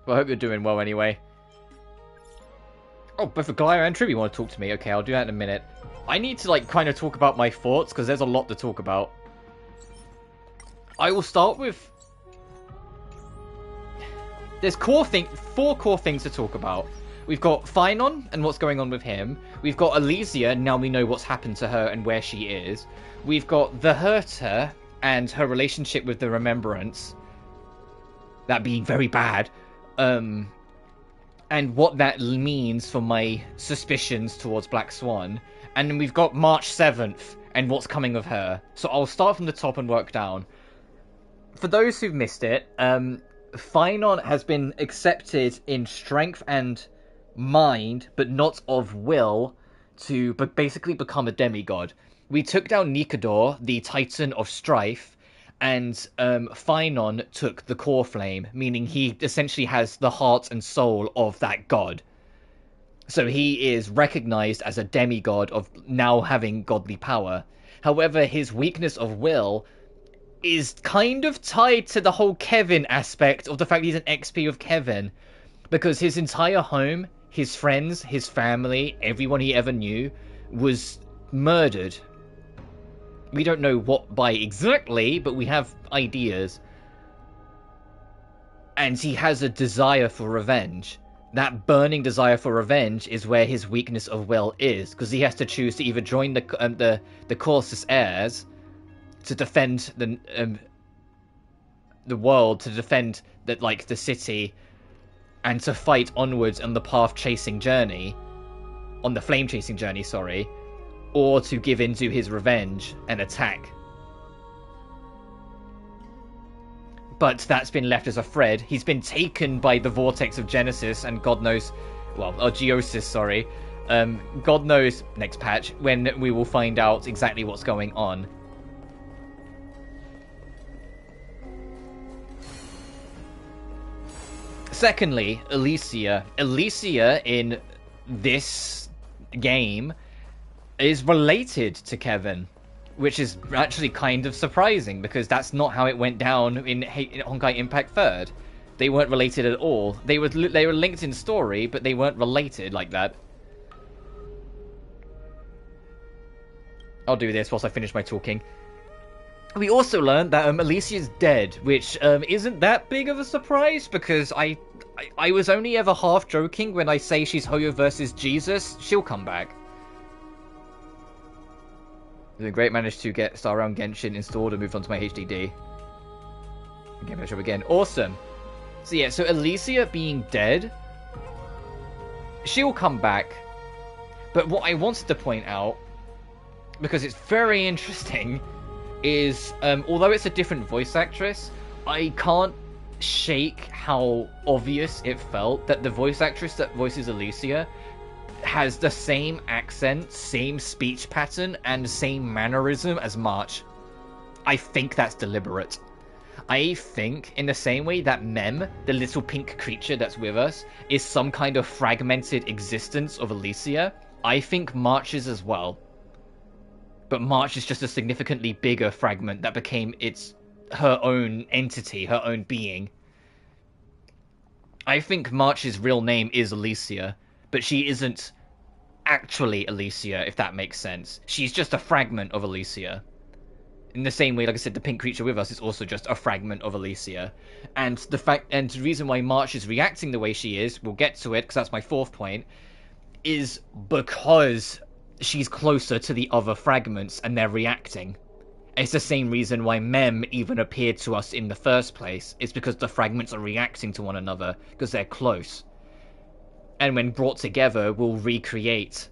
Well, I hope you're doing well anyway. Oh, but for Glio and Trivi want to talk to me. Okay, I'll do that in a minute. I need to, like, kind of talk about my thoughts, because there's a lot to talk about. I will start with... There's four core things to talk about. We've got Finon and what's going on with him. We've got Elysia, now we know what's happened to her and where she is. We've got the Herta and her relationship with the Remembrance. That being very bad. And what that means for my suspicions towards Black Swan. And then we've got March 7th and what's coming of her. So I'll start from the top and work down. For those who've missed it, Finon has been accepted in strength and mind, but not of will, to basically become a demigod. We took down Nikador, the Titan of Strife, and Finon took the core flame, meaning he essentially has the heart and soul of that god. So he is recognized as a demigod of now having godly power. However, his weakness of will is kind of tied to the whole Kevin aspect of the fact he's an XP of Kevin. Because his entire home, his friends, his family, everyone he ever knew, was murdered. We don't know what by exactly, but we have ideas. And he has a desire for revenge. That burning desire for revenge is where his weakness of will is, because he has to choose to either join the Corsus heirs to defend the world, to defend the city, and to fight onwards on the flame chasing journey, sorry, or to give into his revenge and attack. But that's been left as a thread. He's been taken by the vortex of Genesis, and God knows, well, Geosis, sorry. God knows, next patch, when we will find out exactly what's going on. Secondly, Elysia. Elysia in this game is related to Kevin, which is actually kind of surprising, because that's not how it went down in Honkai Impact 3rd. They weren't related at all. They were linked in story, but they weren't related like that. I'll do this whilst I finish my talking. We also learned that Elysia is dead, which isn't that big of a surprise, because I was only ever half joking when I say she's Hoyo versus Jesus. She'll come back. Doing great, managed to get Star Realm Genshin installed and moved on to my HDD. Game matchup again. Awesome. So yeah, so Elysia being dead, she'll come back. But what I wanted to point out, because it's very interesting, is although it's a different voice actress, I can't shake how obvious it felt that the voice actress that voices Elysia has the same accent, same speech pattern, and same mannerism as March. I think that's deliberate. I think, in the same way that Mem, the little pink creature that's with us, is some kind of fragmented existence of Elysia, I think March is as well. But March is just a significantly bigger fragment that became its her own entity, her own being. I think March's real name is Alicia, but she isn't actually Alicia, if that makes sense. She's just a fragment of Alicia. In the same way, like I said, the pink creature with us is also just a fragment of Alicia. And the reason why March is reacting the way she is, we'll get to it, because that's my fourth point, is because she's closer to the other fragments and they're reacting. It's the same reason why Mem even appeared to us in the first place. It's because the fragments are reacting to one another, because they're close. And when brought together, will recreate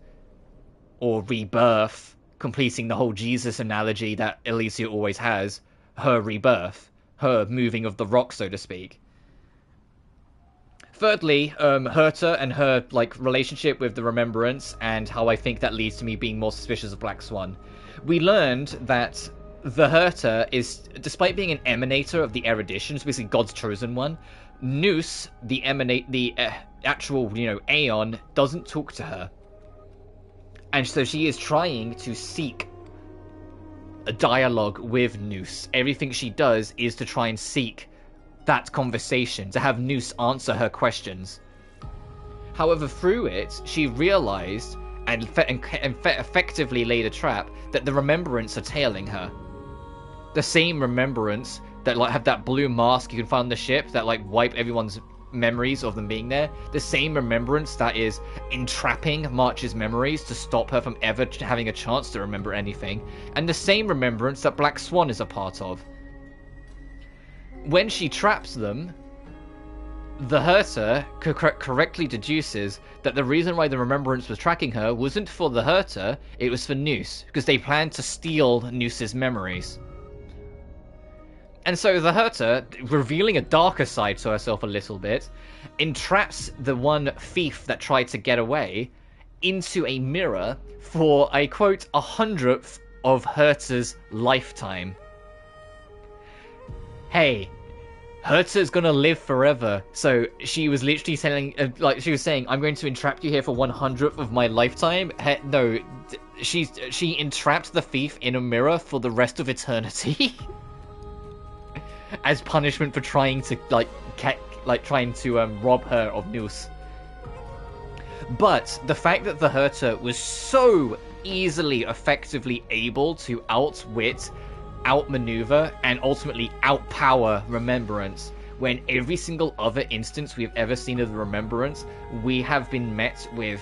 or rebirth, completing the whole Jesus analogy that Alicia always has, her rebirth, her moving of the rock, so to speak. Thirdly, Herta and her relationship with the Remembrance, and how I think that leads to me being more suspicious of Black Swan. We learned that the Herta is, despite being an emanator of the Eruditions, basically God's chosen one, Nous, the actual, Aeon, doesn't talk to her. And so she is trying to seek a dialogue with Nous. Everything she does is to try and seek that conversation, to have Nous answer her questions. However, through it, she realized and effectively laid a trap that the Remembrance are tailing her. The same Remembrance that have that blue mask you can find on the ship that wipe everyone's memories of them being there. The same Remembrance that is entrapping March's memories to stop her from ever having a chance to remember anything. And the same Remembrance that Black Swan is a part of. When she traps them, the Herta correctly deduces that the reason why the Remembrance was tracking her wasn't for the Herta, it was for Nous, because they planned to steal Nous's memories. And so the Herta, revealing a darker side to herself a little bit, entraps the one thief that tried to get away into a mirror for, I quote, 100th of Herta's lifetime. Hey, Herta's gonna live forever, so she was literally saying, I'm going to entrap you here for 100th of my lifetime. No, she entrapped the thief in a mirror for the rest of eternity. As punishment for trying to rob her of Nous. But the fact that the Herta was so easily, effectively able to outwit, outmaneuver, and ultimately outpower Remembrance, when every single other instance we've ever seen of the Remembrance, we have been met with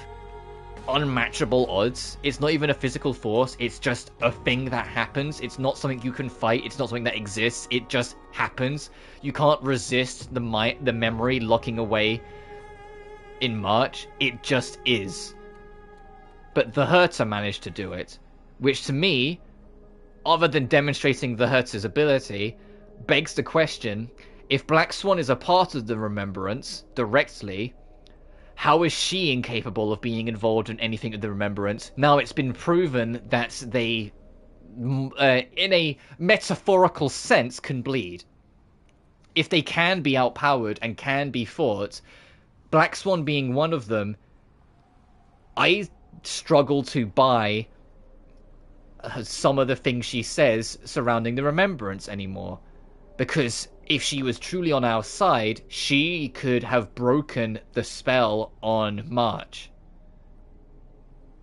unmatchable odds. It's not even a physical force, it's just a thing that happens. It's not something you can fight, it's not something that exists, it just happens. You can't resist the memory locking away in March, it just is. But the Herta managed to do it, which to me, other than demonstrating the Herta's ability, begs the question, if Black Swan is a part of the Remembrance directly, how is she incapable of being involved in anything of the Remembrance? Now it's been proven that they, in a metaphorical sense, can bleed. If they can be outpowered and can be fought, Black Swan being one of them, I struggle to buy some of the things she says surrounding the Remembrance anymore. Because if she was truly on our side, she could have broken the spell on March.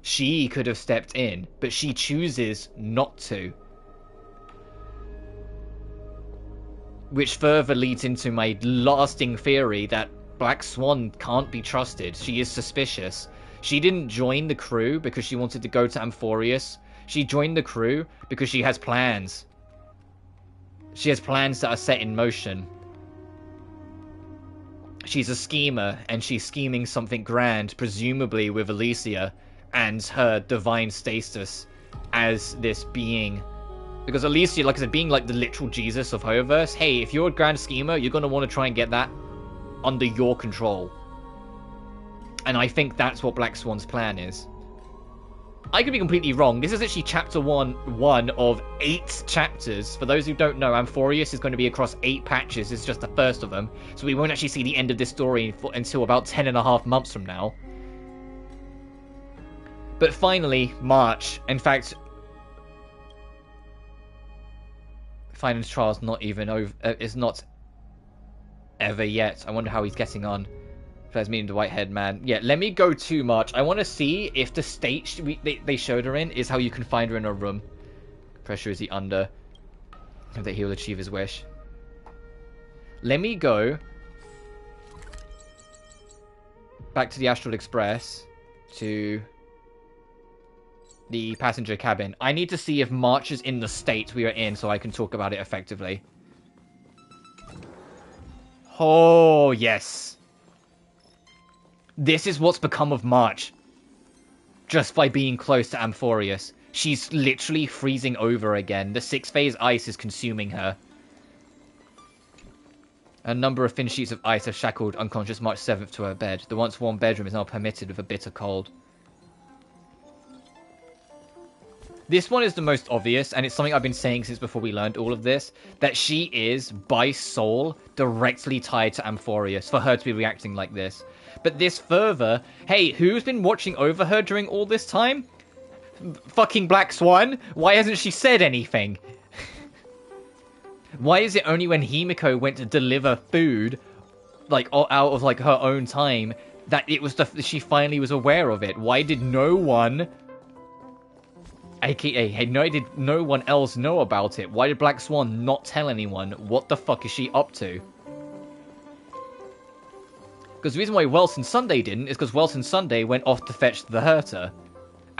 She could have stepped in, but she chooses not to. Which further leads into my lasting theory that Black Swan can't be trusted. She is suspicious. She didn't join the crew because she wanted to go to Amphoreus. She joined the crew because she has plans. She has plans that are set in motion. She's a schemer, and she's scheming something grand, presumably with Alicia and her divine status as this being. Because Alicia, like I said, being like the literal Jesus of Hoyoverse, hey, if you're a grand schemer, you're going to want to try and get that under your control. And I think that's what Black Swan's plan is. I could be completely wrong. This is actually chapter one of 8 chapters. For those who don't know, Amphoreus is going to be across 8 patches. This is just the first of them. So we won't actually see the end of this story until about 10.5 months from now. But finally, March. In fact, Finance trial's not even over. It's not ever yet. I wonder how he's getting on. First meeting the white-haired man. Yeah, let me go too much. I want to see if the state they showed her in is how you can find her in a room. Pressure is he under? That he will achieve his wish. Let me go back to the Astral Express to the passenger cabin. I need to see if March is in the state we are in so I can talk about it effectively. Oh, yes. This is what's become of March. Just by being close to Amphoreus. She's literally freezing over again. The 6-phase ice is consuming her. A number of thin sheets of ice have shackled unconscious March 7th to her bed. The once warm bedroom is now permitted with a bitter cold. This one is the most obvious, and it's something I've been saying since before we learned all of this, that she is, by soul, directly tied to Amphoreus, for her to be reacting like this. But this further, hey, who's been watching over her during all this time? Fucking Black Swan? Why hasn't she said anything? Why is it only when Himiko went to deliver food, like, out of, like, her own time, that it was she finally was aware of it? Why did no one... AKA, hey, did no one else know about it? Why did Black Swan not tell anyone? What the fuck is she up to? Because the reason why Wells and Sunday didn't is because Wells and Sunday went off to fetch the Herta.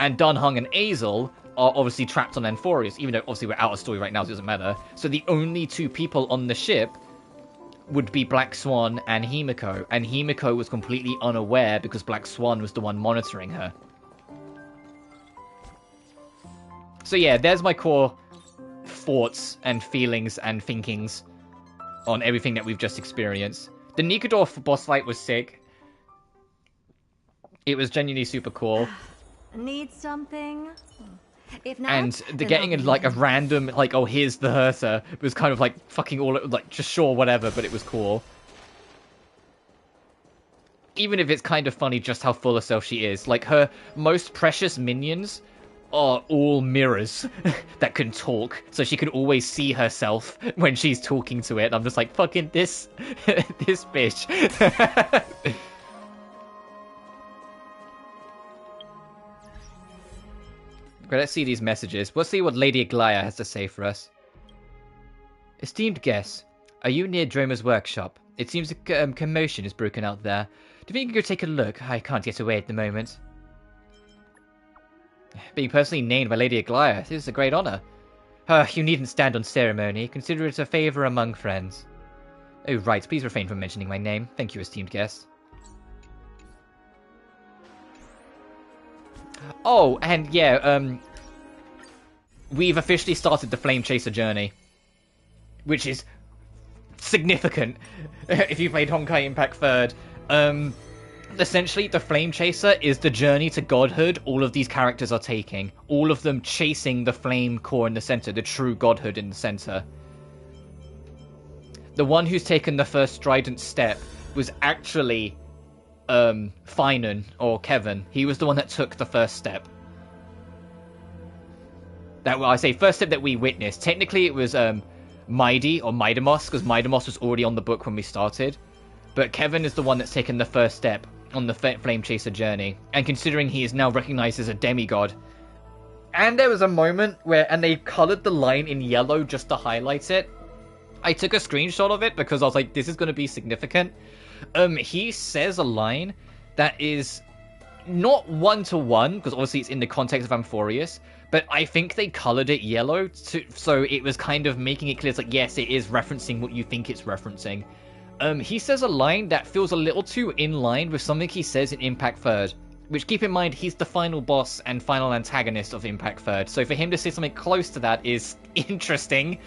And Dunhung and Azel are obviously trapped on Amphoreus, even though obviously we're out of story right now, so it doesn't matter. So the only two people on the ship would be Black Swan and Himiko. And Himiko was completely unaware because Black Swan was the one monitoring her. So yeah, there's my core thoughts and feelings and thinkings on everything that we've just experienced. The Nikadorf boss fight was sick. It was genuinely super cool. Need something? If not, and the getting in like a random, like, oh, here's the Herta, was kind of like fucking all, like, just sure, whatever, but it was cool. Even if it's kind of funny just how full of self she is. Like, her most precious minions are all mirrors that can talk, so she can always see herself when she's talking to it. I'm just like, fucking this this bitch. Okay, let's see these messages. We'll see what Lady Aglaya has to say for us. Esteemed guests, are you near Droma's workshop? It seems a commotion has broken out there. Do you think you could go take a look? I can't get away at the moment. Being personally named by Lady Aglaya, this is a great honor. You needn't stand on ceremony. Consider it a favor among friends. Oh, right. Please refrain from mentioning my name. Thank you, esteemed guest. Oh, and yeah, we've officially started the Flame Chaser journey. Which is significant if you played Honkai Impact 3rd. Essentially, the Flame Chaser is the journey to godhood all of these characters are taking. All of them chasing the flame core in the center, the true godhood in the center. The one who's taken the first strident step was actually Finan, or Kevin. He was the one that took the first step. That, well, I say first step that we witnessed. Technically, it was Maidi, or Maidamos, because Maidamos was already on the book when we started. But Kevin is the one that's taken the first step on the Flame Chaser journey. And considering he is now recognized as a demigod. And there was a moment where, and they colored the line in yellow just to highlight it. I took a screenshot of it because I was like, this is going to be significant. He says a line that is not one-to-one, because obviously it's in the context of Amphoreus, but I think they colored it yellow, so it was kind of making it clear, it's like, yes, it is referencing what you think it's referencing. He says a line that feels a little too in line with something he says in Impact 3rd, which, keep in mind, he's the final boss and final antagonist of Impact 3rd, so for him to say something close to that is interesting.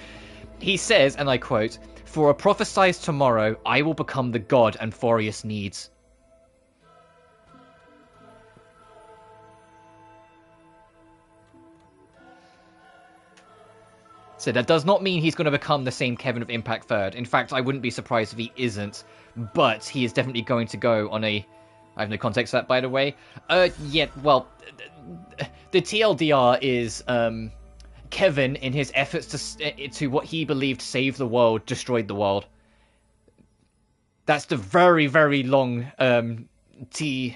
He says, and I quote, "For a prophesized tomorrow, I will become the god Amphoreus needs." So that does not mean he's going to become the same Kevin of Impact 3rd. In fact, I wouldn't be surprised if he isn't. But he is definitely going to go on a... I have no context for that, by the way. Yeah, well, the TLDR is... Kevin, in his efforts to what he believed save the world, destroyed the world. That's the very, very long too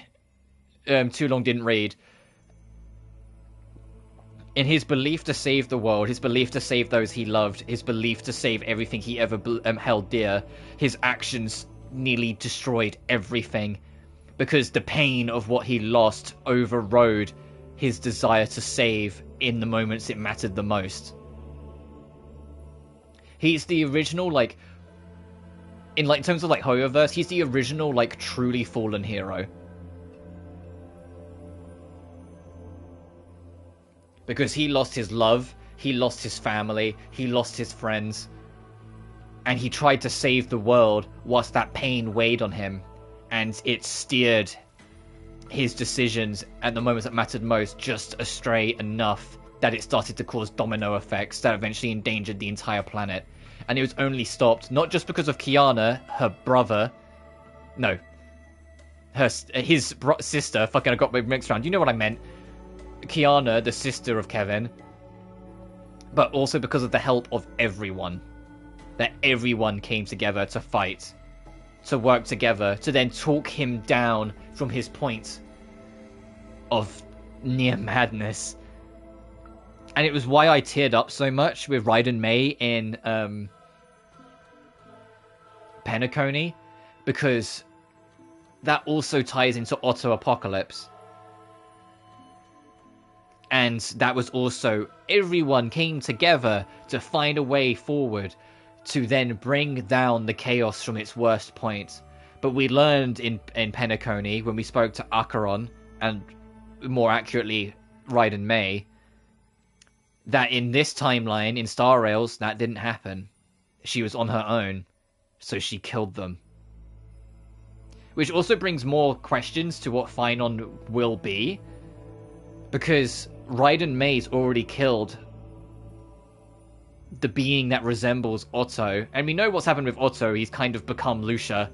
long didn't read. In his belief to save the world, his belief to save those he loved, his belief to save everything he ever held dear, his actions nearly destroyed everything. Because the pain of what he lost overrode his desire to save in the moments it mattered the most. He's the original, like, in terms of like Hoyoverse, he's the original, like, truly fallen hero. Because he lost his love, he lost his family, he lost his friends, and he tried to save the world whilst that pain weighed on him, and it steered his decisions at the moments that mattered most just astray enough that it started to cause domino effects that eventually endangered the entire planet. And it was only stopped not just because of Kiana, her brother, no, his sister, fucking I got my mixed around, you know what I meant, Kiana, the sister of Kevin, but also because of the help of everyone. That everyone came together to fight, to work together, to then talk him down from his point of near madness. And it was why I teared up so much with Raiden Mei in Penacony, because that also ties into Otto Apocalypse. And that was also, everyone came together to find a way forward to then bring down the chaos from its worst point. But we learned in Penacony, when we spoke to Acheron, and more accurately, Raiden Mei, that in this timeline, in Star Rails, that didn't happen. She was on her own, so she killed them. Which also brings more questions to what Finon will be, because Raiden Mei's already killed the being that resembles Otto, and we know what's happened with Otto. He's kind of become Lucia,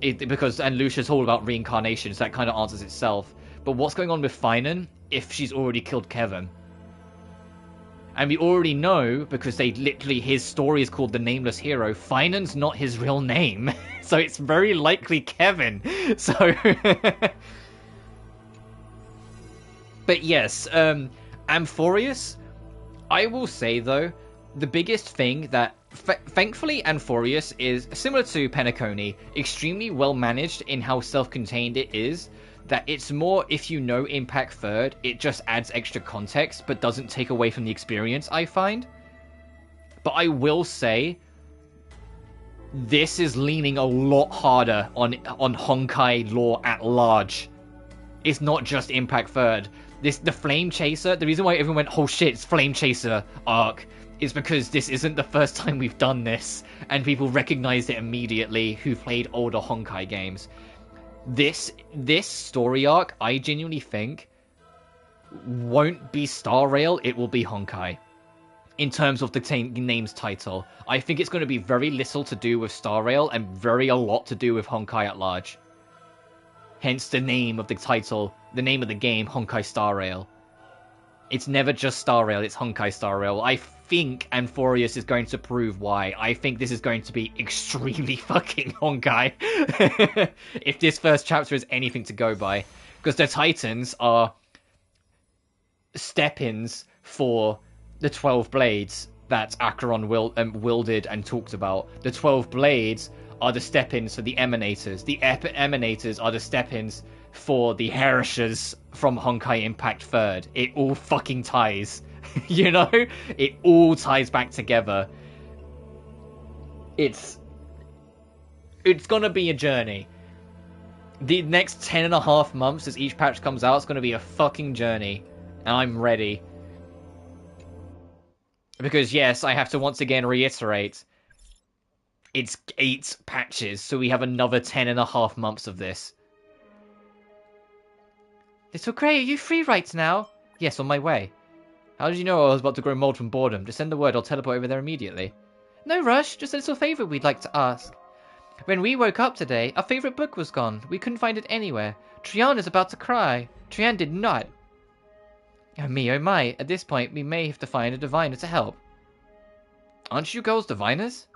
and Lucia's all about reincarnation, so that kind of answers itself. But what's going on with Finon if she's already killed Kevin? And we already know, because his story is called The Nameless Hero, Finon's not his real name, so it's very likely Kevin. So but yes, Amphoreus, I will say though, the biggest thing that, thankfully Amphoreus is, similar to Penacony, extremely well managed in how self-contained it is, that it's more, if you know Impact Third, it just adds extra context, but doesn't take away from the experience, I find. But I will say, this is leaning a lot harder on Honkai lore at large. It's not just Impact Third. The Flame Chaser, the reason why everyone went, oh shit, it's Flame Chaser arc, is because this isn't the first time we've done this, and people recognized it immediately who played older Honkai games. This story arc, I genuinely think, won't be Star Rail, it will be Honkai. In terms of the name's title. I think it's going to be very little to do with Star Rail, and very a lot to do with Honkai at large. Hence the name of the title, the name of the game, Honkai Star Rail. It's never just Star Rail, it's Honkai Star Rail. I think Amphoreus is going to prove why. I think this is going to be extremely fucking Honkai. If this first chapter is anything to go by. Because the Titans are step-ins for the 12 Blades that Acheron wielded and talked about. The 12 Blades are the step-ins for the Emanators. The Emanators are the step-ins for the Herishers from Honkai Impact Third. It all fucking ties. You know? It all ties back together. It's gonna be a journey. The next 10.5 months as each patch comes out, it's gonna be a fucking journey. And I'm ready. Because yes, I have to once again reiterate, it's 8 patches, so we have another 10.5 months of this. Little Grey, are you free right now? Yes, on my way. How did you know I was about to grow mold from boredom? Just send the word, I'll teleport over there immediately. No rush, just a little favour we'd like to ask. When we woke up today, our favourite book was gone. We couldn't find it anywhere. Trian is about to cry. Trian did not. Oh me, oh my. At this point, we may have to find a diviner to help. Aren't you girls diviners?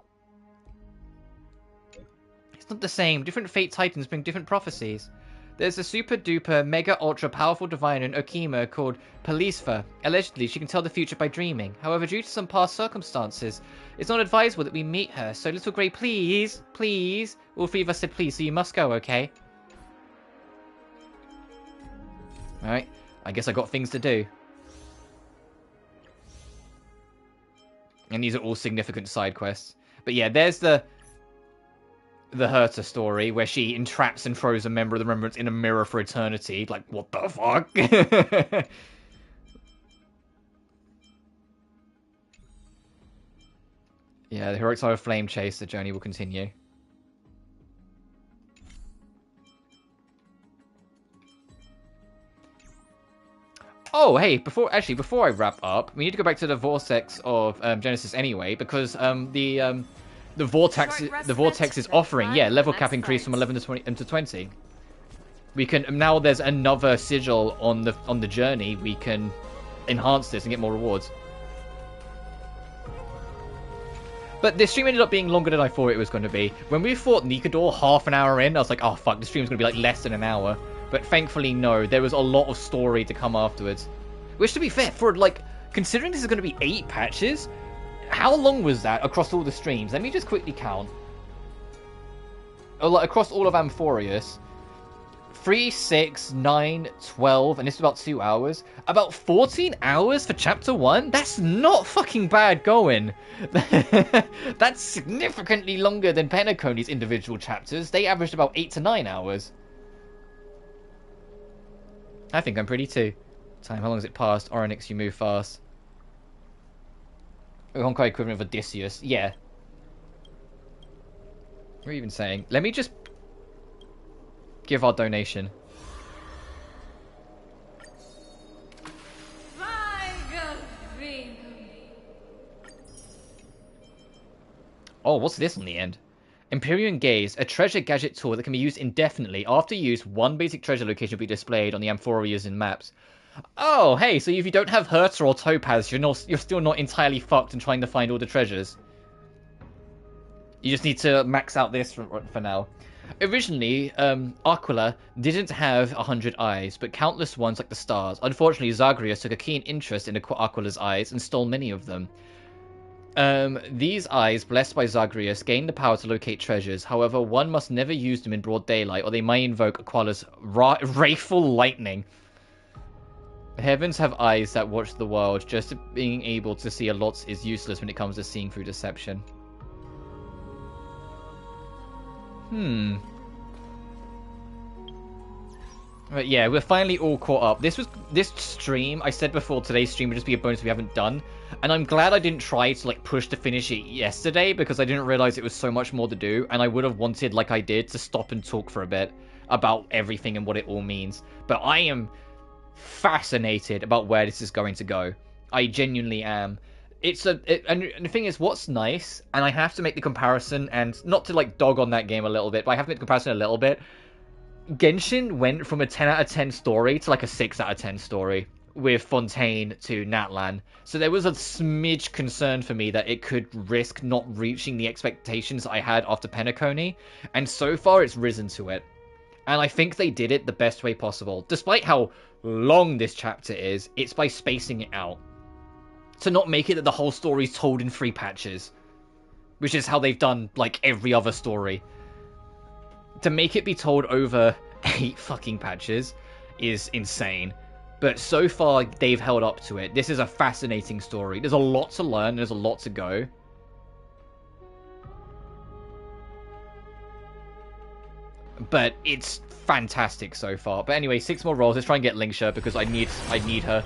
It's not the same. Different fate titans bring different prophecies. There's a super duper mega ultra powerful diviner in Okima called Palisfa. Allegedly, she can tell the future by dreaming. However, due to some past circumstances, it's not advisable that we meet her. So, Little Grey, please, please. All three of us said please, so you must go, okay? Alright, I guess I got things to do. And these are all significant side quests. But yeah, there's the Herta story where she entraps and throws a member of the Remembrance in a mirror for eternity. Like, what the fuck? Yeah, the heroic side of Flame Chase, the journey will continue. Oh, hey, before I wrap up, we need to go back to the Vortex of Genesis anyway, because the Vortex is offering, yeah, level cap increase from 11 to 20. We can now. There's another sigil on the journey. We can enhance this and get more rewards. But this stream ended up being longer than I thought it was going to be. When we fought Nikador half an hour in, I was like, oh fuck, the stream's going to be like less than an hour. But thankfully, no. There was a lot of story to come afterwards. Which, to be fair, for like considering this is going to be 8 patches. How long was that across all the streams? Let me just quickly count. Oh, like, across all of Amphoreus. 3, 6, 9, 12, and this is about 2 hours. About 14 hours for Chapter 1? That's not fucking bad going. That's significantly longer than Penacony's individual chapters. They averaged about 8 to 9 hours. I think I'm pretty too. Time, how long has it passed? Orynyx, you move fast. Honkai equivalent of Odysseus. Yeah. What are you even saying? Let me just give our donation. Oh, what's this on the end? Empyrean Gaze, a treasure gadget tool that can be used indefinitely. After use, one basic treasure location will be displayed on the Amphoreus in maps. Oh, hey, so if you don't have Herta or Topaz, you're still not entirely fucked in trying to find all the treasures. You just need to max out this for now. Originally, Aquila didn't have 100 eyes, but countless ones like the stars. Unfortunately, Zagreus took a keen interest in Aquila's eyes and stole many of them. These eyes, blessed by Zagreus, gain the power to locate treasures. However, one must never use them in broad daylight, or they may invoke Aquila's wrathful lightning. The heavens have eyes that watch the world. Just being able to see a lot is useless when it comes to seeing through deception. But yeah, we're finally all caught up. This stream, I said before, today's stream would just be a bonus we haven't done. And I'm glad I didn't try to like push to finish it yesterday, because I didn't realize it was so much more to do, and I would have wanted, like I did, to stop and talk for a bit about everything and what it all means. But I am fascinated about where this is going to go. I genuinely am. And the thing is, what's nice, and I have to make the comparison, and not to like dog on that game a little bit, but I have to make the comparison a little bit. Genshin went from a 10 out of 10 story to like a 6 out of 10 story with Fontaine to Natlan. So there was a smidge concern for me that it could risk not reaching the expectations I had after Penacony, and so far it's risen to it. And I think they did it the best way possible. Despite how long this chapter is, it's by spacing it out. To not make it that the whole story's told in 3 patches. Which is how they've done, like, every other story. To make it be told over 8 fucking patches is insane. But so far, they've held up to it. This is a fascinating story. There's a lot to learn. There's a lot to go. But it's fantastic so far. But anyway, 6 more rolls. Let's try and get Linkshire because I need her.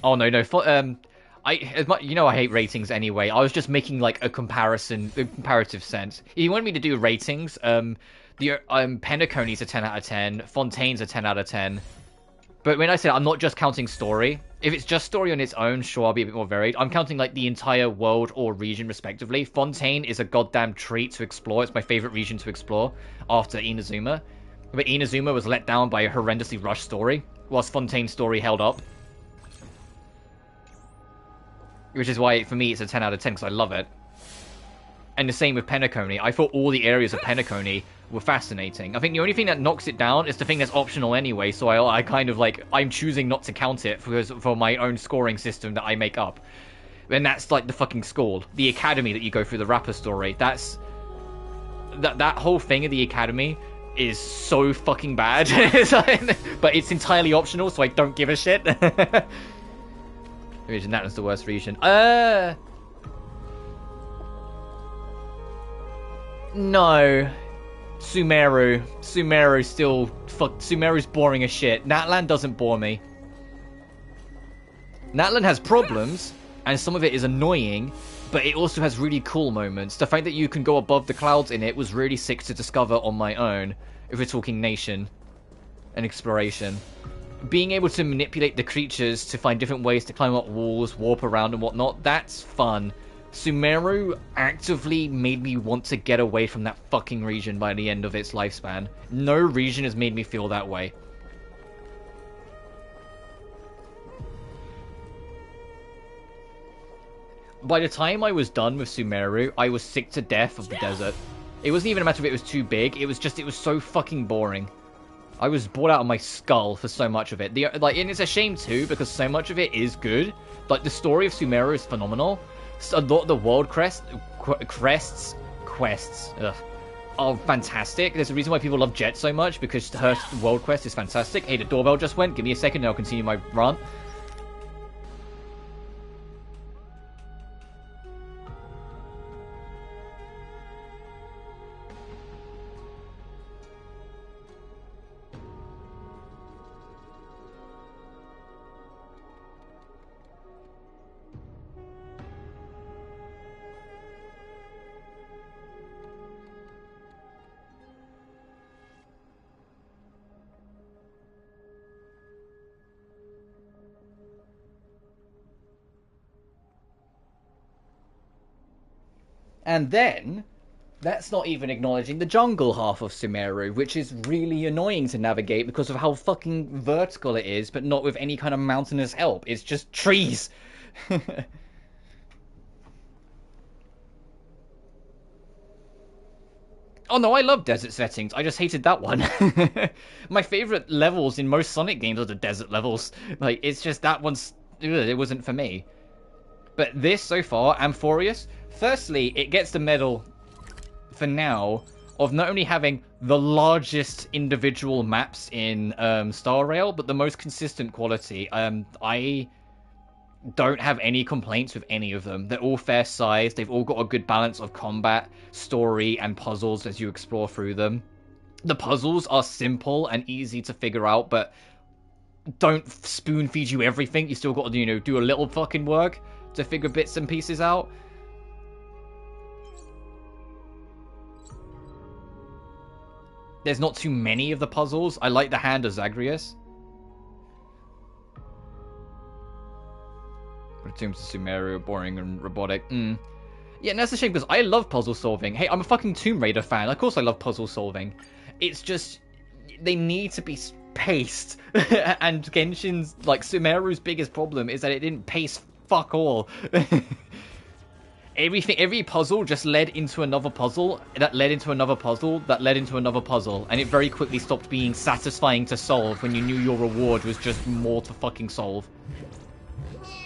Oh no. I hate ratings anyway. I was just making like a comparative sense. If you want me to do ratings, Penacony's a 10 out of 10, Fontaine's a 10 out of 10. But when I say I'm not just counting story, If it's just story on its own, sure, I'll be a bit more varied. I'm counting like the entire world or region respectively. Fontaine is a goddamn treat to explore. It's my favorite region to explore after Inazuma. But Inazuma was let down by a horrendously rushed story, whilst Fontaine's story held up. Which is why, for me, it's a 10 out of 10, because I love it. And the same with Penacony. I thought all the areas of Penacony were fascinating. I think the only thing that knocks it down is the thing that's optional anyway, so I kind of like, I'm choosing not to count it for my own scoring system that I make up. And that's like the fucking school. The academy that you go through, the rapper story. That's... That whole thing of the academy is so fucking bad. But it's entirely optional, so I don't give a shit. Region, that was the worst region. No. Sumeru. Sumeru still... Fuck, Sumeru's boring as shit. Natlan doesn't bore me. Natlan has problems, and some of it is annoying, but it also has really cool moments. The fact that you can go above the clouds in it was really sick to discover on my own, if we're talking nation and exploration. Being able to manipulate the creatures to find different ways to climb up walls, warp around and whatnot, that's fun. Sumeru actively made me want to get away from that fucking region by the end of its lifespan. No region has made me feel that way. By the time I was done with Sumeru, I was sick to death of the desert. It wasn't even a matter of it was too big, it was so fucking boring. I was bored out of my skull for so much of it. And it's a shame too, because so much of it is good. Like, the story of Sumeru is phenomenal. So, a lot of the world quests are fantastic. There's a reason why people love Jet so much, because her world quest is fantastic. Hey, the doorbell just went. Give me a second and I'll continue my rant. And then, that's not even acknowledging the jungle half of Sumeru, which is really annoying to navigate because of how fucking vertical it is, but not with any kind of mountainous help. It's just trees. Oh no, I love desert settings. I just hated that one. My favorite levels in most Sonic games are the desert levels. Like, it's just that one's... it wasn't for me. But this, so far, Amphoreus... Firstly, it gets the medal, for now, of not only having the largest individual maps in Star Rail, but the most consistent quality. I don't have any complaints with any of them. They're all fair size. They've all got a good balance of combat, story, and puzzles as you explore through them. The puzzles are simple and easy to figure out, but don't spoon feed you everything. You still got to, you know, do a little fucking work to figure bits and pieces out. There's not too many of the puzzles. I like the hand of Zagreus. Returns to Sumeru, boring and robotic. Yeah, and that's a shame because I love puzzle solving. Hey, I'm a fucking Tomb Raider fan. Of course I love puzzle solving. It's just, they need to be paced. And Genshin's, like, Sumeru's biggest problem is that it didn't pace fuck all. Every puzzle just led into another puzzle, that led into another puzzle, that led into another puzzle, and it very quickly stopped being satisfying to solve when you knew your reward was just more to fucking solve.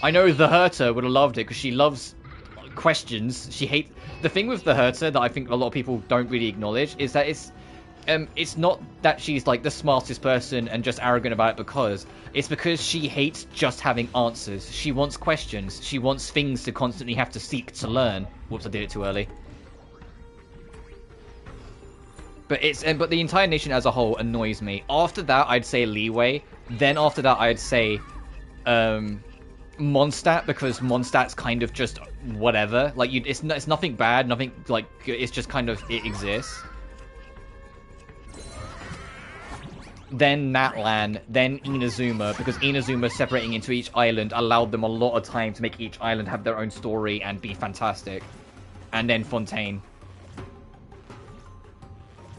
I know the Herta would have loved it, because she loves questions. She hates... The thing with the Herta that I think a lot of people don't really acknowledge is that it's not that she's like the smartest person and just arrogant about it because. It's because she hates just having answers. She wants questions. She wants things to constantly have to seek to learn. Whoops, I did it too early. But but the entire nation as a whole annoys me. After that, I'd say Leeway. Then after that, I'd say Mondstadt, because Mondstadt's kind of just whatever. Like, it's nothing bad, nothing like, it's just kind of, it exists. then Natlan, then Inazuma, because Inazuma separating into each island allowed them a lot of time to make each island have their own story and be fantastic. And then Fontaine.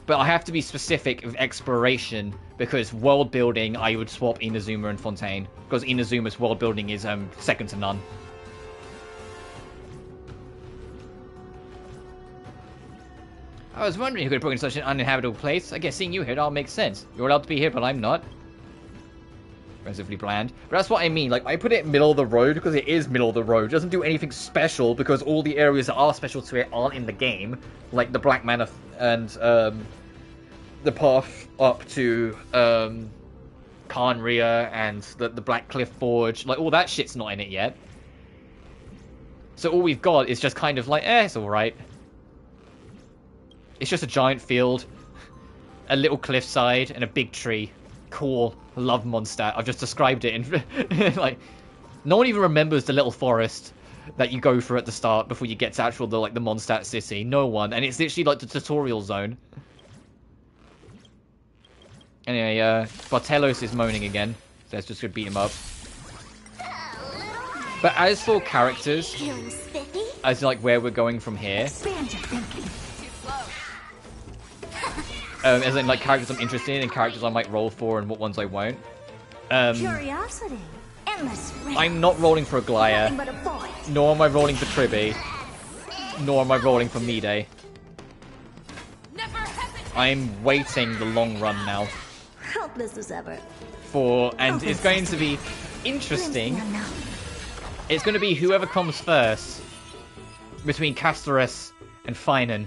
But I have to be specific with exploration, because world building, I would swap Inazuma and Fontaine, because Inazuma's world building is second to none. I was wondering who could put in such an uninhabitable place. I guess seeing you here, it all makes sense. You're allowed to be here, but I'm not. Relatively bland. But that's what I mean. Like, I put it middle of the road because it is middle of the road. It doesn't do anything special because all the areas that are special to it aren't in the game. Like the Black Manor and the path up to Karnria and the Black Cliff Forge. Like, all that shit's not in it yet. So all we've got is just kind of like, it's alright. It's just a giant field, a little cliffside, and a big tree. Cool. Love Mondstadt. I've just described it in like, no one even remembers the little forest that you go through at the start before you get to the Mondstadt city. No one. And it's literally like the tutorial zone. Anyway, Bartelos is moaning again. So let's just go beat him up. But as for characters, as like where we're going from here, as in like characters I'm interested in and characters I might roll for and what ones I won't. Curiosity. I'm not rolling for Aglaya, nor am I rolling for Tribi, nor am I rolling for Mide. I'm waiting the long run now. Helpless as ever. And it's going to be interesting. It's going to be whoever comes first between Castoris and Finan.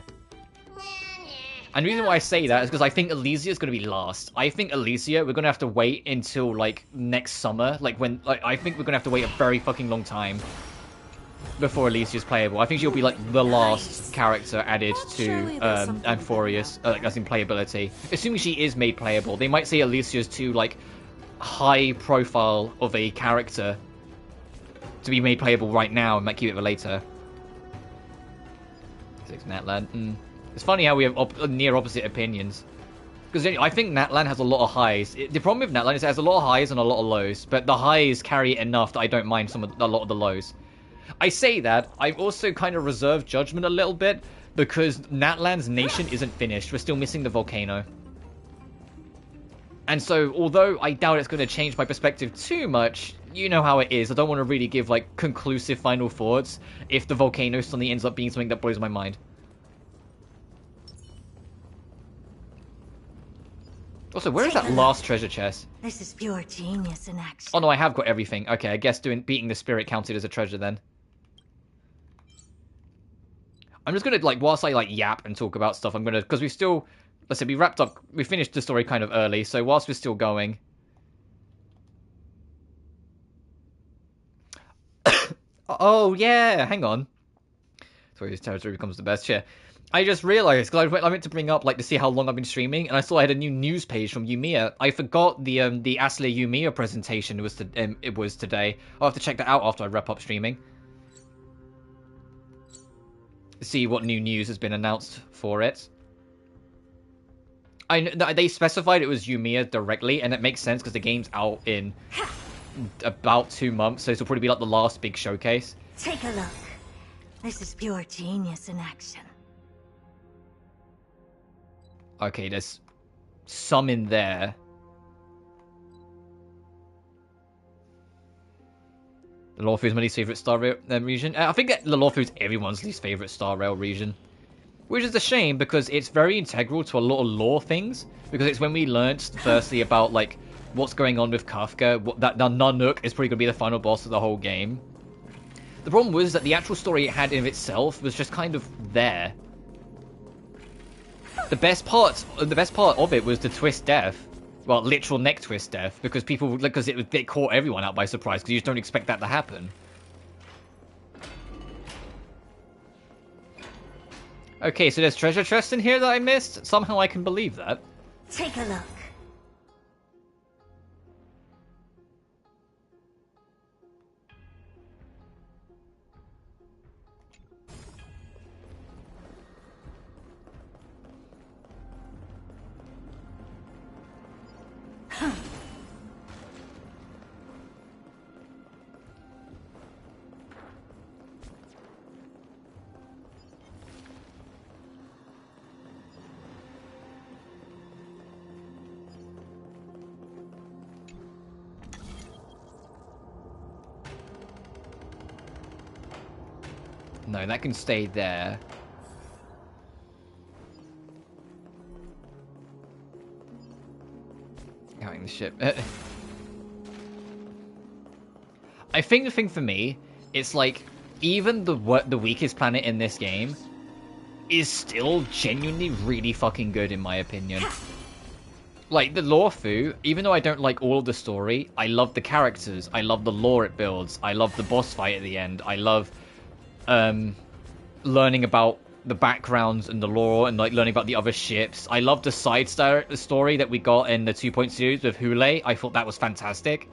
And the reason why I say that is because I think Elysia is going to be last. I think Elysia, we're going to have to wait until, like, next summer. I think we're going to have to wait a very fucking long time before Elysia is playable. I think she'll be, like, the last character added to Amphoreus, as in playability. Assuming she is made playable. They might say Elysia is too, like, high profile of a character to be made playable right now and might keep it for later. 6 Natlan. It's funny how we have near opposite opinions. Because I think Natlan has a lot of highs. The problem with Natlan is it has a lot of highs and a lot of lows. But the highs carry it enough that I don't mind a lot of the lows. I say that, I've also kind of reserved judgment a little bit. Because Natlan's nation isn't finished. We're still missing the volcano. And so, although I doubt it's going to change my perspective too much, you know how it is. I don't want to really give, like, conclusive final thoughts if the volcano suddenly ends up being something that blows my mind. Also, where is that last treasure chest? This is pure genius in action. Oh no, I have got everything. Okay, I guess beating the spirit counted as a treasure then. I'm just gonna, like, whilst I, like, yap and talk about stuff, I'm gonna, because we still, let's say, we finished the story kind of early, so whilst we're still going. Oh, yeah, hang on. Sorry, this territory becomes the best, yeah. I just realized, because I meant to bring up, like, to see how long I've been streaming, and I saw I had a new news page from Yumiya. I forgot the Asle Yumiya presentation it was today. I'll have to check that out after I wrap up streaming. See what new news has been announced for it. They specified it was Yumiya directly, and it makes sense because the game's out in about 2 months, so this will probably be like the last big showcase. Take a look. This is pure genius in action. Okay, there's some in there. The Lawfu's my least favorite Star Rail region. I think the Lawfu's everyone's least favorite Star Rail region. Which is a shame because it's very integral to a lot of lore things. Because it's when we learnt firstly about, like, what's going on with Kafka. That Nanook is probably going to be the final boss of the whole game. The problem was that the actual story it had in itself was just kind of there. The best part of it was the twist death. Well, literal neck twist death, because it caught everyone out by surprise, because you just don't expect that to happen. Okay, so there's treasure chests in here that I missed? Somehow I can believe that. Take a look. No, that can stay there. Carrying the ship. I think the thing for me, it's like, even the weakest planet in this game is still genuinely really fucking good in my opinion. Like, the Lawfu, even though I don't like all of the story, I love the characters, I love the lore it builds, I love the boss fight at the end, I love learning about the backgrounds and the lore and like learning about the other ships. I love the side story that we got in the 2-point series with Hule. I thought that was fantastic.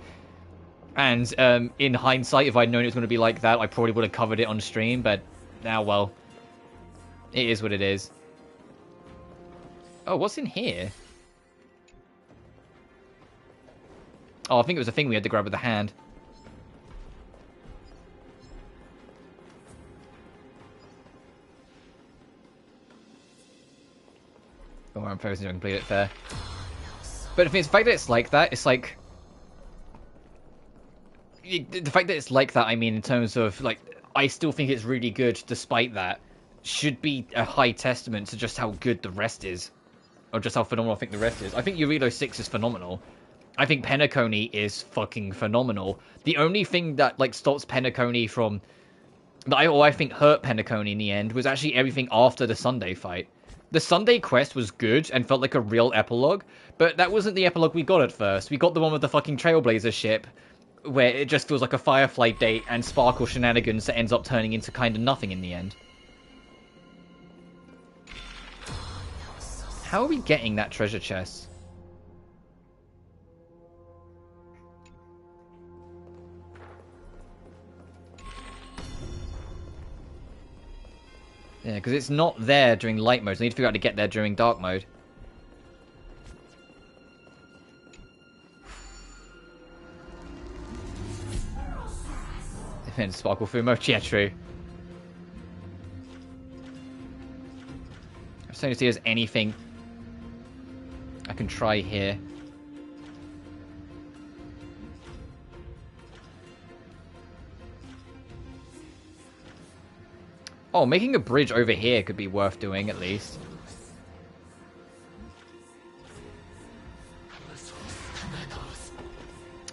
And in hindsight, if I'd known it was going to be like that, I probably would have covered it on stream, but now, well, it is what it is. Oh, what's in here? Oh, I think it was a thing we had to grab with the hand. Oh, I'm focusing to complete it fair. But the fact that it's like that, it's like... The fact that it's like that, I mean, in terms of, like, I still think it's really good despite that, should be a high testament to just how good the rest is. Or just how phenomenal I think the rest is. I think Eurilo 6 is phenomenal. I think Penacony is fucking phenomenal. The only thing that, like, stops Penacony from... I think hurt Penacony in the end was actually everything after the Sunday fight. The Sunday quest was good and felt like a real epilogue, but that wasn't the epilogue we got at first. We got the one with the fucking Trailblazer ship, where it just feels like a Firefly date and Sparkle shenanigans that ends up turning into kind of nothing in the end. How are we getting that treasure chest? Yeah, because it's not there during light mode, so I need to figure out how to get there during dark mode. Defend Sparkle Fumo, yeah, true. I'm starting to see if there's anything I can try here. Oh, making a bridge over here could be worth doing, at least.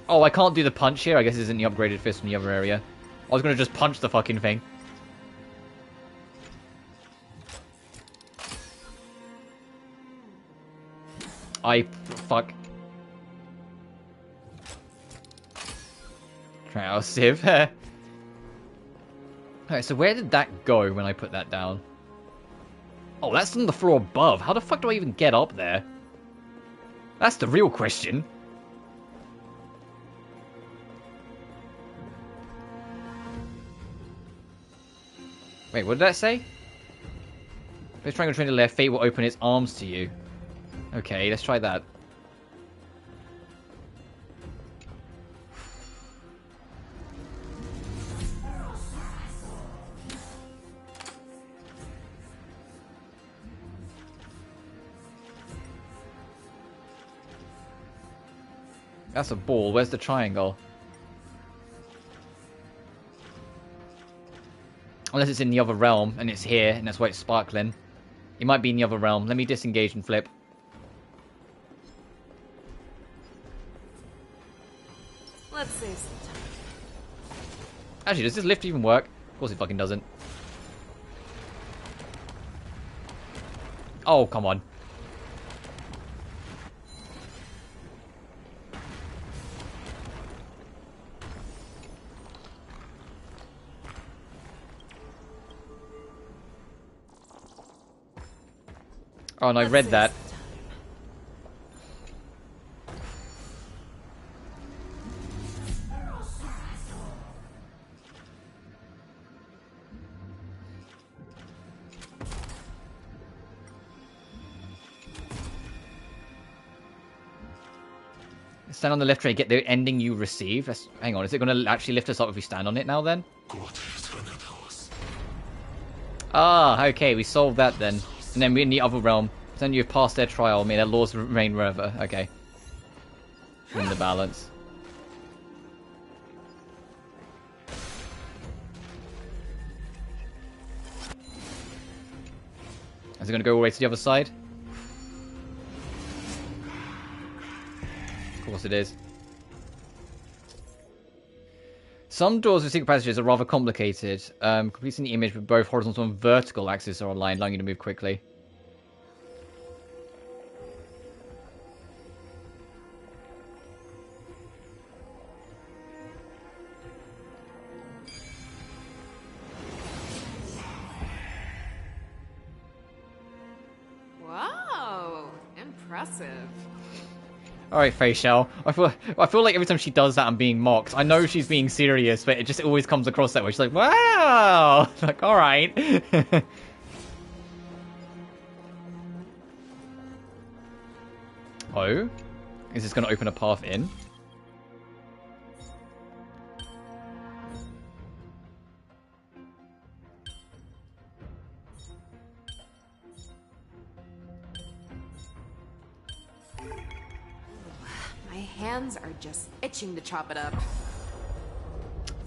Oh, I can't do the punch here. I guess it isn't the upgraded fist from the other area. I was going to just punch the fucking thing. Fuck. Try out Civ. Alright, so where did that go when I put that down? Oh, that's on the floor above. How the fuck do I even get up there? That's the real question. Wait, what did that say? Let's try and train to left. Fate will open its arms to you. Okay, let's try that. That's a ball. Where's the triangle? Unless it's in the other realm, and it's here, and that's why it's sparkling. It might be in the other realm. Let me disengage and flip. Let's save some time. Actually, does this lift even work? Of course it fucking doesn't. Oh, come on. Oh, and I read that. Stand on the left tray, get the ending you receive. Hang on, is it going to actually lift us up if we stand on it now then? Ah, okay, we solved that then. And then we're in the other realm. Then you've passed their trial. May their laws remain forever. Okay. In the balance. Is it going to go all the way to the other side? Of course it is. Some doors with secret passages are rather complicated. Completing the image with both horizontal and vertical axes are aligned, allowing you to move quickly. Wow, impressive. Alright, Facial. I feel like every time she does that, I'm being mocked. I know she's being serious, but it just always comes across that way. She's like, wow! Like, alright. Oh? Is this going to open a path in? My hands are just itching to chop it up.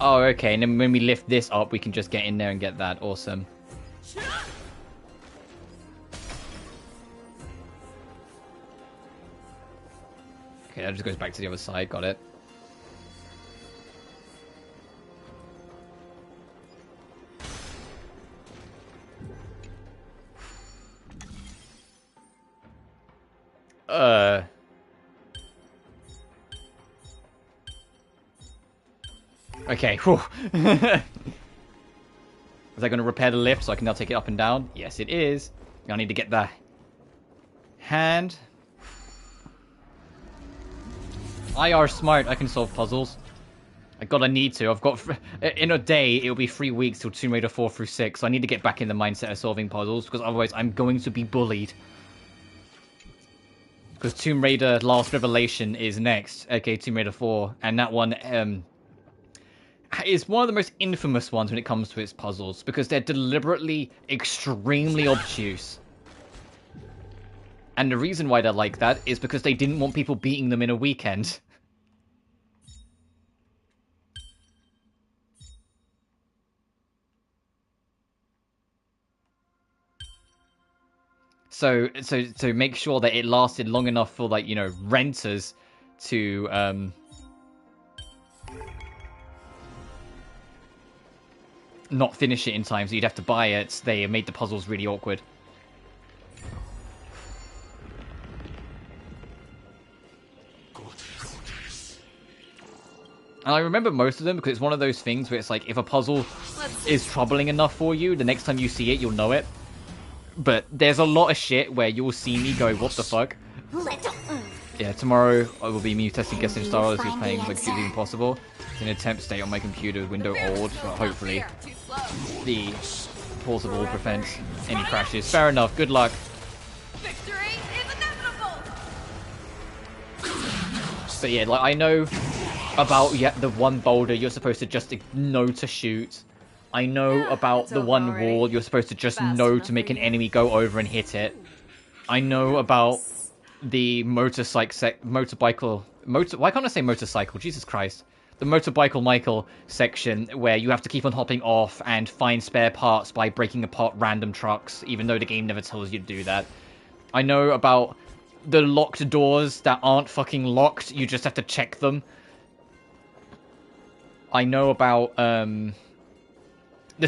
Oh, okay. And then when we lift this up, we can just get in there and get that. Awesome. Okay, that just goes back to the other side. Got it. Okay, whew. Is that going to repair the lift so I can now take it up and down? Yes, it is. I need to get the hand. I are smart. I can solve puzzles. I need to. I've got... In a day, it'll be 3 weeks till Tomb Raider 4 through 6. So I need to get back in the mindset of solving puzzles, because otherwise I'm going to be bullied. Because Tomb Raider Last Revelation is next, aka Tomb Raider 4. And that one... is one of the most infamous ones when it comes to its puzzles, because they're deliberately extremely obtuse. And the reason why they're like that is because they didn't want people beating them in a weekend. So make sure that it lasted long enough for, like, you know, renters to not finish it in time, so you'd have to buy it. They made the puzzles really awkward. And I remember most of them because it's one of those things where it's like, if a puzzle is troubling enough for you, the next time you see it, you'll know it. But there's a lot of shit where you'll see me go, what the fuck? Yeah, tomorrow I will be me testing Genshin Star as we're playing like Shooting Impossible. In an attempt to stay on my computer window old, but hopefully the portable prevents any crashes. Fair enough, good luck. Victory is inevitable. But yeah, like I know about the one boulder you're supposed to just know to shoot. I know about the one wall you're supposed to just know to make an enemy go over and hit it. I know about the why can't I say motorcycle? Jesus Christ. The motorcycle Michael section where you have to keep on hopping off and find spare parts by breaking apart random trucks, even though the game never tells you to do that. I know about the locked doors that aren't fucking locked, you just have to check them. I know about the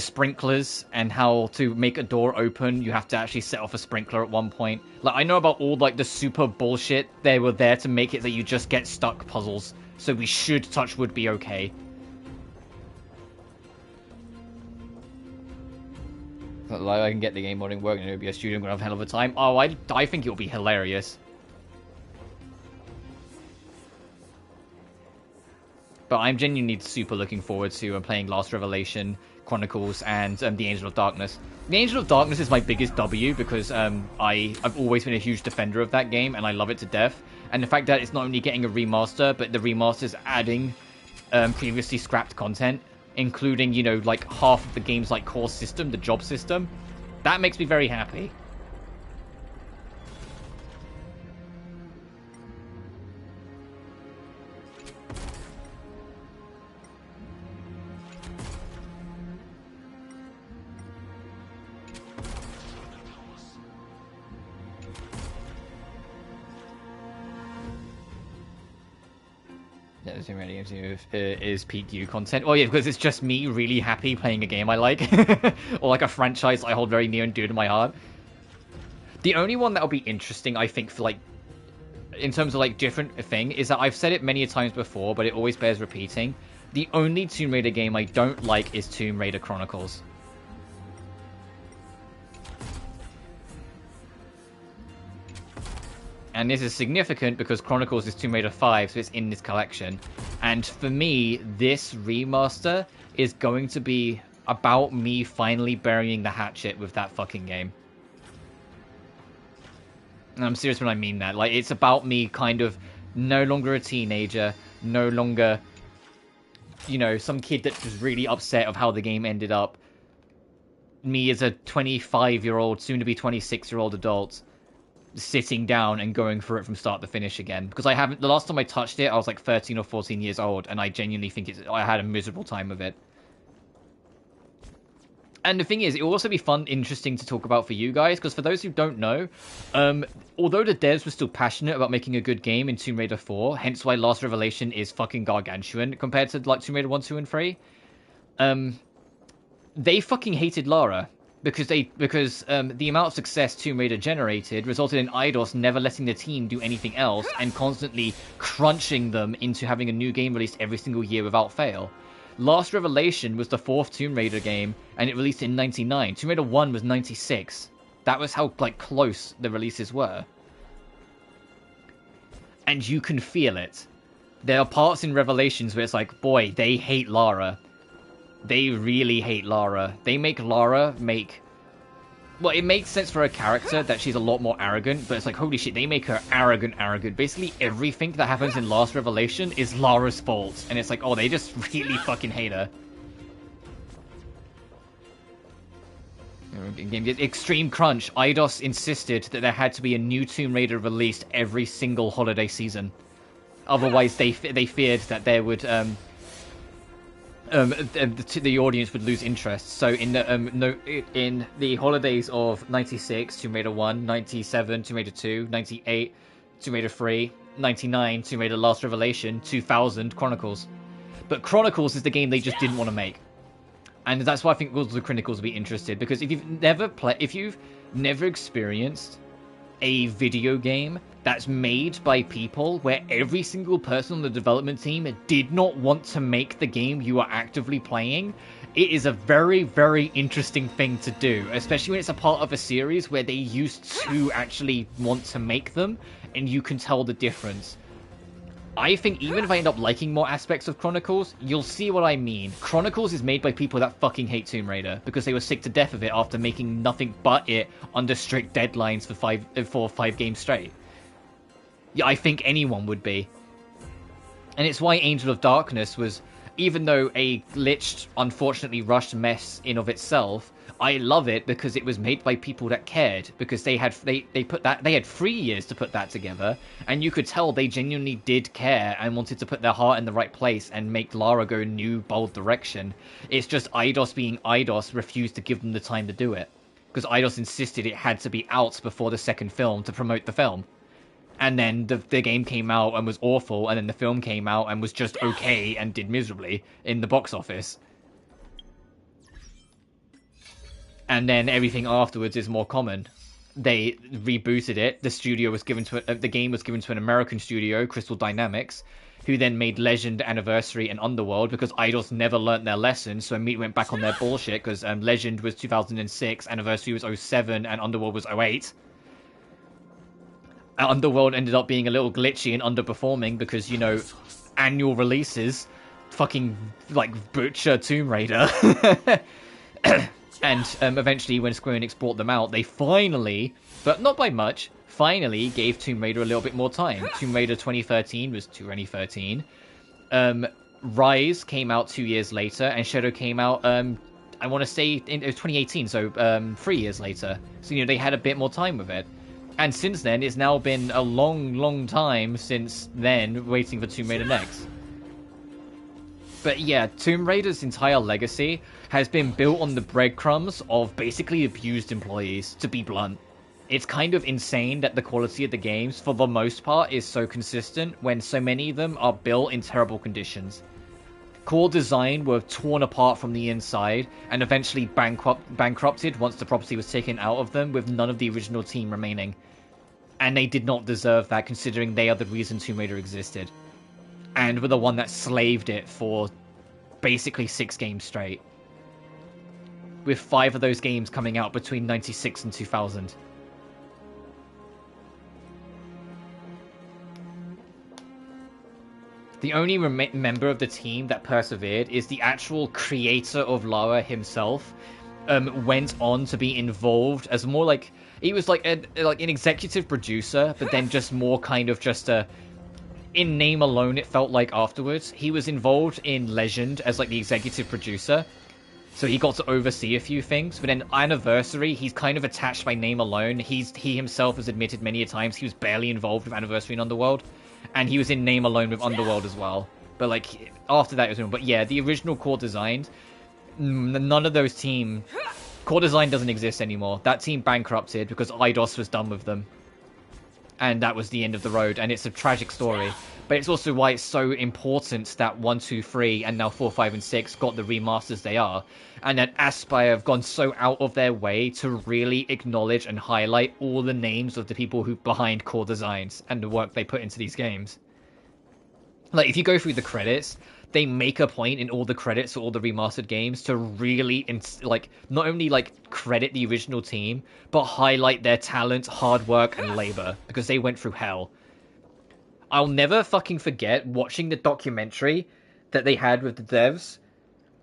sprinklers and how to make a door open. You have to actually set off a sprinkler at one point. Like, I know about all like the super bullshit they were there to make it that you just get stuck puzzles. So we should, touch wood, be okay. Like, I can get the game modding working, it'll be a studio, I'm gonna have a hell of a time. Oh, I think it'll be hilarious. But I'm genuinely super looking forward to playing Last Revelation, Chronicles, and the Angel of Darkness. The Angel of Darkness is my biggest W because I've always been a huge defender of that game and I love it to death. And the fact that it's not only getting a remaster, but the remaster is adding previously scrapped content, including, you know, like half of the game's like core system, the job system. That makes me very happy. Tomb Raider is peak you content. Oh yeah, because it's just me really happy playing a game I like, or like a franchise I hold very near and dear to my heart. The only one that'll be interesting, I think, for like, in terms of like different thing, is that I've said it many times before, but it always bears repeating. The only Tomb Raider game I don't like is Tomb Raider Chronicles. And this is significant because Chronicles is Tomb Raider 5, so it's in this collection. And for me, this remaster is going to be about me finally burying the hatchet with that fucking game. And I'm serious when I mean that. Like, it's about me kind of no longer a teenager, no longer, you know, some kid that was really upset of how the game ended up. Me as a 25-year-old, soon-to-be 26-year-old adult, sitting down and going through it from start to finish again. Because I haven't... The last time I touched it, I was like 13 or 14 years old, and I genuinely think I had a miserable time with it. And the thing is, it will also be fun, interesting to talk about for you guys, because for those who don't know, although the devs were still passionate about making a good game in Tomb Raider 4, hence why Last Revelation is fucking gargantuan compared to like Tomb Raider 1, 2, and 3, they fucking hated Lara. Because the amount of success Tomb Raider generated resulted in Eidos never letting the team do anything else and constantly crunching them into having a new game released every single year without fail. Last Revelation was the 4th Tomb Raider game, and it released in 99. Tomb Raider 1 was 96. That was how like close the releases were. And you can feel it. There are parts in Revelations where it's like, boy, they hate Lara. They really hate Lara. They make Lara make... Well, it makes sense for her character that she's a lot more arrogant, but it's like, holy shit, they make her arrogant. Basically, everything that happens in Last Revelation is Lara's fault. And it's like, oh, they just really fucking hate her. Extreme crunch. Eidos insisted that there had to be a new Tomb Raider released every single holiday season. Otherwise, they feared that there would... the audience would lose interest. So in the holidays of 96, Tomb Raider 1, 97, Tomb Raider 2, 98, Tomb Raider 3, 99, Tomb Raider Last Revelation, 2000, Chronicles. But Chronicles is the game they just didn't want to make. And that's why I think Worlds of Chronicles will be interested, because if you've never experienced a video game that's made by people where every single person on the development team did not want to make the game you are actively playing, it is a very, very interesting thing to do, especially when it's a part of a series where they used to actually want to make them, and you can tell the difference. I think even if I end up liking more aspects of Chronicles, you'll see what I mean. Chronicles is made by people that fucking hate Tomb Raider because they were sick to death of it after making nothing but it under strict deadlines for five games straight. Yeah, I think anyone would be. And it's why Angel of Darkness was, even though a glitched, unfortunately rushed mess in of itself, I love it because it was made by people that cared, because they had 3 years to put that together, and you could tell they genuinely did care and wanted to put their heart in the right place and make Lara go a new, bold direction. It's just Eidos being Eidos refused to give them the time to do it, because Eidos insisted it had to be out before the second film to promote the film. And then the game came out and was awful, and then the film came out and was just okay and did miserably in the box office. And then everything afterwards is more common. They rebooted it. The game was given to an American studio, Crystal Dynamics, who then made Legend, Anniversary, and Underworld because Eidos never learnt their lesson, so immediately went back on their bullshit because Legend was 2006, Anniversary was 07, and Underworld was 08. Underworld ended up being a little glitchy and underperforming because, you know, annual releases fucking, like, butcher Tomb Raider. And eventually, when Square Enix brought them out, they finally, but not by much, finally gave Tomb Raider a little bit more time. Tomb Raider 2013 was 2013. Rise came out 2 years later, and Shadow came out, I want to say, it was 2018, so 3 years later. So, you know, they had a bit more time with it. And since then, it's now been a long, long time since then, waiting for Tomb Raider next. But yeah, Tomb Raider's entire legacy has been built on the breadcrumbs of basically abused employees, to be blunt. it's kind of insane that the quality of the games, for the most part, is so consistent when so many of them are built in terrible conditions. Core design were torn apart from the inside and eventually bankrupted once the property was taken out of them, with none of the original team remaining. And they did not deserve that, considering they are the reason Tomb Raider existed. And were the one that slaved it for basically 6 games straight, with 5 of those games coming out between 96 and 2000. The only member of the team that persevered is the actual creator of Lara himself. Went on to be involved as more like, he was like an executive producer, but then just more kind of just a, in name alone, it felt like afterwards. He was involved in Legend as like the executive producer, so he got to oversee a few things. But then Anniversary, he's kind of attached by name alone. He himself has admitted many a times he was barely involved with Anniversary and Underworld, and he was in name alone with Underworld as well. But like after that, it was him. But yeah, the original core design, none of those team core design doesn't exist anymore. That team bankrupted because Eidos was done with them. And that was the end of the road, and it's a tragic story. But it's also why it's so important that 1, 2, 3, and now 4, 5, and 6 got the remasters they are. And that Aspyr have gone so out of their way to really acknowledge and highlight all the names of the people who behind core designs and the work they put into these games. Like, if you go through the credits, they make a point in all the credits for all the remastered games to really, not only, credit the original team, but highlight their talent, hard work, and labor, because they went through hell. I'll never fucking forget watching the documentary that they had with the devs,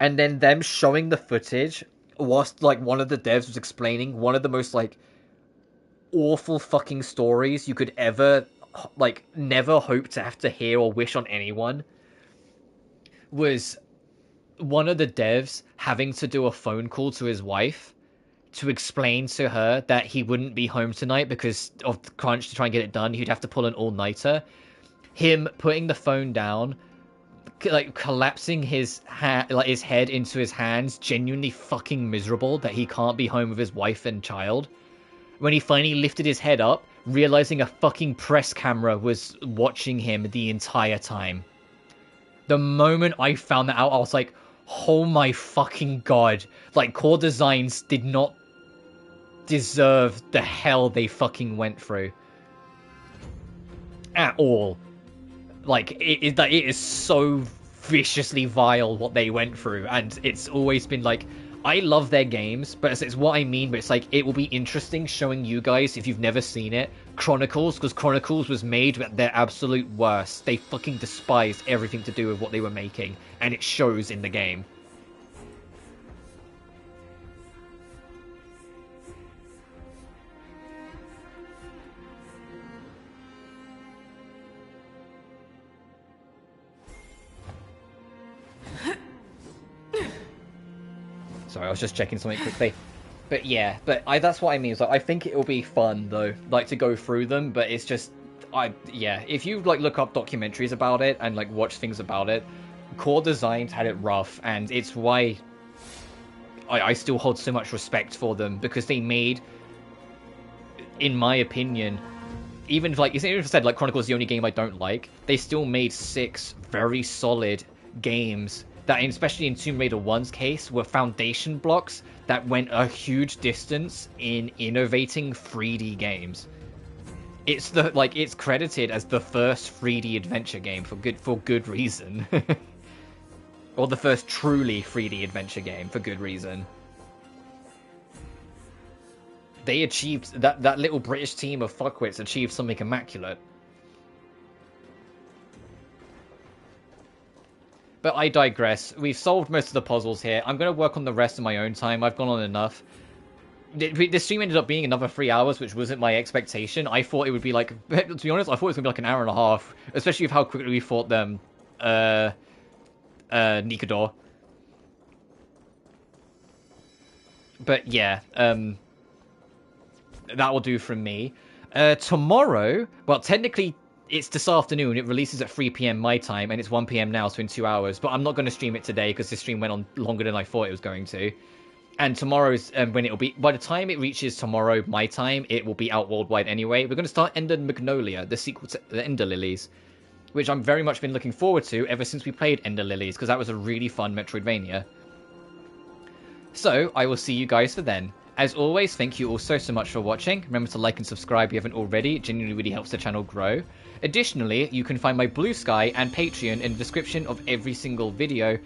and then them showing the footage whilst, one of the devs was explaining one of the most, awful fucking stories you could ever, never hope to have to hear or wish on anyone. Was one of the devs having to do a phone call to his wife to explain to her that he wouldn't be home tonight because of the crunch to try and get it done. He'd have to pull an all-nighter. Him putting the phone down, collapsing his his head into his hands, genuinely fucking miserable that he can't be home with his wife and child. When he finally lifted his head up, realizing a fucking press camera was watching him the entire time. The moment I found that out, I was like, oh my fucking god. Core Designs did not deserve the hell they fucking went through. At all. It is so viciously vile what they went through, and it's always been I love their games, but it's what I mean, but it's it will be interesting showing you guys, if you've never seen it, Chronicles, because Chronicles was made at their absolute worst. They fucking despised everything to do with what they were making, and it shows in the game. Sorry, I was just checking something quickly. But yeah, that's what I mean. I think it will be fun, though, to go through them, but it's just, if you, look up documentaries about it and, watch things about it, Core Designs had it rough, and it's why I still hold so much respect for them, because they made, in my opinion, even if I said, Chronicles is the only game I don't like, they still made 6 very solid games that, especially in Tomb Raider 1's case, were foundation blocks that went a huge distance in innovating 3D games. It's it's credited as the first 3D adventure game for good reason. Or the first truly 3D adventure game for good reason. They achieved, that little British team of fuckwits achieved something immaculate. But I digress. We've solved most of the puzzles here. I'm going to work on the rest in my own time. I've gone on enough. This stream ended up being another 3 hours, which wasn't my expectation. I thought it would be to be honest, I thought it was going to be an hour and a half. Especially with how quickly we fought them, Nikador. But yeah, that will do from me. Tomorrow, well, technically, it's this afternoon. It releases at 3 PM my time, and it's 1 PM now, so in 2 hours. But I'm not going to stream it today, because this stream went on longer than I thought it was going to. And tomorrow's, when it'll be, by the time it reaches tomorrow, my time, it will be out worldwide anyway. We're going to start Ender Magnolia, the sequel to the Ender Lilies, which I'm very much been looking forward to ever since we played Ender Lilies, because that was a really fun Metroidvania. So, I will see you guys for then. As always, thank you all so much for watching. Remember to like and subscribe if you haven't already. It genuinely really helps the channel grow. Additionally, you can find my BlueSky and Patreon in the description of every single video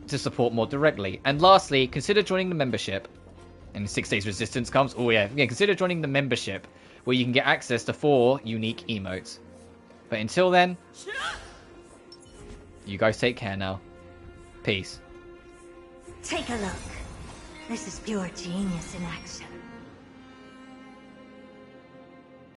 to support more directly. And lastly, consider joining the membership. And 6 days resistance comes. Oh yeah, consider joining the membership, where you can get access to 4 unique emotes. But until then, you guys take care now. Peace. Take a look. This is pure genius in action.